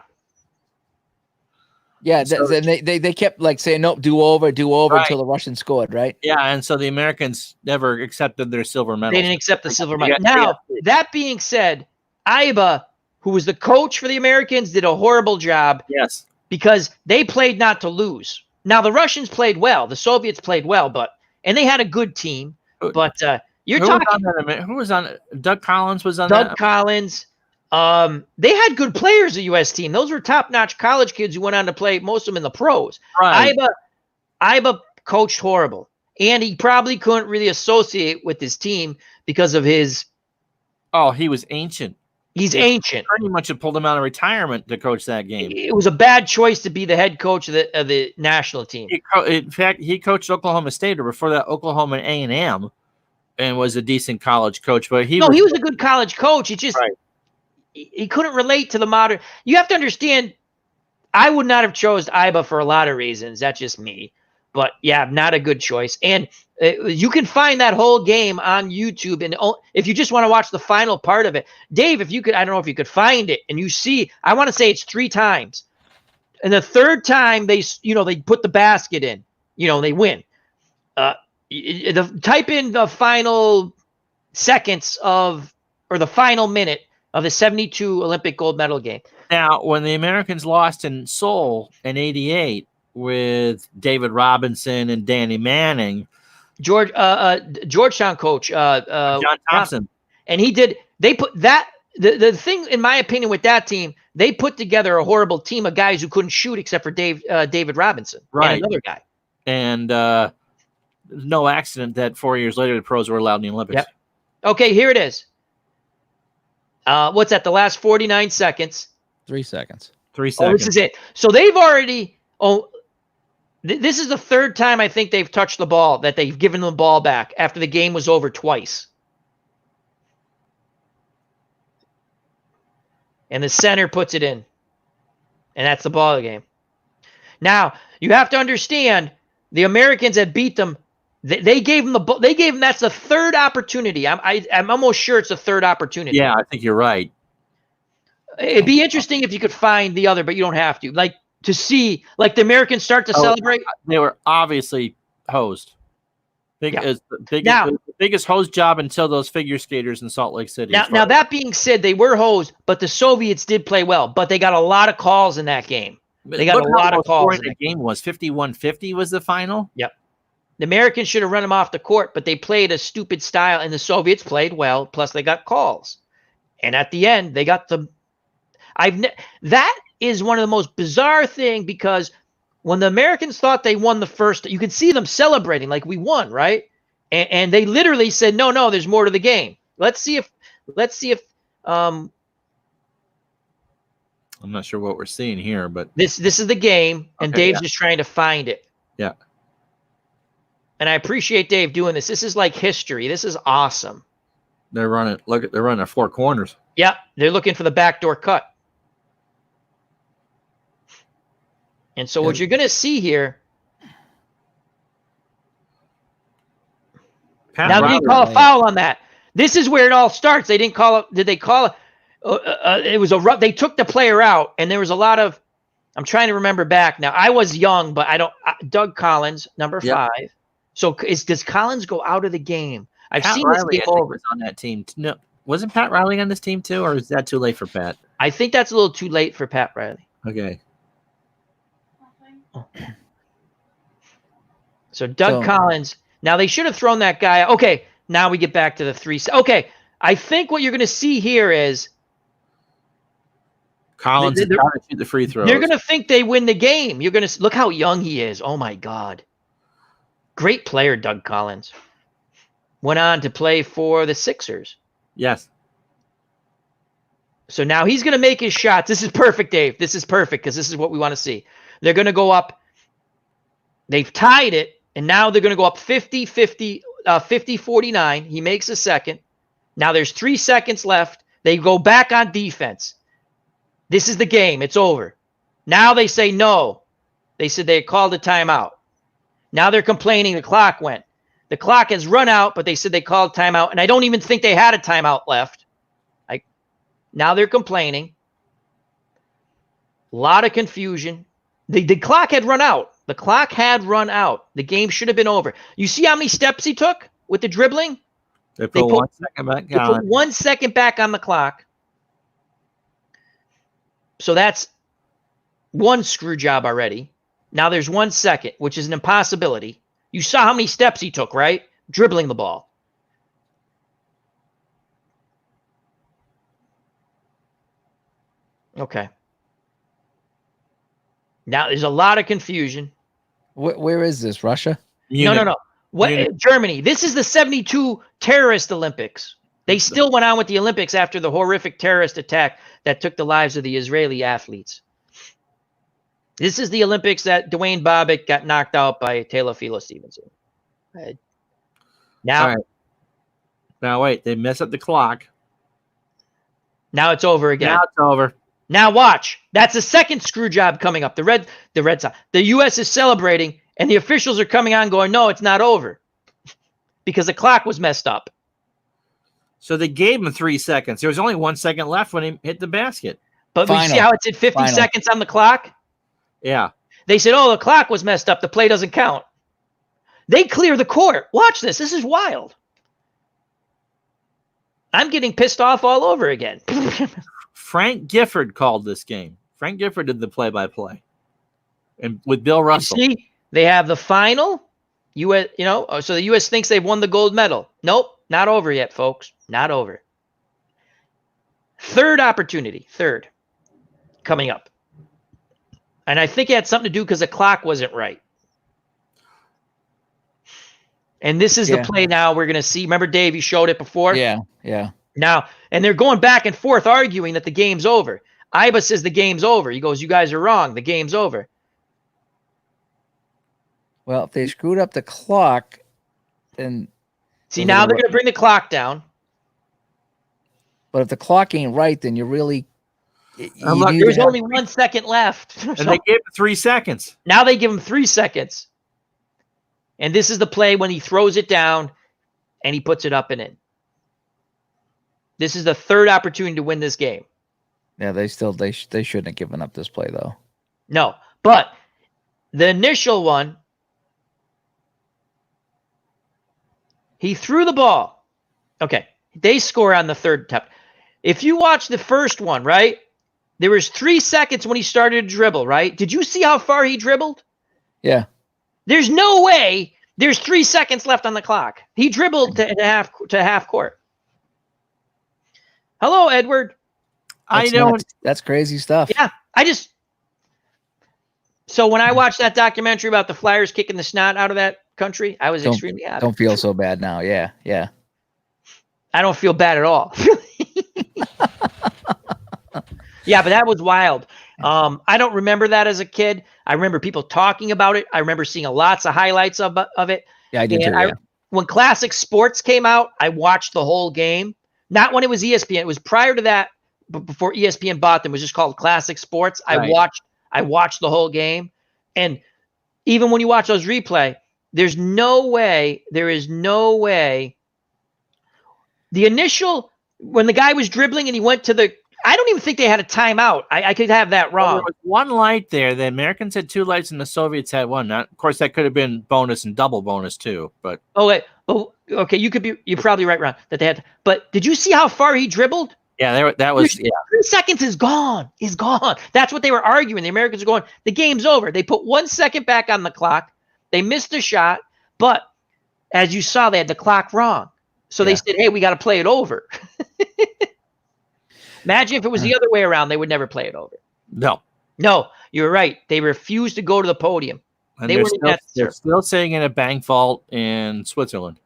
Yeah, and they kept like saying, nope, do over Right. until the Russians scored, right? Yeah, and so the Americans never accepted their silver medal. They didn't accept the silver medal. got- Now, that being said, Iba, who was the coach for the Americans, did a horrible job Yes. because they played not to lose. Now, the Russians played well. The Soviets played well, and they had a good team. But you're talking Who was on it? Doug Collins was on Doug that? Collins. They had good players, the U.S. team. Those were top-notch college kids who went on to play, most of them in the pros. Right. Iba coached horrible, and he probably couldn't really associate with his team because of his. Oh, he was ancient. He's ancient. Pretty much had pulled him out of retirement to coach that game. It was a bad choice to be the head coach of the national team. In fact, he coached Oklahoma State, or before that, Oklahoma A&M, and was a decent college coach. But he was a good college coach. He just Right. he couldn't relate to the modern. You have to understand. I would not have chose Iba for a lot of reasons. That's just me. But yeah, not a good choice. And you can find that whole game on YouTube. And if you just want to watch the final part of it, Dave, if you could, I don't know if you could find it, and you see, I want to say it's 3 times. And the third time they put the basket in, they win. Type in the final seconds or the final minute of the 72 Olympic gold medal game. Now, when the Americans lost in Seoul in '88 with David Robinson and Danny Manning, Georgetown coach John Thompson, and they put that the thing, in my opinion, with that team, they put together a horrible team of guys who couldn't shoot except for David Robinson, Right. and another guy. and no accident that 4 years later the pros were allowed in the Olympics. Yep. Okay, here it is. What's that? The last 49 seconds. 3 seconds. 3 Oh, seconds. this is it. So they've already. This is the third time I think they've touched the ball, that they've given the ball back after the game was over twice. And the center puts it in. And that's the ball game. Now, you have to understand, the Americans had beat them. They gave them that's the third opportunity. I'm almost sure it's the third opportunity. Yeah, I think you're right. It'd be interesting if you could find the other, but you don't have to. Like, to see, like, the Americans start to celebrate. They were obviously hosed. Yeah. The biggest hose job until those figure skaters in Salt Lake City. Now, that being said, they were hosed, but the Soviets did play well. But they got a lot of calls in that game. They got a lot of calls. The game was 51-50 was the final. Yep. The Americans should have run them off the court, but they played a stupid style, and the Soviets played well. Plus, they got calls, and at the end, they got the. That is one of the most bizarre thing, because when the Americans thought they won the first, you could see them celebrating like we won, right? And they literally said, "No, there's more to the game. Let's see if." I'm not sure what we're seeing here, but This is the game, and Okay, Dave's just trying to find it. Yeah. And I appreciate Dave doing this. This is like history. This is awesome. they're running. They're running 4 corners. Yep, they're looking for the backdoor cut. And so what you're going to see here. Pat Now, they didn't call a foul on that. This is where it all starts. They didn't call it. Did they call it? It was a. They took the player out, and there was a lot of. I'm trying to remember back now. I was young, but I don't. Doug Collins, number 5. So does Collins go out of the game? I've Pat seen Riley, this I game think, over. was on that team. No, wasn't Pat Riley on this team too, or is that too late for Pat? I think that's a little too late for Pat Riley. Okay. So Doug Collins. Now they should have thrown that guy. Okay, now we get back to the 3. Okay, I think what you're going to see here is Collins is trying to shoot the free throws. they're going to think they win the game. You're going to look how young he is. Oh my God, great player, Doug Collins. Went on to play for the Sixers. Yes. So now he's going to make his shots. This is perfect, Dave. This is perfect because this is what we want to see. They're going to go up. They've tied it, and now they're going to go up 50-49. He makes a second. Now there's 3 seconds left. They go back on defense. This is the game. It's over. Now they say no. They said they called a timeout. Now they're complaining the clock went. The clock has run out, but they said they called timeout, and I don't even think they had a timeout left. Now they're complaining. A lot of confusion. The clock had run out. The clock had run out. The game should have been over. You see how many steps he took with the dribbling? They put 1 second back They put 1 second back on the clock. So that's one screw job already. Now there's 1 second, which is an impossibility. You saw how many steps he took, right? Dribbling the ball. Okay. Now there's a lot of confusion. Where is this? Russia? No. What Germany? This is the 72 terrorist Olympics. They still went on with the Olympics after the horrific terrorist attack that took the lives of the Israeli athletes. This is the Olympics that Dwayne Bobbitt got knocked out by Taylor Stevenson. Now, All right. Now wait, they mess up the clock. now it's over again. Now it's over. Now watch. That's a second screw job coming up. The Red Sox. The U.S. is celebrating, and the officials are coming on going, no, it's not over. Because the clock was messed up. So they gave him 3 seconds. There was only 1 second left when he hit the basket. But we see how it said 50 seconds on the clock? Yeah. They said, oh, the clock was messed up. The play doesn't count. They clear the court. Watch this. This is wild. I'm getting pissed off all over again. Frank Gifford called this game. Frank Gifford did the play-by-play, and with Bill Russell. You see, they have the final. U.S. So the U.S. thinks they've won the gold medal. Nope, not over yet, folks. Not over. Third opportunity. Third. Coming up. And I think it had something to do because the clock wasn't right. And this is the play now we're going to see. Remember, Dave, you showed it before? Yeah. Now, and they're going back and forth arguing that the game's over. Iba says the game's over. He goes, you guys are wrong. The game's over. Well, if they screwed up the clock, then... See, now they're going to bring the clock down. But if the clock ain't right, then you're really... There's only 1 second left. And they gave him 3 seconds. Now they give him 3 seconds. And this is the play when he throws it down and he puts it up and in. This is the third opportunity to win this game. Yeah, they shouldn't have given up this play, though. No, but the initial one, he threw the ball. Okay, they score on the third attempt. If you watch the first one, right, there was 3 seconds when he started to dribble, right? Did you see how far he dribbled? Yeah. There's no way there's 3 seconds left on the clock. He dribbled to half court. Hello, Edward. That's crazy stuff. Yeah, so when I watched that documentary about the Flyers kicking the snot out of that country, I was extremely happy. Don't feel so bad now. Yeah. I don't feel bad at all. Yeah, but that was wild. I don't remember that as a kid. I remember people talking about it. I remember seeing lots of highlights of it. Yeah, I did too. Yeah. When Classic Sports came out, I watched the whole game. Not when it was ESPN. It was prior to that, but before ESPN bought them. It was just called Classic Sports. Right. I watched the whole game. And even when you watch those replay, there is no way. The initial, when the guy was dribbling and he went to the, I don't even think they had a timeout. I could have that wrong. Well, there was one light there. The Americans had 2 lights and the Soviets had 1. Now, of course, that could have been bonus and double bonus too. But okay, you're probably right, Ron, that they had. But did you see how far he dribbled? yeah, that was 3 seconds is gone. That's what they were arguing. The Americans are going, the game's over. They put 1 second back on the clock. They missed a shot, but as you saw, they had the clock wrong. So they said, hey, we got to play it over. Imagine if it was the other way around, they would never play it over. No, you're right. They refused to go to the podium. And they're still sitting in a bank vault in Switzerland.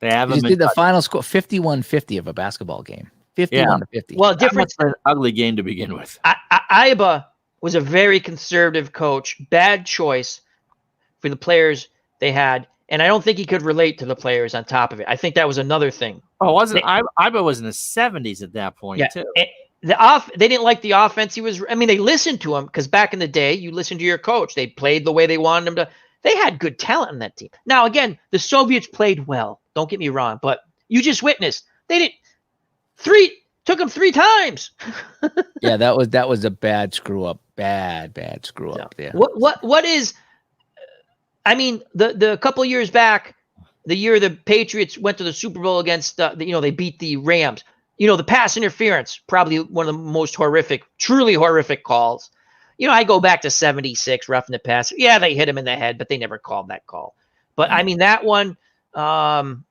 They haven't did the final score 51-50 of a basketball game. 51-50. Well, different. An ugly game to begin with. Iba was a very conservative coach. Bad choice for the players they had. And I don't think he could relate to the players on top of it. I think that was another thing. Oh, wasn't Iba was in the 70s at that point too. They didn't like the offense. They listened to him because back in the day, you listened to your coach. They played the way they wanted them to. They had good talent in that team. Now, again, the Soviets played well. Don't get me wrong, but you just witnessed took them 3 times. Yeah, that was a bad screw up. Bad screw up there. What is? I mean, the couple of years back, the year the Patriots went to the Super Bowl against they beat the Rams. The pass interference, probably one of the most horrific, truly horrific calls. I go back to 76, roughing the pass. Yeah, they hit him in the head, but they never called that call. But I mean, that one, I'm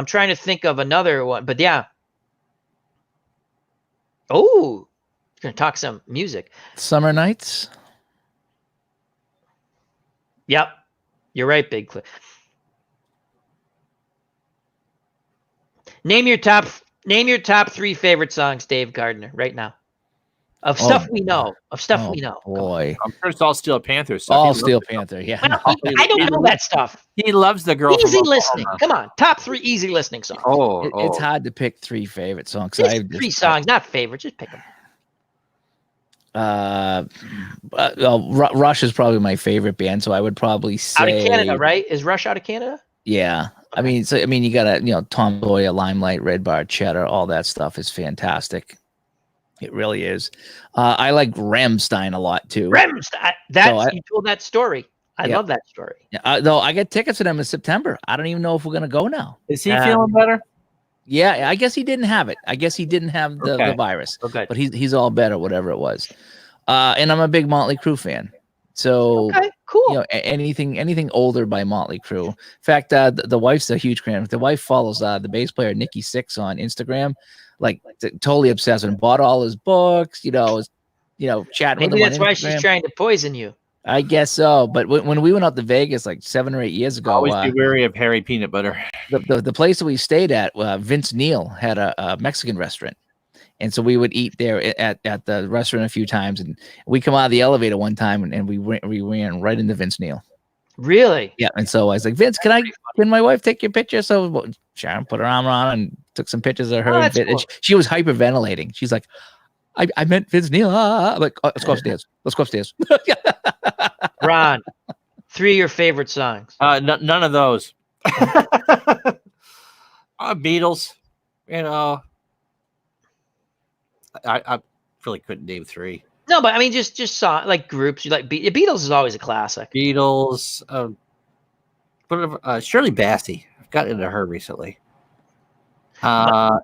trying to think of another one, but yeah. Oh, going to talk some music. Summer Nights. Yep. You're right, Big Cliff. Name your top 3 favorite songs, Dave Gardner, right now. Of stuff we know. Boy. I'm sure it's all Steel Panther stuff. All Steel Panther, yeah. Well, I don't know that stuff. He loves the girl. Easy listening. Come on. Top 3 easy listening songs. It's hard to pick 3 favorite songs. Just 3 songs, not favorites. Just pick them. Rush is probably my favorite band, so I would probably say out of Canada, right? Is Rush out of Canada? Yeah. Okay. I mean, you got Tom Sawyer, Limelight, Red Bar, Cheddar, all that stuff is fantastic. It really is. I like Rammstein a lot too. Rammstein. You told that story. I love that story. Though I get tickets to them in September. I don't even know if we're gonna go now. Is he feeling better? Yeah, I guess he didn't have it. I guess he didn't have the virus. Okay. But he's all better, whatever it was. And I'm a big Motley Crue fan. So cool. Anything older by Motley Crue. In fact, the wife's a huge fan. The wife follows the bass player Nikki Sixx on Instagram, like totally obsessed and bought all his books. Chatting with him. Maybe that's why she's trying to poison you. I guess so. But when we went out to Vegas like 7 or 8 years ago, always be wary of Harry Peanut Butter. The place that we stayed at, Vince Neil had a Mexican restaurant. And so we would eat there at the restaurant a few times, and we come out of the elevator one time and we ran right into Vince Neil. Really? Yeah. And so I was like, Vince, can my wife take your picture? So Sharon put her arm around and took some pictures of her. Cool. She was hyperventilating. She's like, I meant Vince Neil. I'm like, let's go upstairs. Let's go upstairs. Ron, 3 of your favorite songs. None of those. Beatles, I really couldn't name 3. No, but I mean, just song like groups. You like Beatles is always a classic. Beatles, Shirley Bassey. I've gotten into her recently. What?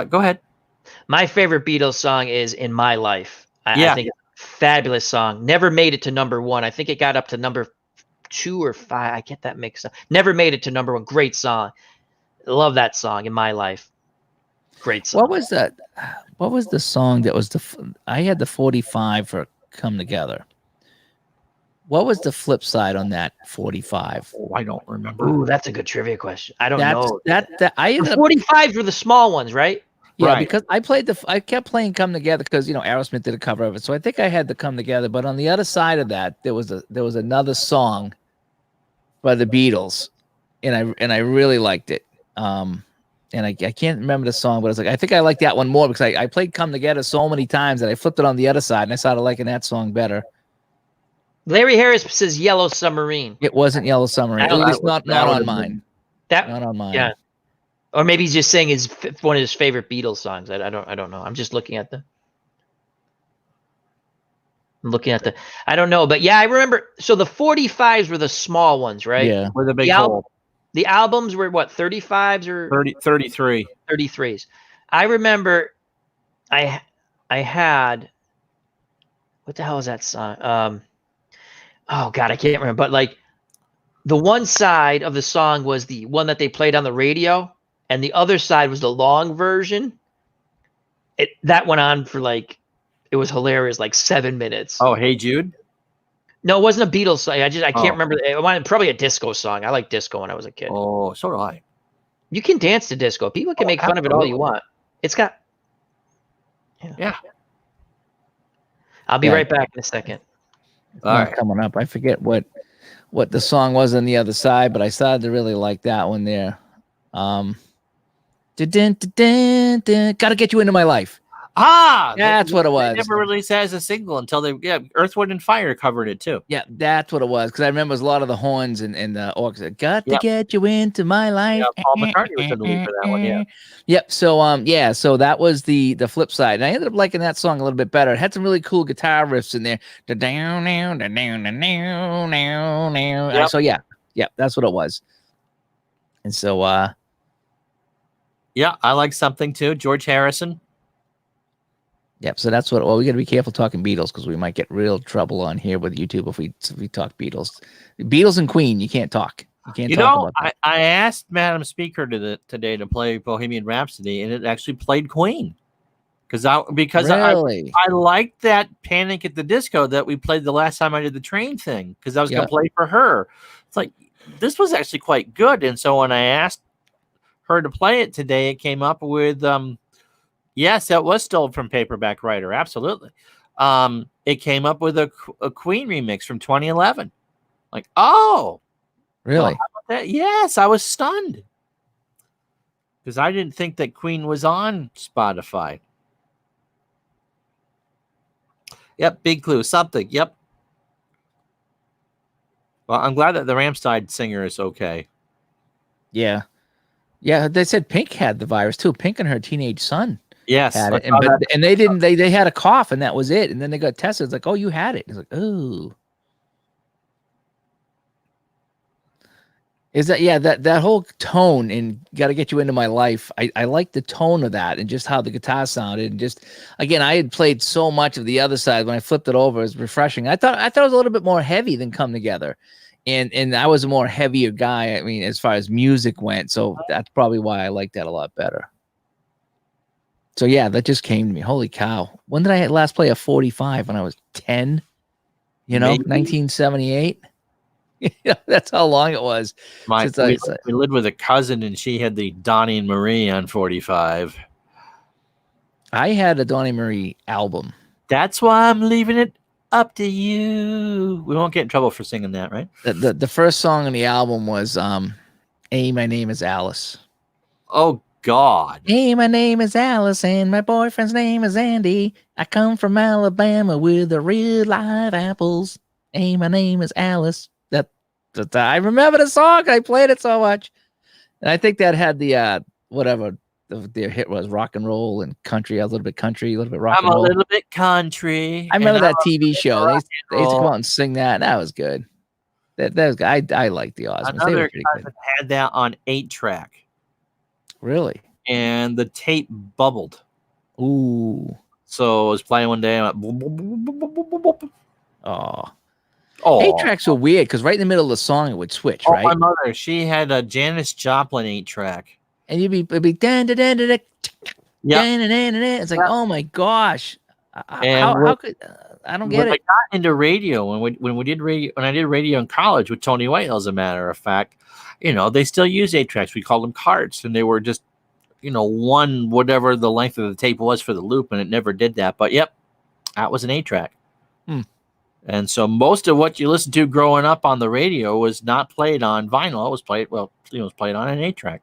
Go ahead. My favorite Beatles song is "In My Life." I think it's a fabulous song. Never made it to number 1. I think it got up to number 2 or 5. I get that mixed up. Never made it to number 1. Great song. Love that song. "In My Life." Great song. What was that? What was the song that was I had the 45 for "Come Together." What was the flip side on that 45? Oh, I don't remember. Ooh, that's a good trivia question. I don't know. The 45 were the small ones, right? Yeah, right. Because I kept playing "Come Together" because Aerosmith did a cover of it, so I think I had the "Come Together." But on the other side of that, there was another song by the Beatles, and I really liked it. And I can't remember the song, but I think I like that one more because I played "Come Together" so many times that I flipped it on the other side and I started liking that song better. Larry Harris says "Yellow Submarine." It wasn't "Yellow Submarine." At least not on mine. Not on mine. Yeah. Or maybe he's just saying one of his favorite Beatles songs. I don't know. I'm just looking at I don't know, but yeah, I remember. So the 45s were the small ones, right? Yeah. With a big hole. The albums were what, 35s or 33? 33s. I remember I had, what the hell is that song? Oh God, I can't remember. But like the one side of the song was the one that they played on the radio, and the other side was the long version. That went on for it was hilarious, 7 minutes. Oh, Hey Jude? No, it wasn't a Beatles song. I can't remember. It wanted probably a disco song. I liked disco when I was a kid. Oh, so do I. You can dance to disco. People can make fun of it all you want. It's got. Yeah. I'll be Yeah. right back in a second. It's All not right. coming up. I forget what the song was on the other side, but I started to really like that one there. Gotta Get You Into My Life. That's what it was. They never released that as a single until Earth, Wind, and Fire covered it too. Yeah, that's what it was. Because I remember it was a lot of the horns and the orchestra. Got to Yep. get you into my life. Yeah, Paul McCartney was in the lead for that one. Yeah. Yep. So so that was the flip side. And I ended up liking that song a little bit better. It had some really cool guitar riffs in there. The down, down, down, down, down, down, down. Yep. So yeah, that's what it was. And so Yeah, I like something too. George Harrison. yep. So that's what. Well, we got to be careful talking Beatles because we might get real trouble on here with YouTube if we talk Beatles. Beatles and Queen, you can't talk. You can't You talk know, about that. I asked Madam Speaker today to play Bohemian Rhapsody, and it actually played Queen. Because Really? I liked that Panic at the Disco that we played the last time I did the train thing because I was going Yep. to play for her. It's like this was actually quite good, and so when I asked her to play it today, it came up with yes, that was still from Paperback Writer, absolutely. It came up with a Queen remix from 2011. Like, oh, Really? that, yes, I was stunned because I didn't think that Queen was on Spotify. Yep, big clue, something. Yep. Well, I'm glad that the Rammstein singer is okay. Yeah. Yeah. They said Pink had the virus too. Pink and her teenage son Yes, had I it, saw that. and they didn't. They had a cough, and that was it. And then they got tested. It's like, oh, you had it. It's like, oh. Is that that whole tone in Gotta Get You Into My Life? I like the tone of that and just how the guitar sounded. And just again, I had played so much of the other side when I flipped it over, it was refreshing. I thought it was a little bit more heavy than Come Together. And I was a more heavier guy, I mean, as far as music went. So that's probably why I like that a lot better. So yeah, that just came to me. Holy cow. When did I last play a 45? When I was 10? You know, Maybe. 1978. Yeah, that's how long it was. We Since lived with a cousin, and she had the Donnie and Marie on 45. I had a Donnie Marie album. That's why I'm leaving it up to you. We won't get in trouble for singing that, right? The first song on the album was Hey, My Name is Alice. Oh God. Hey, my name is Alice, and my boyfriend's name is Andy. I come from Alabama with the real live apples. Hey, my name is Alice. I remember the song. I played it so much. And I think that had the whatever their hit was, rock and roll and country, a little bit country, a little bit rock I'm and a roll. little bit country. I remember and that I'm TV show. rock They used to and come roll. out and sing that. That was good. That was good. I liked the Osmonds. They were Another pretty good. cousin had that on 8-track, Really? and the tape bubbled. Ooh. So I was playing one day, and I went, boop, boop, boop, boop, boop, boop, boop. Oh. Oh, 8-tracks were weird because right in the middle of the song it would switch, oh, right? my mother, she had a Janis Joplin 8-track. And it'd be dan dan dan dan Yeah. dan dan dan. It's like, Yeah. oh my gosh. And How could I don't get When I it. got into radio, when I did radio in college with Tony Whitehill, as a matter of fact, they still use 8-tracks. We called them carts, and they were just, one whatever the length of the tape was for the loop, and it never did that. But yep, that was an 8-track. And so most of what you listened to growing up on the radio was not played on vinyl. It was played on an 8-track.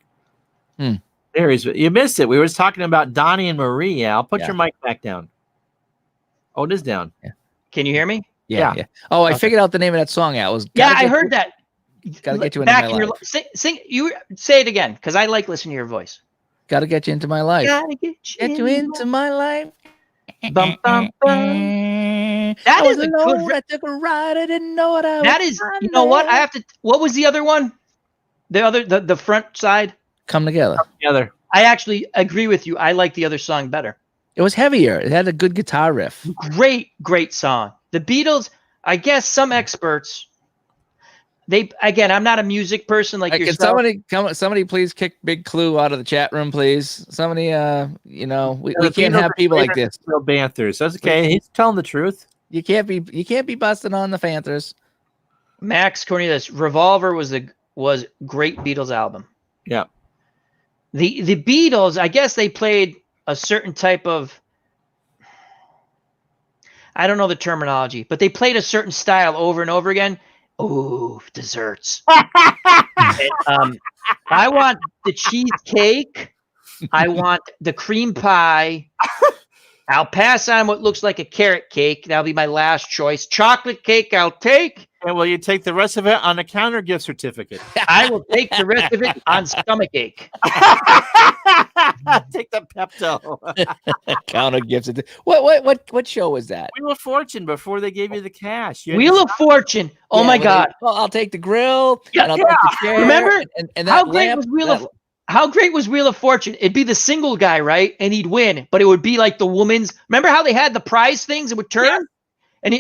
You missed it. We were just talking about Donnie and Marie. Al, put your mic back down. Oh, it is down. Yeah. Can you hear me? Yeah. Oh, I figured out the name of that song. Al. It was I heard that. Gotta get you into my life. Sing. You say it again because I like listening to your voice. Gotta get you into my life. Gotta get you into my life. Bum, bum, bum. That is a good. I took a ride. I didn't know what I was. That is. You know what? I have to. What was the other one? The front side. Come Together. Together. I actually agree with you. I like the other song better. It was heavier. It had a good guitar riff. Great song. The Beatles. I guess some experts. I'm not a music person like Can yourself. somebody please kick Big Clue out of the chat room, please? Somebody, we The can't Beatles have are people like favorite this. Steel Banthers. That's okay. He's telling the truth. You can't be busting on the Panthers. Max Cornelius. Revolver was great Beatles album. Yeah. The Beatles, I guess they played a certain type of. I don't know the terminology, but they played a certain style over and over again. Oh, desserts. And, I want the cheesecake. I want the cream pie. I'll pass on what looks like a carrot cake. That'll be my last choice. Chocolate cake, I'll take. And will you take the rest of it on a counter gift certificate? I will take the rest of it on stomach ache. Take the Pepto. Counter gifts. What show was that? Wheel of Fortune before they gave you the cash. You had Wheel to- of Fortune. Oh Yeah, my when they- God. well, I'll take the grill. Yeah, and I'll take the chair, Remember? and How that great lamp, was How great was Wheel of Fortune? It'd be the single guy, right? And he'd win, but it would be like the woman's. Remember how they had the prize things? It would turn, and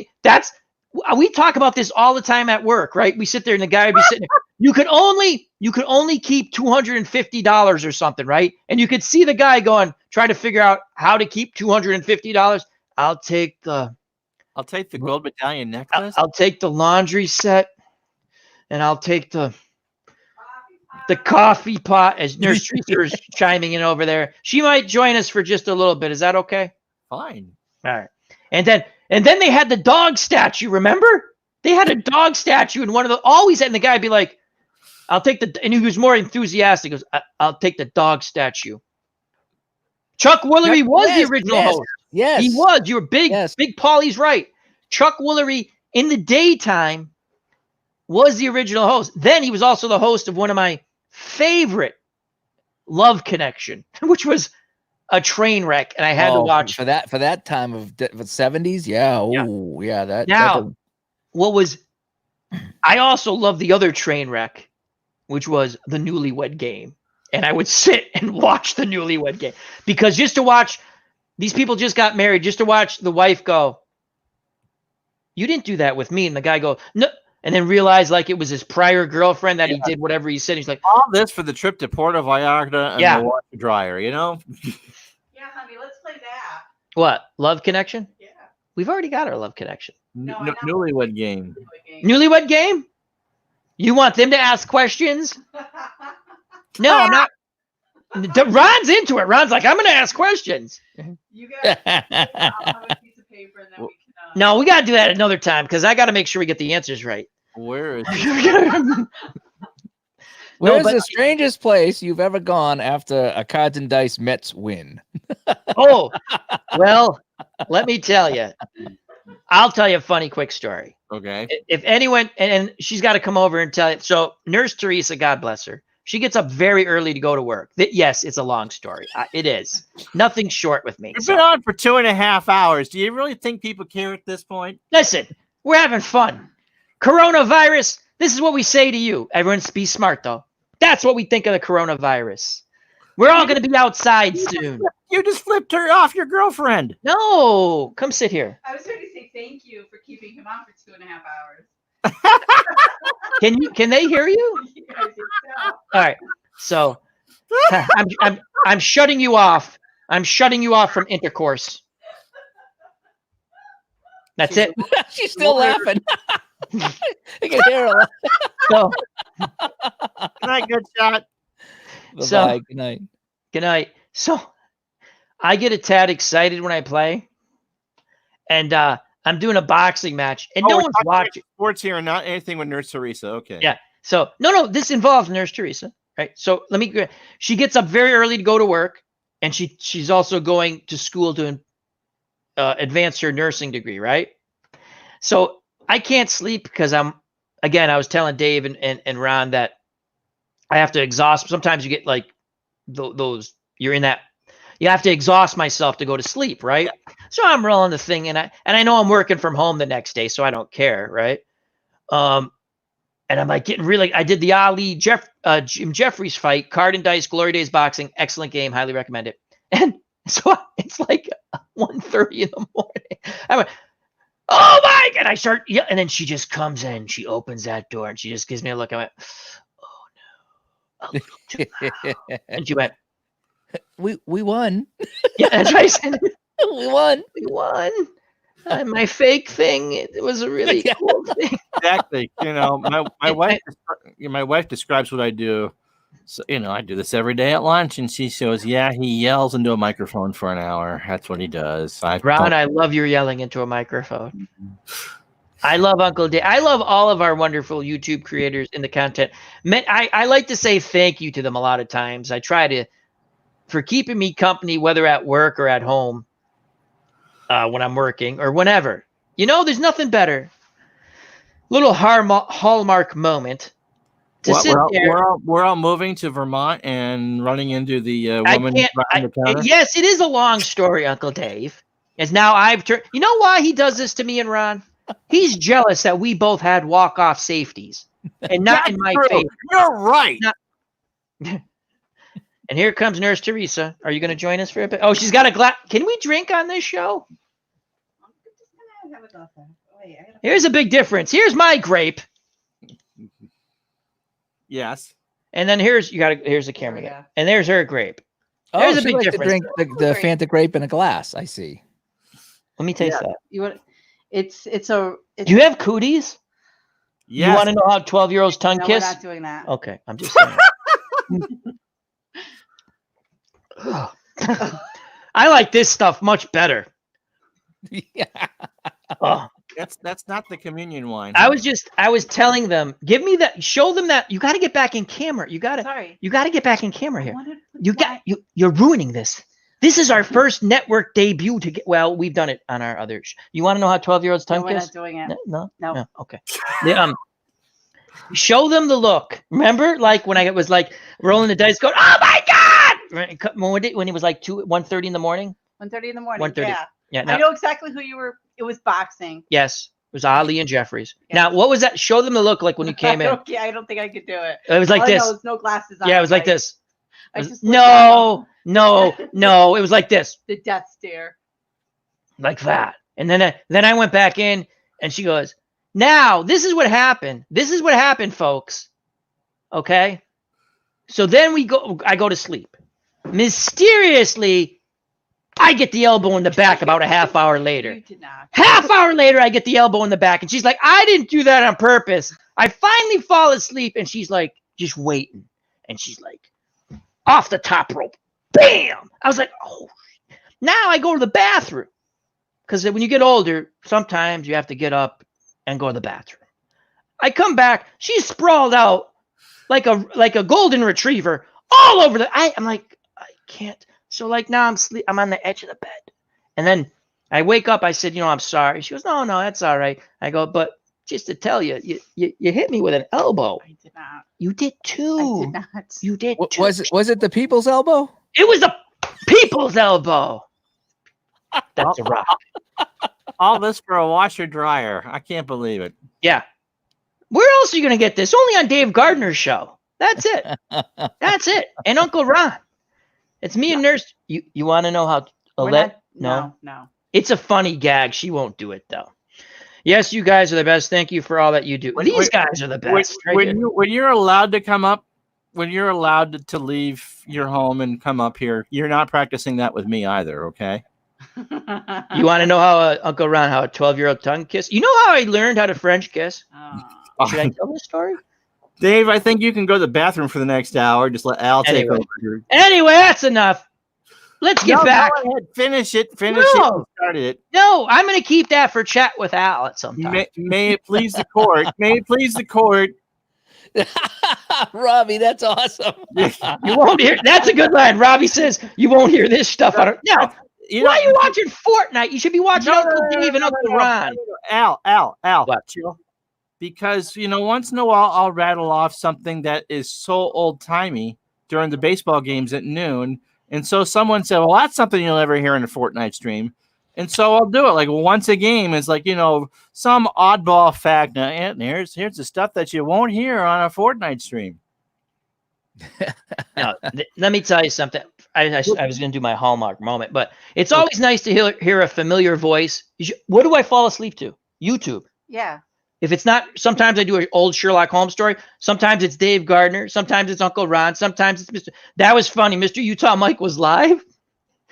we talk about this all the time at work, right? We sit there, and the guy would be sitting there. You could only keep $250 or something, right? And you could see the guy going, trying to figure out how to keep $250. I'll take the gold medallion necklace. I'll take the laundry set, and I'll take the coffee pot. As Nurse Teresa is chiming in over there, she might join us for just a little bit. Is that okay? Fine. All right. And then they had the dog statue. Remember? They had a dog statue, and and the guy would be like, "I'll take the," and he was more enthusiastic. He goes, "I'll take the dog statue." Chuck Woolery was the original host. Yes, He was. You were big. Yes. Big Paulie's right. Chuck Woolery in the daytime was the original host. Then he was also the host of one of my favorite, Love Connection, which was a train wreck, and I had to watch for that time of the 70s. Yeah. Oh, yeah. That Now, I also love the other train wreck, which was the Newlywed Game. And I would sit and watch the Newlywed Game because just to watch these people just got married, just to watch the wife go, "You didn't do that with me." And the guy go, "No." And then realize like it was his prior girlfriend that he did whatever he said. He's like, All this for the trip to Puerto Vallarta and Yeah. the washer dryer, you know? Yeah, honey, let's play that. "What? Love Connection?" Yeah. We've already got our Love Connection. No, I know. Newlywed Game. Newlywed Game? You want them to ask questions? No, I'm not. Ron's into it. Ron's like, "I'm going to ask questions." You guys, I'll have a piece of paper and then we can. No, we got to do that another time because I got to make sure we get the answers right. Where is Where's but- the strangest place you've ever gone after a cards and dice Mets win? Oh, well, let me tell you. I'll tell you a funny, quick story. Okay. If anyone, and she's got to come over and tell you. So, Nurse Teresa, God bless her, she gets up very early to go to work. Yes, it's a long story. It is. Nothing short with me. We've So, been on for 2.5 hours. Do you really think people care at this point? listen, we're having fun. Coronavirus, this is what we say to you. Everyone be smart, though. That's what we think of the coronavirus. We're all going to be outside soon. You just flipped her off your girlfriend. No, come sit here. I was trying to say thank you for keeping him on for 2.5 hours. Can they hear you? Yeah, I think so. All right. So I'm shutting you off. I'm shutting you off from intercourse. That's it. She's still laughing. I can hear her. So Good night, good shot. So- Bye-bye. Good night. good night. So I get a tad excited when I play, and I'm doing a boxing match, and no we're one's talking watching. Sports here, not anything with Nurse Teresa. Okay. Yeah. So no, this involves Nurse Teresa, right? So she gets up very early to go to work, and she's also going to school to advance her nursing degree, right? So I can't sleep because I was telling Dave and Ron that I have to exhaust. Sometimes you get like those, you're in that, you have to exhaust myself to go to sleep, right? So I'm rolling the thing, and I know I'm working from home the next day, so I don't care, right? And I'm like getting really, I did the Ali Jim Jeffries fight, Card and Dice, Glory Days Boxing, excellent game, highly recommend it. And so it's like 1:30 in the morning. I went, "Oh my God," I start, yeah, and then she just comes in, she opens that door, and she just gives me a look. I went, "Oh no, a little too loud." And she went, we won. "Yeah," that's right. I said, We won. "We won." My fake thing, it was a really Yeah. cool thing. Exactly. You know, my wife describes what I do So, I do this every day at lunch, and she goes, yeah, he yells into a microphone for an hour. That's what he does. Ron, I love your yelling into a microphone. I love Uncle Dave. I love all of our wonderful YouTube creators in the content. I like to say thank you to them a lot of times. I try to, for keeping me company, whether at work or at home, when I'm working or whenever. There's nothing better. Little Hallmark moment. We're all moving to Vermont and running into the woman behind the counter. Yes, it is a long story, Uncle Dave. As now I've turned. You know why he does this to me and Ron? He's jealous that we both had walk-off safeties and not in my favor. You're right. And here comes Nurse Teresa. Are you going to join us for a bit? Oh, she's got a glass. Can we drink on this show? I'm just gonna have a glass. Wait, Here's a big difference. Here's my grape. Yes. And then here's the camera. There we go. And there's her grape. Oh, There's a she big likes to difference. drink the Fanta grape in a glass. I see. Let me taste that. You want? It's Do you have cooties? Yes. You want to know how 12-year-olds tongue No, kiss? we're not doing that. Okay, I'm just saying. I like this stuff much better. Yeah. Oh, That's not the communion wine. I was telling them, give me that, show them that you got to get back in camera. You got Sorry. to get back in camera I here. wanted to put You're ruining this. This is our first network debut to get. Well, we've done it on our other. You want to know how 12-year-olds No, tongue we're kiss? not doing it. No. No. Okay. Show them the look. Remember, like when I was like rolling the dice, going, "Oh my god!" Right, when it was like 1:30 in the morning. 1:30 in the morning. 1:30. Yeah. Yeah. I Now, know exactly who you were. It was boxing. yes, it was Ali and Jeffries. Yeah. Now, what was that? Show them the look like when you came in. Okay, I don't think I could do it. It was like All I this. know is no glasses on. Yeah, it was like this. I It was- just looked no. It was like this, the death stare. like that. And then I went back in, and she goes, "Now this is what happened. This is what happened, folks. Okay." So then I go to sleep. Mysteriously, I get the elbow in the back about a half hour later. You did not. Half hour later, I get the elbow in the back, and she's like, "I didn't do that on purpose." I finally fall asleep, and she's like, just waiting. And she's like, off the top rope. Bam! I was like, oh. Now I go to the bathroom. Because when you get older, sometimes you have to get up and go to the bathroom. I come back, she's sprawled out like a golden retriever all over I'm like, I can't. So like now I'm on the edge of the bed. And then I wake up, I said, I'm sorry. She goes, no, that's all right. I go, but just to tell you, you hit me with an elbow. I did not. You did too. I did not. You did too. Was it the people's elbow? It was the people's elbow. That's a rock. All this for a washer dryer. I can't believe it. Yeah. Where else are you going to get this? Only on Dave Gardner's show. That's it. That's it. And Uncle Ron. It's me and Nurse. You want to know how We're Alette? not- No. It's a funny gag. She won't do it though. Yes, you guys are the best. Thank you for all that you do. These guys are the best. When you're allowed to come up, when you're allowed to leave your home and come up here, you're not practicing that with me either, okay? You want to know how Uncle Ron, how a 12-year-old tongue kiss? You know how I learned how to French kiss? Oh. Should I tell this story? Dave, I think you can go to the bathroom for the next hour. Just let Al take Anyway. over here. Anyway, that's enough. Let's get back. Go ahead. Finish it. No. You started it. No, I'm going to keep that for chat with Al at some time. May it please the court. May it please the court. Robbie, that's awesome. You won't hear. That's a good line. Robbie says you won't hear this stuff. No. Why are you watching Fortnite? You should be watching Uncle Dave and Uncle Ron. Al. What? Chill. Because, once in a while I'll rattle off something that is so old-timey during the baseball games at noon. And so someone said, well, that's something you'll never hear in a Fortnite stream. And so I'll do it. Like once a game is like, some oddball fact. Now, and here's the stuff that you won't hear on a Fortnite stream. Now, let me tell you something. I was going to do my Hallmark moment, but it's always nice to hear a familiar voice. What do I fall asleep to? YouTube. Yeah. If it's not, sometimes I do an old Sherlock Holmes story. Sometimes it's Dave Gardner. Sometimes it's Uncle Ron. Sometimes it's Mr. That was funny. Mr. Utah Mike was live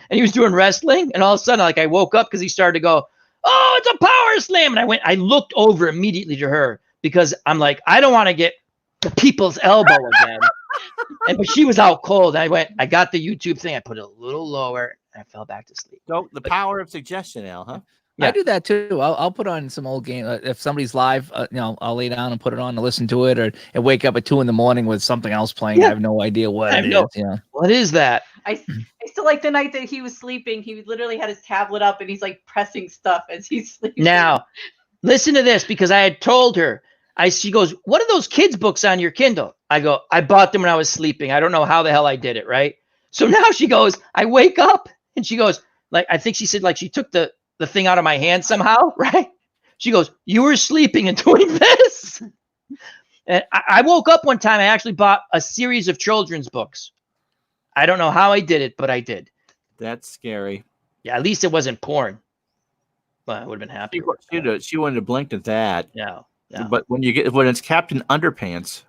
and he was doing wrestling. And all of a sudden, I woke up because he started to go, oh, it's a power slam. And I looked over immediately to her because I'm like, I don't want to get the people's elbow again. But she was out cold. I got the YouTube thing. I put it a little lower. And I fell back to sleep. So the power of suggestion, Al, huh? Yeah. I do that too. I'll put on some old game if somebody's live. I'll lay down and put it on to listen to it, or and wake up at 2 a.m. with something else playing. Yeah. I have no idea what it is. Yeah. What is that? I still like the night that he was sleeping. He literally had his tablet up and he's like pressing stuff as he's sleeping. Now, listen to this, because I had told her. She goes, "What are those kids' books on your Kindle?" I go, "I bought them when I was sleeping. I don't know how the hell I did it." Right. So now she goes, I wake up and she goes, like, I think she said, like, she took the thing out of my hand somehow, right? She goes, "You were sleeping and doing this." And I woke up one time. I actually bought a series of children's books. I don't know how I did it, but I did. That's scary. Yeah, at least it wasn't porn. Well, I would have been happy. She wouldn't have blinked at that. Yeah. But when it's Captain Underpants.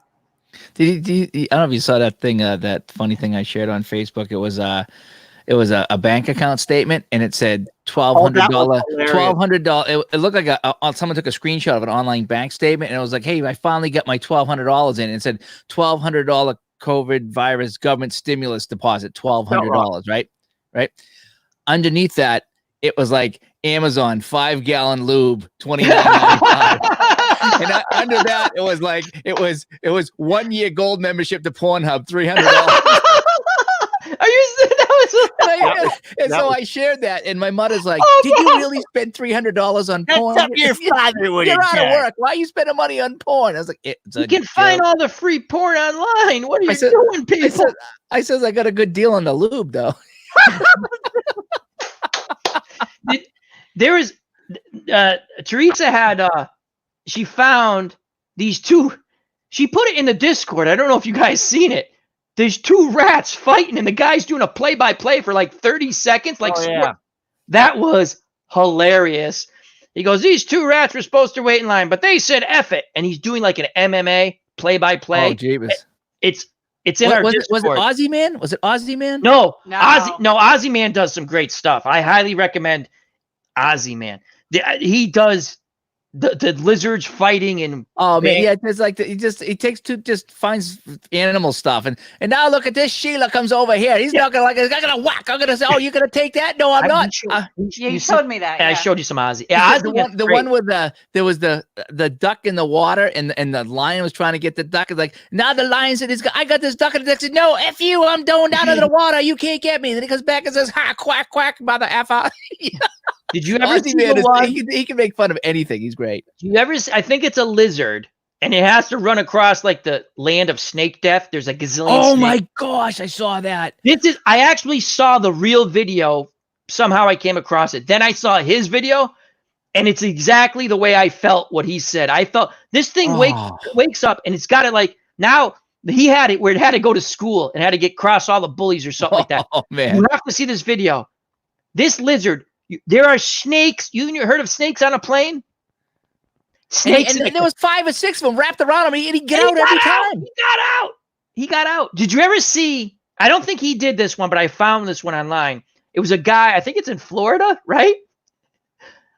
I don't know if you saw that thing, that funny thing I shared on Facebook. It was a bank account statement, and it said $1,200. $1,200. It looked like someone took a screenshot of an online bank statement, and it was like, "Hey, I finally got my $1,200 in." And it said $1,200 COVID virus government stimulus deposit, $1,200. Right. Underneath that, it was like Amazon 5-gallon lube, $29.95. And under that, it was 1 year gold membership to Pornhub, $300. Are you serious? I shared that, and my mother's like, Oh, "Did you really spend $300 on porn? That's up your father would You're have out of work. Why are you spending money on porn?" I was like, "It's a You can find all the free porn online. What are you doing, people?" I says I got a good deal on the lube, though. There is Teresa had she found these two. She put it in the Discord. I don't know if you guys seen it. There's two rats fighting, and the guy's doing a play-by-play for like 30 seconds. Like, that was hilarious. He goes, "These two rats were supposed to wait in line, but they said F it." And he's doing like an MMA play-by-play. Oh, Jeebus. It's in our Was Discord. it Aussie Man? Was it Aussie Man? No. No. Ozzy Man does some great stuff. I highly recommend Ozzy Man. He does the lizards fighting and Oh man, yeah, it's like he finds animal stuff and now look at this. Sheila comes over here. He's not gonna I'm gonna whack. I'm gonna say, "Oh, you're gonna take that?" No, I'm not. Yeah, you showed me that. I Yeah. showed you some Ozzy. Yeah, the one with there was the duck in the water and the lion was trying to get the duck. It's like, now the lion said, "I got this duck," and the duck said, "No, F you, I'm going down into the water. You can't get me." Then he comes back and says, "Ha, quack, quack, mother F out." Did you ever see Ozzy Man the one? he can make fun of anything. He's great. Do you ever? I think it's a lizard, and it has to run across like the land of snake death. There's a gazillion. Oh snakes. my gosh, I saw that. I actually saw the real video. Somehow I came across it. Then I saw his video, and it's exactly the way I felt what he said. I felt this thing wakes up, and it's got it like now. He had it where it had to go to school and had to get across all the bullies or something like that. Oh man, You have to see this video. This lizard. There are snakes. You heard of snakes on a plane? Snakes. and there was 5 or 6 of them wrapped around him. He'd get out every time. He got out. Did you ever see? I don't think he did this one, but I found this one online. It was a guy. I think it's in Florida, right?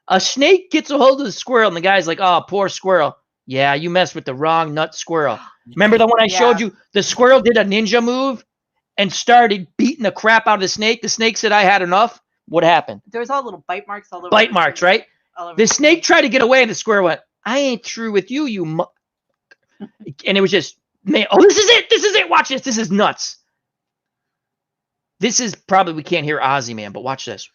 A snake gets a hold of the squirrel, and the guy's like, "Oh, poor squirrel. Yeah, you messed with the wrong nut squirrel." Remember the one I showed you? The squirrel did a ninja move and started beating the crap out of the snake. The snake said, "I had enough." What happened? There was all little bite marks all over. Bite marks, right? All over The snake tried to get away, and the squirrel went, "I ain't through with you, you." And it was just, man. Oh, this is it. This is it. Watch this. This is nuts. This is probably, we can't hear Ozzy Man, but watch this.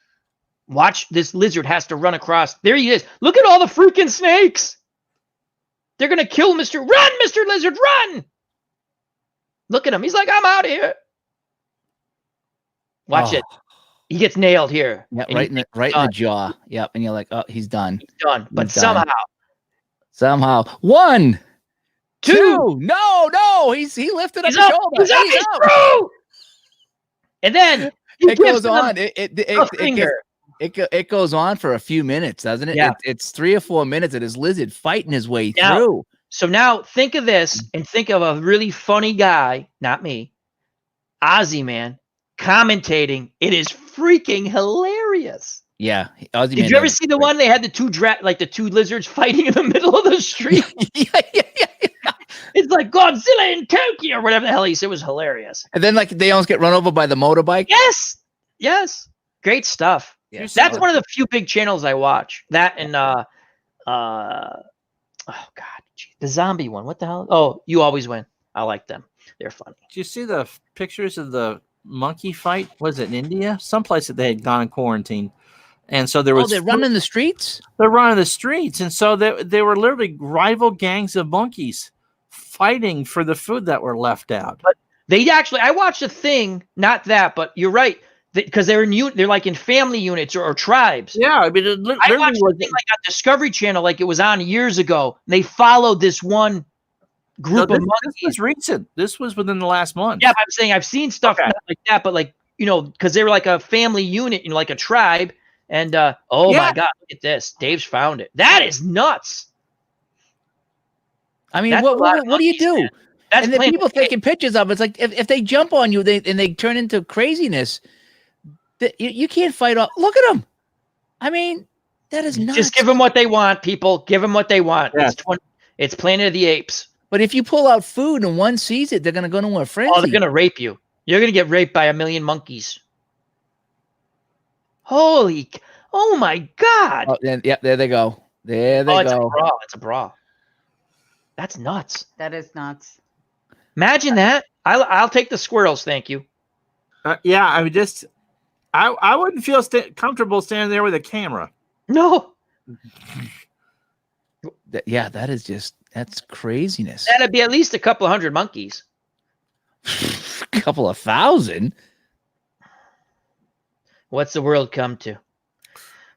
Watch, this lizard has to run across. There he is. Look at all the freaking snakes. They're gonna kill Run, Mr. Lizard, run! Look at him. He's like, "I'm out of here." Watch it. He gets nailed here. Yeah, And right he's in the jaw. Yep, and you're like, "Oh, he's done." done. But He's done. somehow, 1, 2. 2. No, he lifted up He's his up. shoulder. He's up. He's through. And then he It gives goes on. him It a finger. It goes on for a few minutes, doesn't it? Yeah. It's 3 or 4 minutes of this lizard fighting his way Now- through. So now think of this and think of a really funny guy, not me, Ozzy Man, commentating. It is freaking hilarious. Yeah. Ozzy Did Man you ever does see the great. one they had the two lizards fighting in the middle of the street? yeah. It's like Godzilla in Tokyo or whatever the hell he said. It was hilarious. And then like they almost get run over by the motorbike. Yes. Great stuff. Yes. That's one of the few big channels I watch. That and oh god, geez, the zombie one. What the hell? Oh, You Always Win. I like them. They're funny. Did you see the pictures of the monkey fight? Was it in India? Someplace that they had gone in quarantine. And so there was they're running the streets. They're running the streets. And so they were literally rival gangs of monkeys fighting for the food that were left out. But they actually, I watched a thing, not that, but you're right. Because they're like in family units or tribes. Yeah, I mean, I watched a thing like on Discovery Channel, like it was on years ago. They followed this one group of monkeys. This was recent. This was within the last month. Yeah, but I'm saying I've seen stuff like that, but like, because they were like a family unit, like a tribe. And my God, look at this. Dave's found it. That is nuts. I mean, what do you do? And then people taking pictures of it. It's like if they jump on you, they turn into craziness. You can't fight off. Look at them. I mean, that is nuts. Just give them what they want, people. Give them what they want. Yeah. It's Planet of the Apes. But if you pull out food and one sees it, they're going to go into a frenzy. Oh, they're going to rape you. You're going to get raped by a million monkeys. Oh my God. Oh, yeah, there they go. There they go. It's a bra. That's nuts. That is nuts. Imagine that. I'll take the squirrels. Thank you. Yeah, I mean, I wouldn't feel comfortable standing there with a camera. No. That's craziness. That'd be at least a couple of hundred monkeys. A couple of thousand. What's the world come to?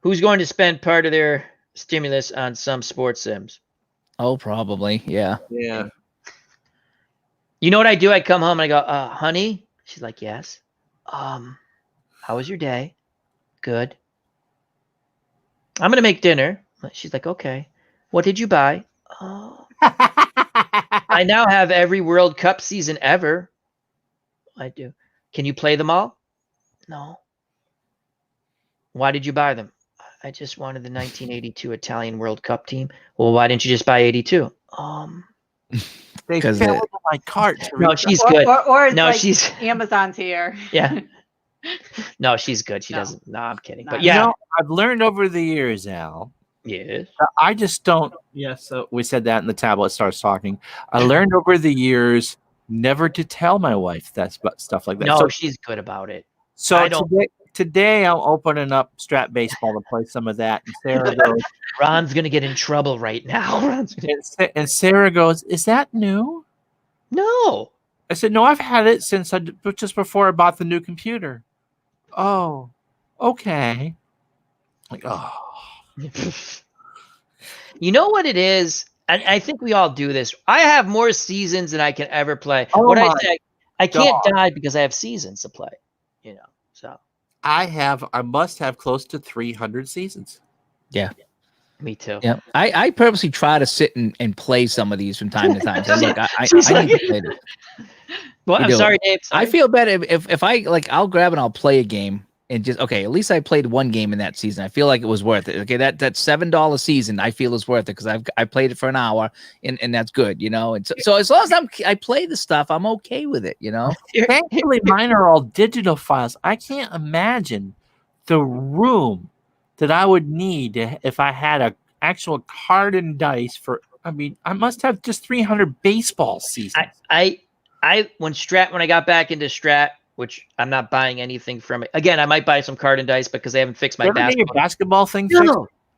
Who's going to spend part of their stimulus on some sports sims? Oh, probably. Yeah. Yeah. You know what I do? I come home and I go, honey. She's like, yes. How was your day? Good. I'm going to make dinner. She's like, okay. What did you buy? Oh. I now have every World Cup season ever. I do. Can you play them all? No. Why did you buy them? I just wanted the 1982 Italian World Cup team. Well, why didn't you just buy 82? They fell into my cart. No, she's good. Or no, like she's Amazon's here. Yeah. No, she's good. She doesn't. No, I'm kidding. But yeah, I've learned over the years, Al. Yes. I just don't. Yes. So we said that, and the tablet starts talking. I learned over the years never to tell my wife that stuff like that. No, so she's good about it. So today I'm opening up Strat Baseball to play some of that. And Sarah goes, Ron's gonna get in trouble right now. And Sarah goes, "Is that new?" No. I said, "No, I've had it since just before I bought the new computer." Oh, okay. Like, oh. You know what it is? I think we all do this. I have more seasons than I can ever play. I can't die because I have seasons to play. So I must have close to 300 seasons. Yeah. Me too. Yeah. I purposely try to sit and play some of these from time to time. So look, I need to play this. Well, I'm sorry, Dave. I feel better if I I'll grab and I'll play a game and just at least I played one game in that season. I feel like it was worth it. Okay, that $7 season I feel is worth it because I played it for an hour and that's good, And so as long as I play the stuff, I'm okay with it, Thankfully, mine are all digital files. I can't imagine the room that I would need if I had an actual card and dice for. I mean, I must have just 300 baseball seasons. When I got back into Strat, which I'm not buying anything from it. Again, I might buy some card and dice because they haven't fixed my basketball thing.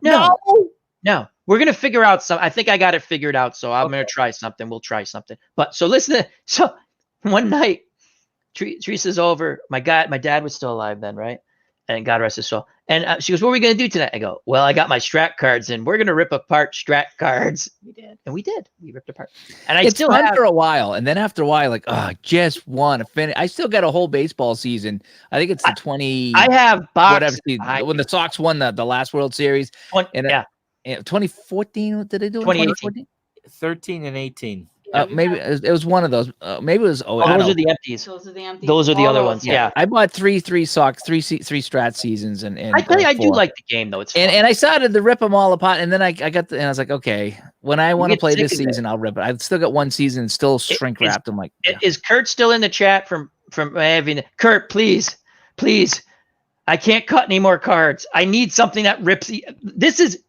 No. We're gonna figure out some. I think I got it figured out, so I'm gonna try something. We'll try something. But so listen. So one night, Teresa's over. My dad was still alive then, right? And God rest his soul. And she goes, "What are we gonna do tonight?" I go, "Well, I got my Strat cards, and we're gonna rip apart Strat cards." We did, and we did. We ripped apart. And it's still fun for a while, and then after a while, like, I just want to finish. I still got a whole baseball season. I think it's the 20. I have whatever season, when the Sox won the last World Series. 2014. Did they do 2014? 13 and 18. maybe it was one of those. Maybe it was. Oh, I don't those know. are the empties. Those are the empty. Those are the all other those, ones. Yeah. I bought three socks, three strat seasons, and I tell you, I do 4. like the game though. It's fun. And I started to rip them all apart, and then I got and I was like, okay, when I want to get play sick this of it. season, I'll rip it. I've still got one season, still shrink wrapped. I'm like, yeah. Is Kurt still in the chat from having Kurt? Please. I can't cut any more cards. I need something that rips. This is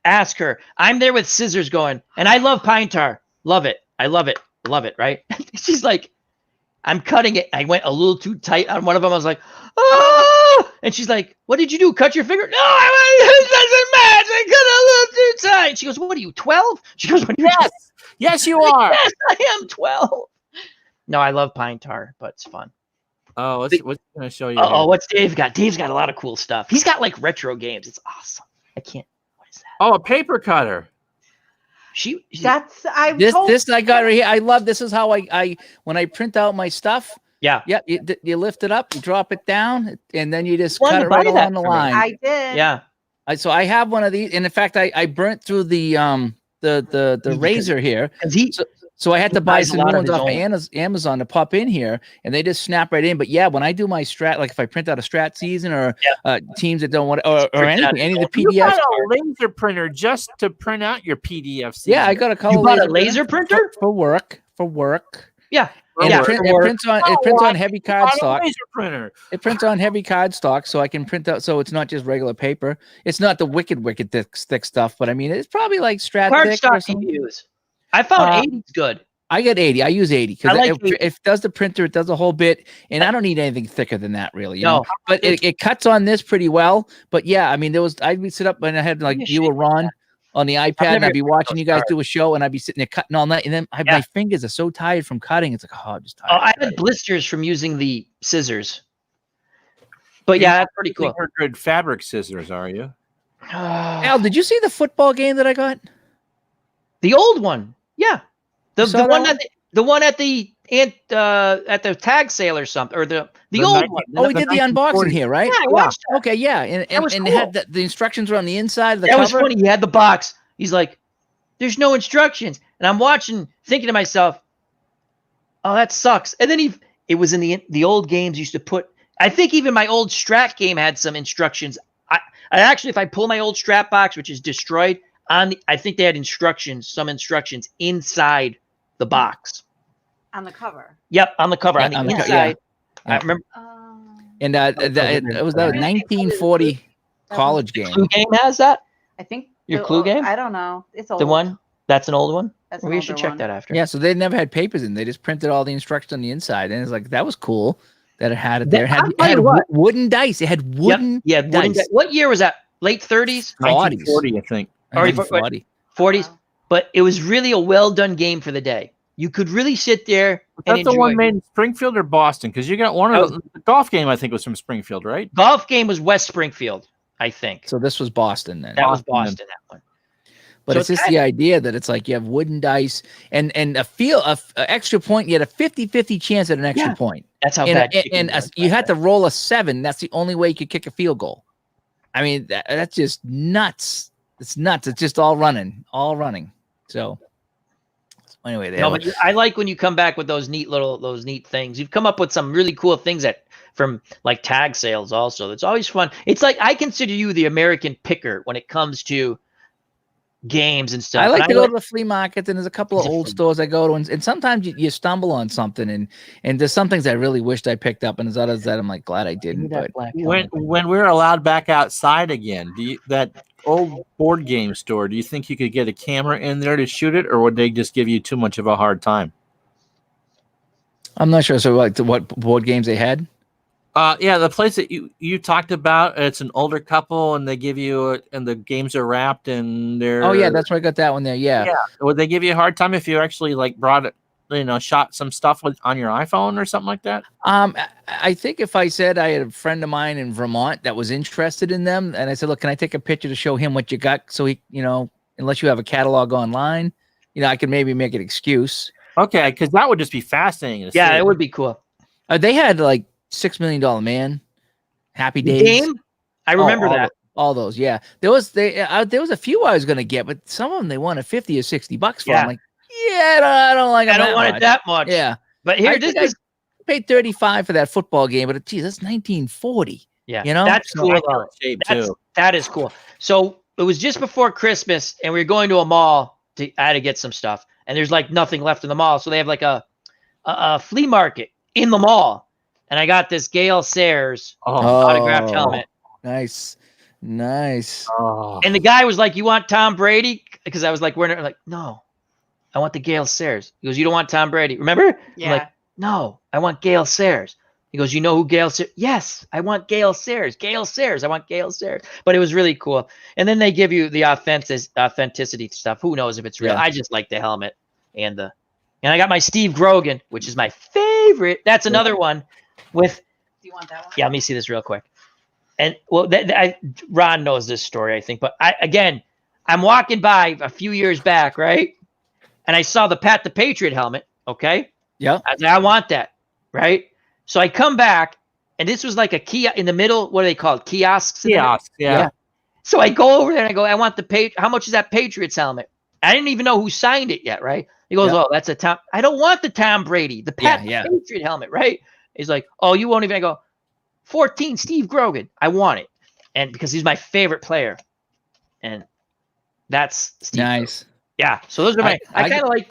ask her. I'm there with scissors going, and I love pine tar. Love it. I love it. Love it. Right? She's like, I'm cutting it. I went a little too tight on one of them. I was like, oh, and she's like, what did you do? Cut your finger? No, it doesn't match. I cut a little too tight. She goes, what are you, 12? She goes, Yes, you are. Yes, I am 12. No, I love pine tar, but it's fun. Oh, what's going to show you? Oh, here? what's Dave got? Dave's got a lot of cool stuff. He's got like retro games. It's awesome. I can't. What is that? Oh, a paper cutter. That's This I got right here. I love this. Is how I when I print out my stuff. Yeah. Yep. You lift it up, you drop it down, and then you just Wanted cut to it right buy that along the for me. line. I did. Yeah. So I have one of these, and in fact, I burnt through the razor here. Because So I had He to buy buys a some lot new of ones his off of Amazon to pop in here, and they just snap right in. But yeah, when I do my strat, like if I print out a strat season or teams that don't want or Print out anything, any of the You got PDFs. a laser printer just to print out your PDFs. Yeah, I got a color. You bought a laser printer? for work. For work. yeah. And Yeah. it prints on heavy cardstock. Laser printer. It prints on heavy cardstock, so I can print out. So it's not just regular paper. It's not the wicked thick stuff, but I mean, it's probably like strat thick or Cardstock something. you use. I found 80's good. I get 80. I use 80 because I like if 80. it does the printer, it does a whole bit, and I don't need anything thicker than that, really. You No. know? But it cuts on this pretty well. But yeah, I mean, I'd be sit up and I had like Yeah, you or Ron on the iPad, and I'd be watching you guys do a show, and I'd be sitting there cutting all night, and then my fingers are so tired from cutting. It's like, oh, I'm just tired. Oh, I had blisters from using the scissors. But yeah, that's pretty cool. You're good fabric scissors, are you? Al, did you see the football game that I got? The old one. Yeah. You saw The one at the tag sale or something, or the The old 19 one. Oh, we did the 1940. unboxing here, right? Yeah, I watched that. Okay, yeah, and was they cool. had the instructions were on the inside of the That cover. was funny. He had the box. He's like, "There's no instructions," and I'm watching, thinking to myself, "Oh, that sucks." And then it was in the old games used to put. I think even my old Strat game had some instructions. I actually, if I pull my old Strat box, which is destroyed, I think they had some instructions inside the box. On the cover. Yep, on the cover, Yeah, on the on the inside. yeah. I remember And it was that 1940 college game. Clue game has that. I think Your Clue game? I don't know. It's old. The one that's an old one. That's an We should older check one. that after. Yeah, so they never had papers in. They just printed all the instructions on the inside, and it's like that was cool that it had it there. It I'll had, tell you had what. wooden dice. It had wooden Yeah, wooden dice. what year was that? Late 30s, 1940, I think. Or 1940. 40s. Wow. But it was really a well done game for the day. You could really sit there and That's the enjoy. one made in Springfield or Boston? Because you got one of the golf game, I think, was from Springfield, right? Golf game was West Springfield, I think. So this was Boston then. That was Boston. Boston. That one. But so it's it's just the idea that it's like you have wooden dice and a extra point. You had a 50-50 chance at an extra Yeah. point. That's how And, bad. you had to roll a 7. That's the only way you could kick a field goal. I mean, that's just nuts. It's nuts. It's just all running. So anyway, No, but I like when you come back with those neat things. You've come up with some really cool things from like tag sales also. It's always fun. It's like I consider you the American picker when it comes to games and stuff. I like And to go to the flea markets, and there's a couple of old stores I go to, and sometimes you stumble on something, and there's some things I really wished I picked up, and there's others that I'm like glad I didn't. But When we're allowed back outside again, that old board game store, do you think you could get a camera in there to shoot it, or would they just give you too much of a hard time? I'm not sure. So what board games they had? Yeah, the place that you talked about, it's an older couple, and they give you and the games are wrapped, and they're. Oh yeah, that's where I got that one there. Yeah. Would they give you a hard time if you actually like brought it, shot some stuff on your iPhone or something like that? I think if I said I had a friend of mine in Vermont that was interested in them, and I said, look, can I take a picture to show him what you got? So he, unless you have a catalog online, I could maybe make an excuse. Okay, because that would just be fascinating. To Yeah, see. it would be cool. They had like $6 Million Man, Happy Days. Game? I remember that. All those, yeah. There was a few I was gonna get, but some of them they wanted $50 or $60 for. Yeah. I'm like, Yeah, I don't like. I them don't want much. it that much. Yeah, But here, I this think is paid 35 for that football game, but geez, that's 1940. yeah, You know? that's So- cool Nice though. shape That's too. that is cool. So it was just before Christmas, and we were going to a mall I had to get some stuff, and there's like nothing left in the mall, so they have like a flea market in the mall, and I got this Gale Sayers autographed helmet, Nice, nice. Oh. and the guy was like, "You want Tom Brady?" Because I was like, "We're like, no, I want the Gale Sayers." He goes, "You don't want Tom Brady, remember?" Yeah. I'm like, "No, I want Gale Sayers." He goes, "You know who Gale Sayers?" Yes, I want Gale Sayers. Gale Sayers. I want Gale Sayers. But it was really cool. And then they give you the authenticity stuff. Who knows if it's real? Yeah. I just like the helmet and I got my Steve Grogan, which is my favorite. That's another one with. Do you want that one? Yeah, let me see this real quick. And well, Ron knows this story, I think. But I'm walking by a few years back, right? And I saw the Pat the Patriot helmet. Okay. Yep. I said, I want that, right? So I come back, and this was like a kiosk in the middle. What are they called? Kiosks? in the middle? Kiosk, yeah. So I go over there and I go, I want how much is that Patriots helmet? I didn't even know who signed it yet, right? He goes, Yeah. oh, that's a Tom. I don't want the Tom Brady, the Pat Yeah. Patriot helmet, right? He's like, oh, you won't even. I go, 14 Steve Grogan. I want it, and because he's my favorite player, and that's Steve Grogan. Nice. Yeah. So those are my. I kind of like.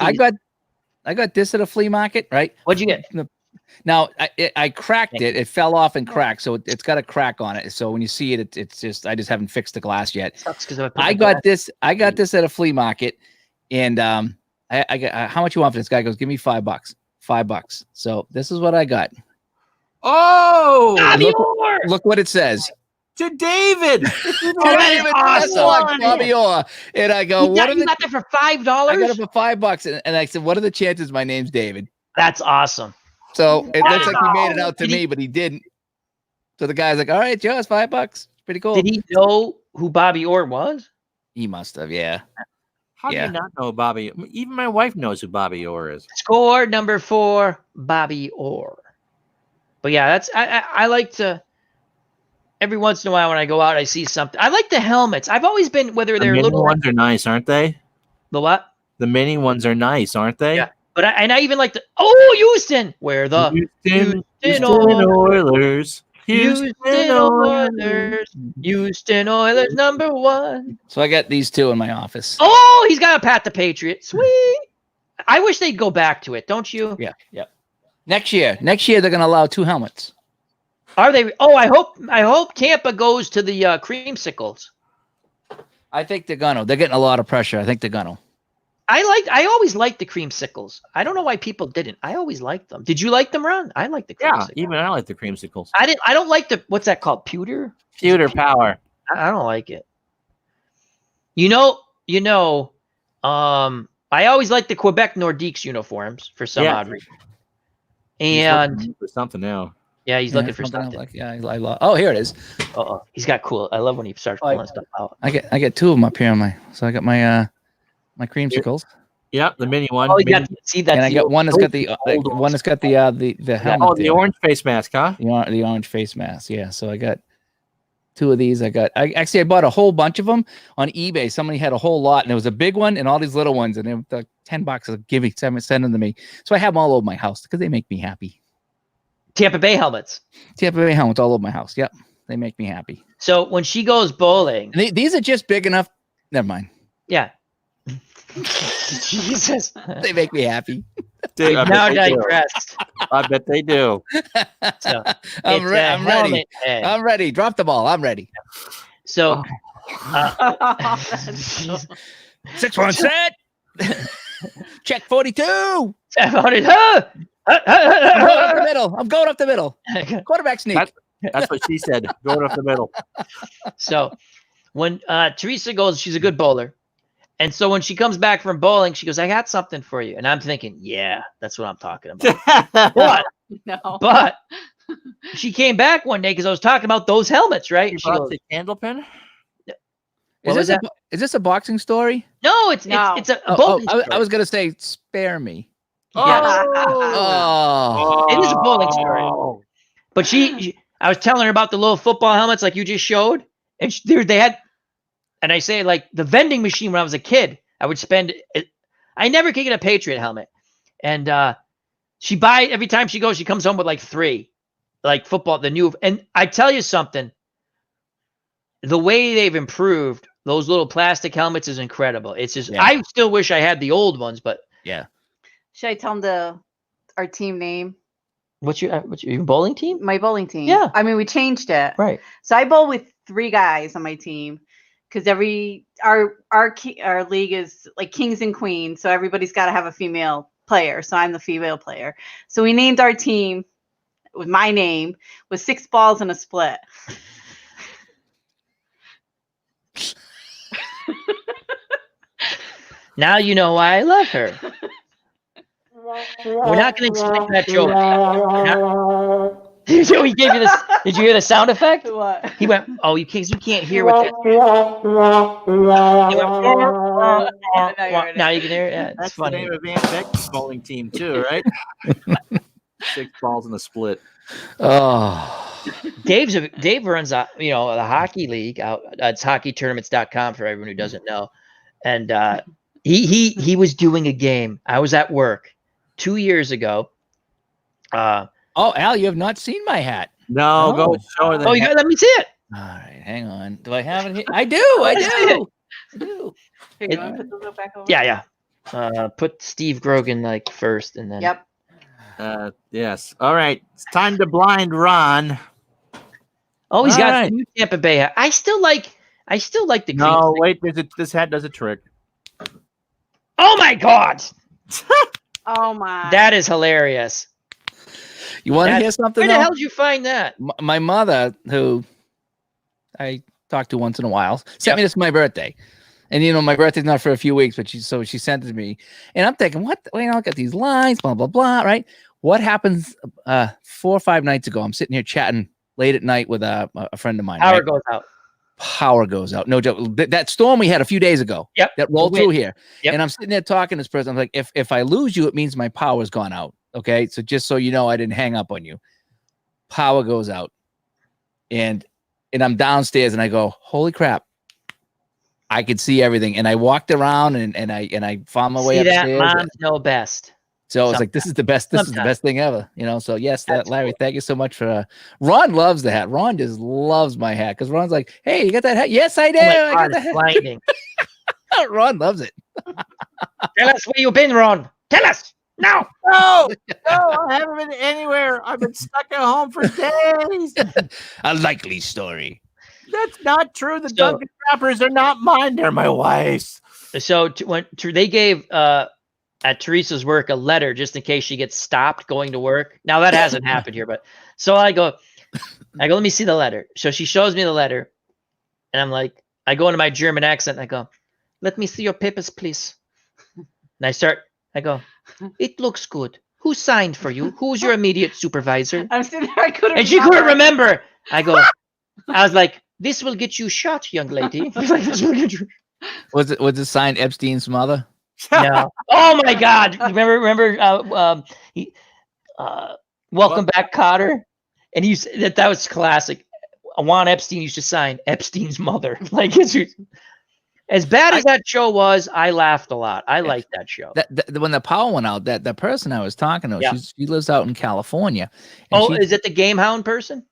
I got this at a flea market, right? What'd you get? Now I cracked it. It fell off and cracked, so it's got a crack on it. So when you see it, it's just I just haven't fixed the glass yet. Sucks because I got this. I got this at a flea market, and I got how much you want for this? Guy goes, give me $5. $5. So this is what I got. Oh, Bobby look- Orr! Look what it says. to David. David, That's awesome. like Bobby Orr. And I go, You what got, are you the? got that for I got it $5? for $5, and I said, what are the chances my name's David? That's awesome. So it That looks is like he made it out to Did he- me, but he didn't. So the guy's like, all right, Joe, it's $5. Pretty cool. Did he know who Bobby Orr was? He must have, yeah. How do Yeah. you not know Bobby? Even my wife knows who Bobby Orr is. Score number 4, Bobby Orr. But yeah, that's I like to. Every once in a while when I go out, I see something. I like the helmets. I've always been whether The they're mini little. ones are nice, aren't they? The what? The mini ones are nice, aren't they? Yeah. But I even like the Houston, where the Houston Oilers. Houston Oilers, Houston Oilers #1. So I got these two in my office. Oh, he's got a Pat the Patriot. Sweet. I wish they'd go back to it, don't you? Yeah. Next year they're gonna allow 2 helmets. Are they? Oh, I hope Tampa goes to the creamsicles. I think they're gonna. They're getting a lot of pressure. I think they're gonna. I always liked the creamsicles. I don't know why people didn't. I always liked them. Did you like them, Ron? I like the Yeah, creamsicles. even I like the creamsicles. I don't like the what's that called? Pewter? Pewter power. I don't like it. You know, I always liked the Quebec Nordiques uniforms for some Yeah. odd reason. And for something now. yeah, he's looking for something something. else. Like, yeah, I love. Oh, here it is. Uh-oh. He's got cool. I love when he starts pulling stuff out. I get 2 of them up here on my. So I got my my creamsicles, Yep, the mini one. Oh, you mini- got see that? and I got one that's got the one that's got the helmet. oh, the there. orange face mask, huh? The orange face mask. Yeah. So I got 2 of these. I bought a whole bunch of them on eBay. Somebody had a whole lot, and there was a big one and all these little ones, and they were like $10 of send them to me. So I have them all over my house because they make me happy. Tampa Bay helmets. Tampa Bay helmets all over my house. Yep, they make me happy. So when she goes bowling, And these are just big enough. Never mind. yeah. Jesus. They make me happy. Dude, I, Now bet they do. digressed. I bet they do. So, I'm it's ready. a I'm ready. helmet head. I'm ready. Drop the ball. I'm ready. So, 6-1 set. Check 42. I'm going up the middle. I'm going up the middle. Quarterback sneak. That's what she said. Going up the middle. So when Teresa goes, she's a good bowler. And so when she comes back from bowling, she goes, I got something for you. And I'm thinking, yeah, that's what I'm talking about. But she came back one day because I was talking about those helmets, right? You She brought goes, the candle pin? What was that? Is this a boxing story? No, it's No. it's a Oh, bowling I story. was gonna say spare me. Yes. Oh, It is a bowling story. Oh. But I was telling her about the little football helmets like you just showed. And they had, and I say like the vending machine when I was a kid, I I never can get a Patriot helmet. And she buy every time she goes, she comes home with like 3, like football, the new. And I tell you something, the way they've improved those little plastic helmets is incredible. It's just, I still wish I had the old ones, but Yeah. Should I tell them our team name? what's your bowling team? My bowling team. Yeah. I mean, we changed it. Right. So I bowl with 3 guys on my team because our league is like kings and queens. So everybody's got to have a female player. So I'm the female player. So we named our team with my name with 6 balls and a split. Now you know why I love her. We're not going to explain that joke. He gave you this. Did you hear the sound effect? What? He went, "Oh, you can't hear what that." He went, now you can hear it. Yeah, it's That's funny. the name of Van Beck's bowling team too, right? 6 balls in a split. Oh, Dave runs the hockey league out. It's hockeytournaments.com for everyone who doesn't know. And he was doing a game. I was at work 2 years ago. Al, you have not seen my hat. No, go show her the You got, let me see it. All right, hang on. Do I have it here? I do. I do. Here, you want to put those back over? Yeah. Put Steve Grogan like first, and then Yep. Yes. All right. It's time to blind Ron. Oh, he's All got right. the new Tampa Bay hat. I still like the green. No, wait. This hat does a trick. Oh my God, Oh my. that is hilarious. You want to That- hear something? Where the though? hell did you find that? My mother, who I talk to once in a while, sent me this for my birthday. And my birthday's not for a few weeks, but she sent it to me. And I'm thinking, what? I got these lines, blah, blah, blah, right? What happens 4 or 5 nights ago? I'm sitting here chatting late at night with a friend of mine. Power right? goes out. Power goes out. No joke. That storm we had a few days ago. Yep. That rolled through here. Yep. And I'm sitting there talking to this person. I'm like, if I lose you, it means my power's gone out. Okay. So just so you know, I didn't hang up on you. Power goes out. And I'm downstairs and I go, holy crap. I could see everything. And I walked around and I found my way See that? upstairs. Moms know best. So it's like, this is the best thing ever, So yes, Larry, thank you so much for Ron loves the hat. Ron just loves my hat because Ron's like, hey, you got that hat? Yes, I do. Oh my I God, got it's that blinding. hat. Ron loves it. Tell us where you've been, Ron. Tell us now. No, I haven't been anywhere. I've been stuck at home for days. A likely story. That's not true. The So- Dunkin' Wrappers are not mine. They're my wife's. So when they gave at Teresa's work a letter just in case she gets stopped going to work. Now that hasn't happened here, but so I go, let me see the letter. So she shows me the letter, and I'm like, I go into my German accent and I go, let me see your papers, please. And I go, it looks good. Who signed for you? Who's your immediate supervisor? I'm sitting there. I couldn't. And she couldn't remember. I was like, this will get you shot, young lady. Like, this will get you. Was it signed Epstein's mother? No. Oh my God! Remember? Welcome back, Cotter. And he said that was classic. Juan Epstein used to sign Epstein's mother. Like as bad as that show was, I laughed a lot. I liked that show. When the power went out, that person I was talking to, Yeah. she lives out in California. And Is it the Game Hound person?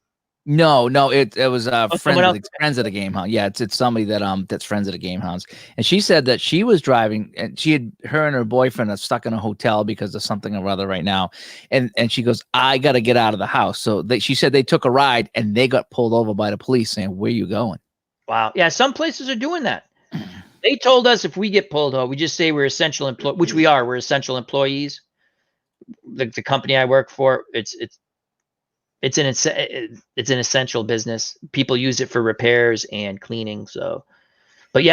No, it was someone friends of the Game Hound. Yeah, it's somebody that's friends of the Game Hounds. And she said that she was driving and her and her boyfriend are stuck in a hotel because of something or other right now. And she goes, I got to get out of the house. So she said they took a ride and they got pulled over by the police saying, where you going? Wow. Yeah, some places are doing that. They told us if we get pulled over, we just say we're essential employees, which we are. We're essential employees. The company I work for, it's an essential business. People use it for repairs and cleaning. So, but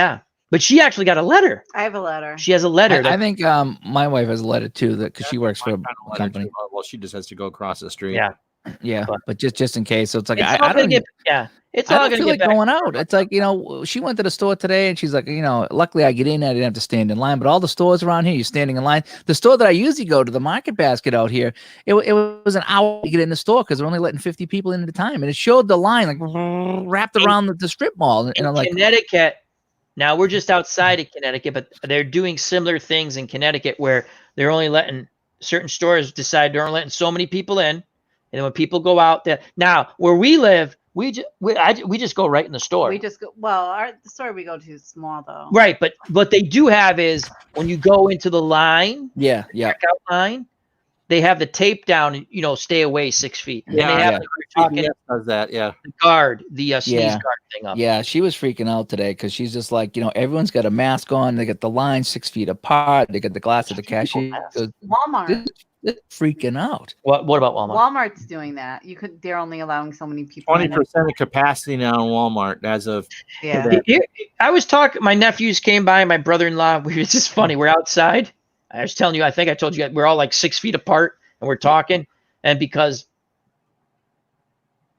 she actually got a letter. I have a letter. She has a letter. I think my wife has a letter too, because she works for a company. Well, she just has to go across the street. Yeah. Yeah, but just in case. So it's like It's I all don't gonna get, it's I all don't gonna feel get like back. going out. It's like, she went to the store today and she's like, luckily I get in, I didn't have to stand in line, but all the stores around here, you're standing in line. The store that I usually go to, the Market Basket out here, it was an hour to get in the store because they're only letting 50 people in at a time. And it showed the line like wrapped around the strip mall. And I'm like, Connecticut, Now we're just outside of Connecticut, but they're doing similar things in Connecticut where they're only letting certain stores decide they're only letting so many people in, and then when people go out there, now where we live, we just go right in the store. We just go. Well, the store we go to is small though. Right, but what they do have is when you go into the line, Yeah. checkout line, they have the tape down, stay away 6 feet. And they have yeah. like we're talking CVS does that, yeah. the guard, the sneeze Yeah. guard thing up. Yeah, she was freaking out today because she's just like, everyone's got a mask on. They got the line 6 feet apart. They got the glass at the cashier. Walmart. They're freaking out. What about Walmart? Walmart's doing that. They're only allowing so many people. 20% of capacity now in Walmart as of Yeah. I was talking. My nephews came by. My brother-in-law. It's just funny. We're outside. I was telling you. I think I told you we're all like 6 feet apart, and we're talking. And because,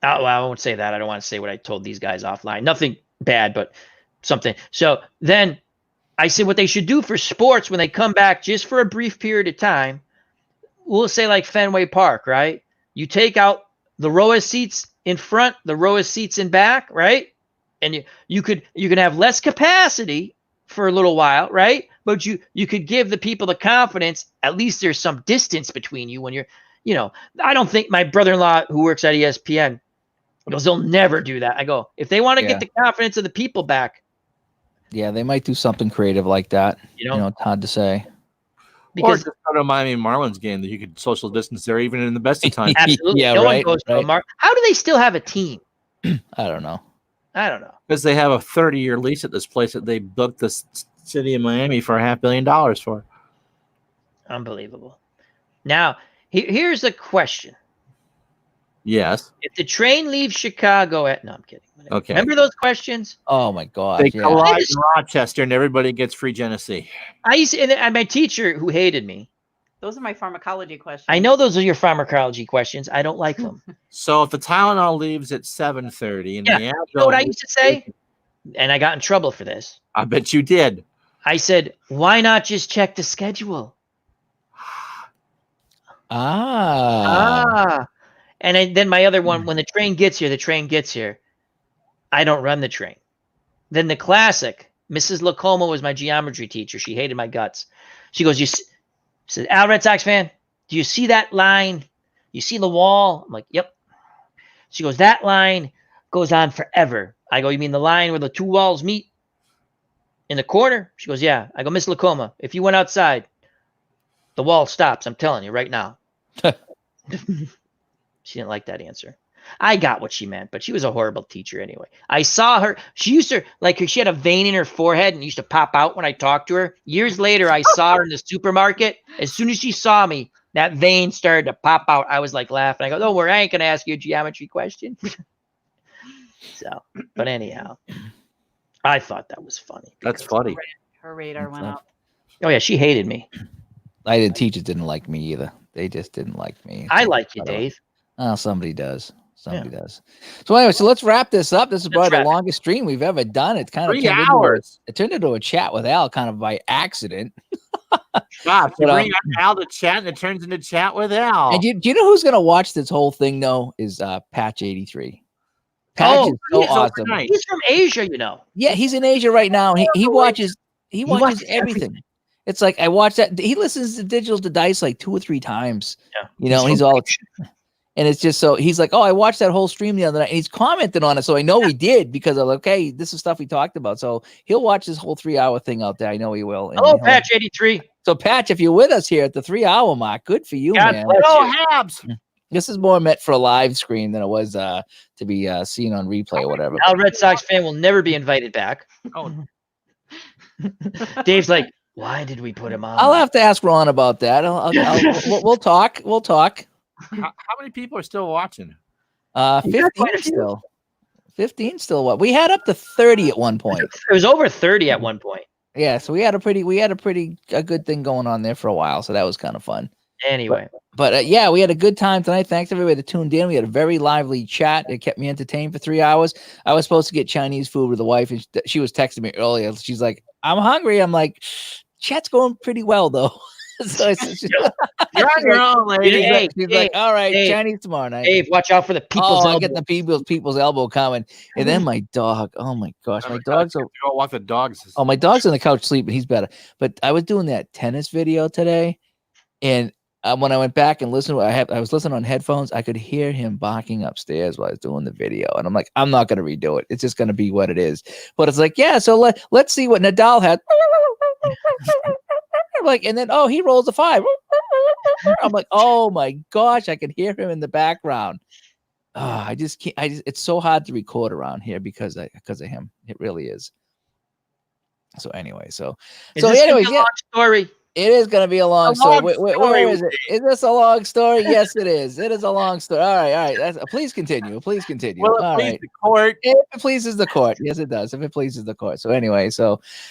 well, I won't say that. I don't want to say what I told these guys offline. Nothing bad, but something. So then I said what they should do for sports when they come back, just for a brief period of time. We'll say like Fenway Park, right? You take out the row of seats in front, the row of seats in back, right? And you can have less capacity for a little while, right? But you could give the people the confidence. At least there's some distance between you when you're, I don't think my brother-in-law who works at ESPN goes, they'll never do that. I go, if they want to get the confidence of the people back. Yeah, they might do something creative like that. It's hard to say. Or just go to a Miami Marlins game that you could social distance there even in the best of times. Absolutely. Yeah, no right, one goes to a How do they still have a team? I don't know. Because they have a 30-year lease at this place that they booked the city of Miami for $500 million for. Unbelievable. Now, here's a question. Yes. If the train leaves Chicago no, I'm kidding. Okay. Remember those questions? Oh my gosh. They Yeah. collide in Rochester and everybody gets free Genesee. I used to, and my teacher who hated me. Those are my pharmacology questions. I know those are your pharmacology questions. I don't like them. So if the Tylenol leaves at 7:30 and the You know what I used to say? And I got in trouble for this. I bet you did. I said, why not just check the schedule? And then my other one, when the train gets here, I don't run the train. Then the classic, Mrs. Lacoma was my geometry teacher. She hated my guts. She goes, she said, Al, Red Sox fan, do you see that line? You see the wall? I'm like, yep. She goes, that line goes on forever. I go, you mean the line where the two walls meet in the corner? She goes, yeah. I go, Miss Lacoma, if you went outside, the wall stops. I'm telling you right now. She didn't like that answer. I got what she meant, but she was a horrible teacher anyway. I saw her. She used to, she had a vein in her forehead and used to pop out when I talked to her. Years later, I saw her in the supermarket. As soon as she saw me, that vein started to pop out. I was like laughing. I go, don't worry, I ain't going to ask you a geometry question. So, but anyhow, I thought that was funny. That's funny. Her radar went up. Oh, yeah, she hated me. Teachers didn't like me either. They just didn't like me. I like you, Dave. Oh, somebody does. Somebody does. So anyway, so let's wrap this up. This is probably the longest stream we've ever done. It's kind of 3 hours. It turned into a chat with Al kind of by accident. Gosh, you bring Al to chat and it turns into chat with Al. And do you know who's going to watch this whole thing, though? Is Patch 83. Patch is so awesome. He's from Asia, Yeah, he's in Asia right now. He watches everything. It's like I watch that. He listens to Digital to Dice like 2 or 3 times. Yeah. And he's all, and it's just so he's like, oh, I watched that whole stream the other night, and he's commented on it. So I know he did because I'm like, okay, this is stuff we talked about. So he'll watch this whole 3-hour thing out there. I know he will. And hello, Patch 83. So Patch, if you're with us here at the 3-hour mark, good for you, man. Hello, Habs. This is more meant for a live screen than it was to be seen on replay or whatever. Al Red Sox fan will never be invited back. Oh. Dave's like, why did we put him on? I'll have to ask Ron about that. We'll talk. We'll talk. How many people are still watching? 15 still. 15 still. What we had up to 30 at one point. It was over 30 at one point. Yeah, so we had a good thing going on there for a while. So that was kind of fun. Anyway, but yeah, we had a good time tonight. Thanks everybody that tuned in. We had a very lively chat. It kept me entertained for 3 hours. I was supposed to get Chinese food with the wife, and she was texting me earlier. She's like, "I'm hungry." I'm like, "Chat's going pretty well though." So You're on your own, lady. Hey, she's like, all right, Dave, Chinese tomorrow night. Dave, watch out for the people's Oh, I elbow. get the people's elbow coming. And then my dog, oh my gosh, my dog's Go walk the dogs. oh, my dog's on the couch sleeping. He's better. But I was doing that tennis video today, and when I went back and listened, I was listening on headphones. I could hear him barking upstairs while I was doing the video, and I'm like, I'm not going to redo it. It's just going to be what it is. But it's like, yeah. So let's see what Nadal had. I'm like, and then he rolls a 5. I'm like, oh my gosh, I can hear him in the background. I just can't. It's so hard to record around here because of him. It really is. So anyway, Is this gonna anyway, be a long story. it is going to be a long story. long Where is it? Is this a long story? Yes, it is. It is a long story. All right. Please continue. Please continue. Well, All please, right. the court. If it pleases the court. Yes, it does. If it pleases the court. So anyway,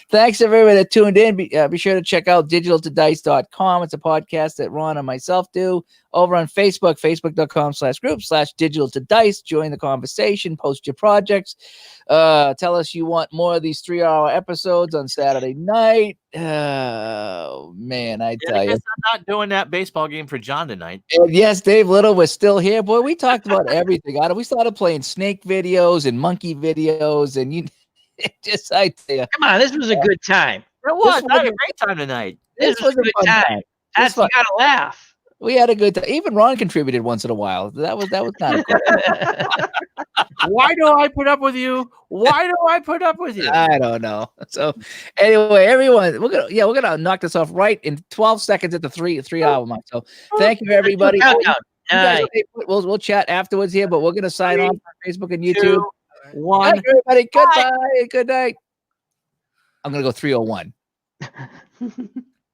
thanks everybody that tuned in. Be sure to check out digitaltodice.com. It's a podcast that Ron and myself do over on Facebook, facebook.com/group/digitaltodice. Join the conversation, post your projects. Tell us you want more of these 3-hour episodes on Saturday night. Oh man, I I tell you. guess I'm not doing that baseball game for John tonight. And yes, Dave Little was still here. Boy, we talked about everything. We started playing snake videos and monkey videos, and I tell you, Come on, this was a good time. It was. was I had a- a great time tonight. This was a a good fun time. time. That's, you gotta laugh. We had a good time. Even Ron contributed once in a while. That was kind of cool. Why do I put up with you? Why do I put up with you? I don't know. So anyway, everyone, we're gonna knock this off right in 12 seconds at the 3-hour mark. So thank you everybody. Countdown. You guys, Nine. we'll chat afterwards here, but we're gonna sign off on Facebook and YouTube. 2, 1. Thank you, everybody. Goodbye. Good night. I'm gonna go 301.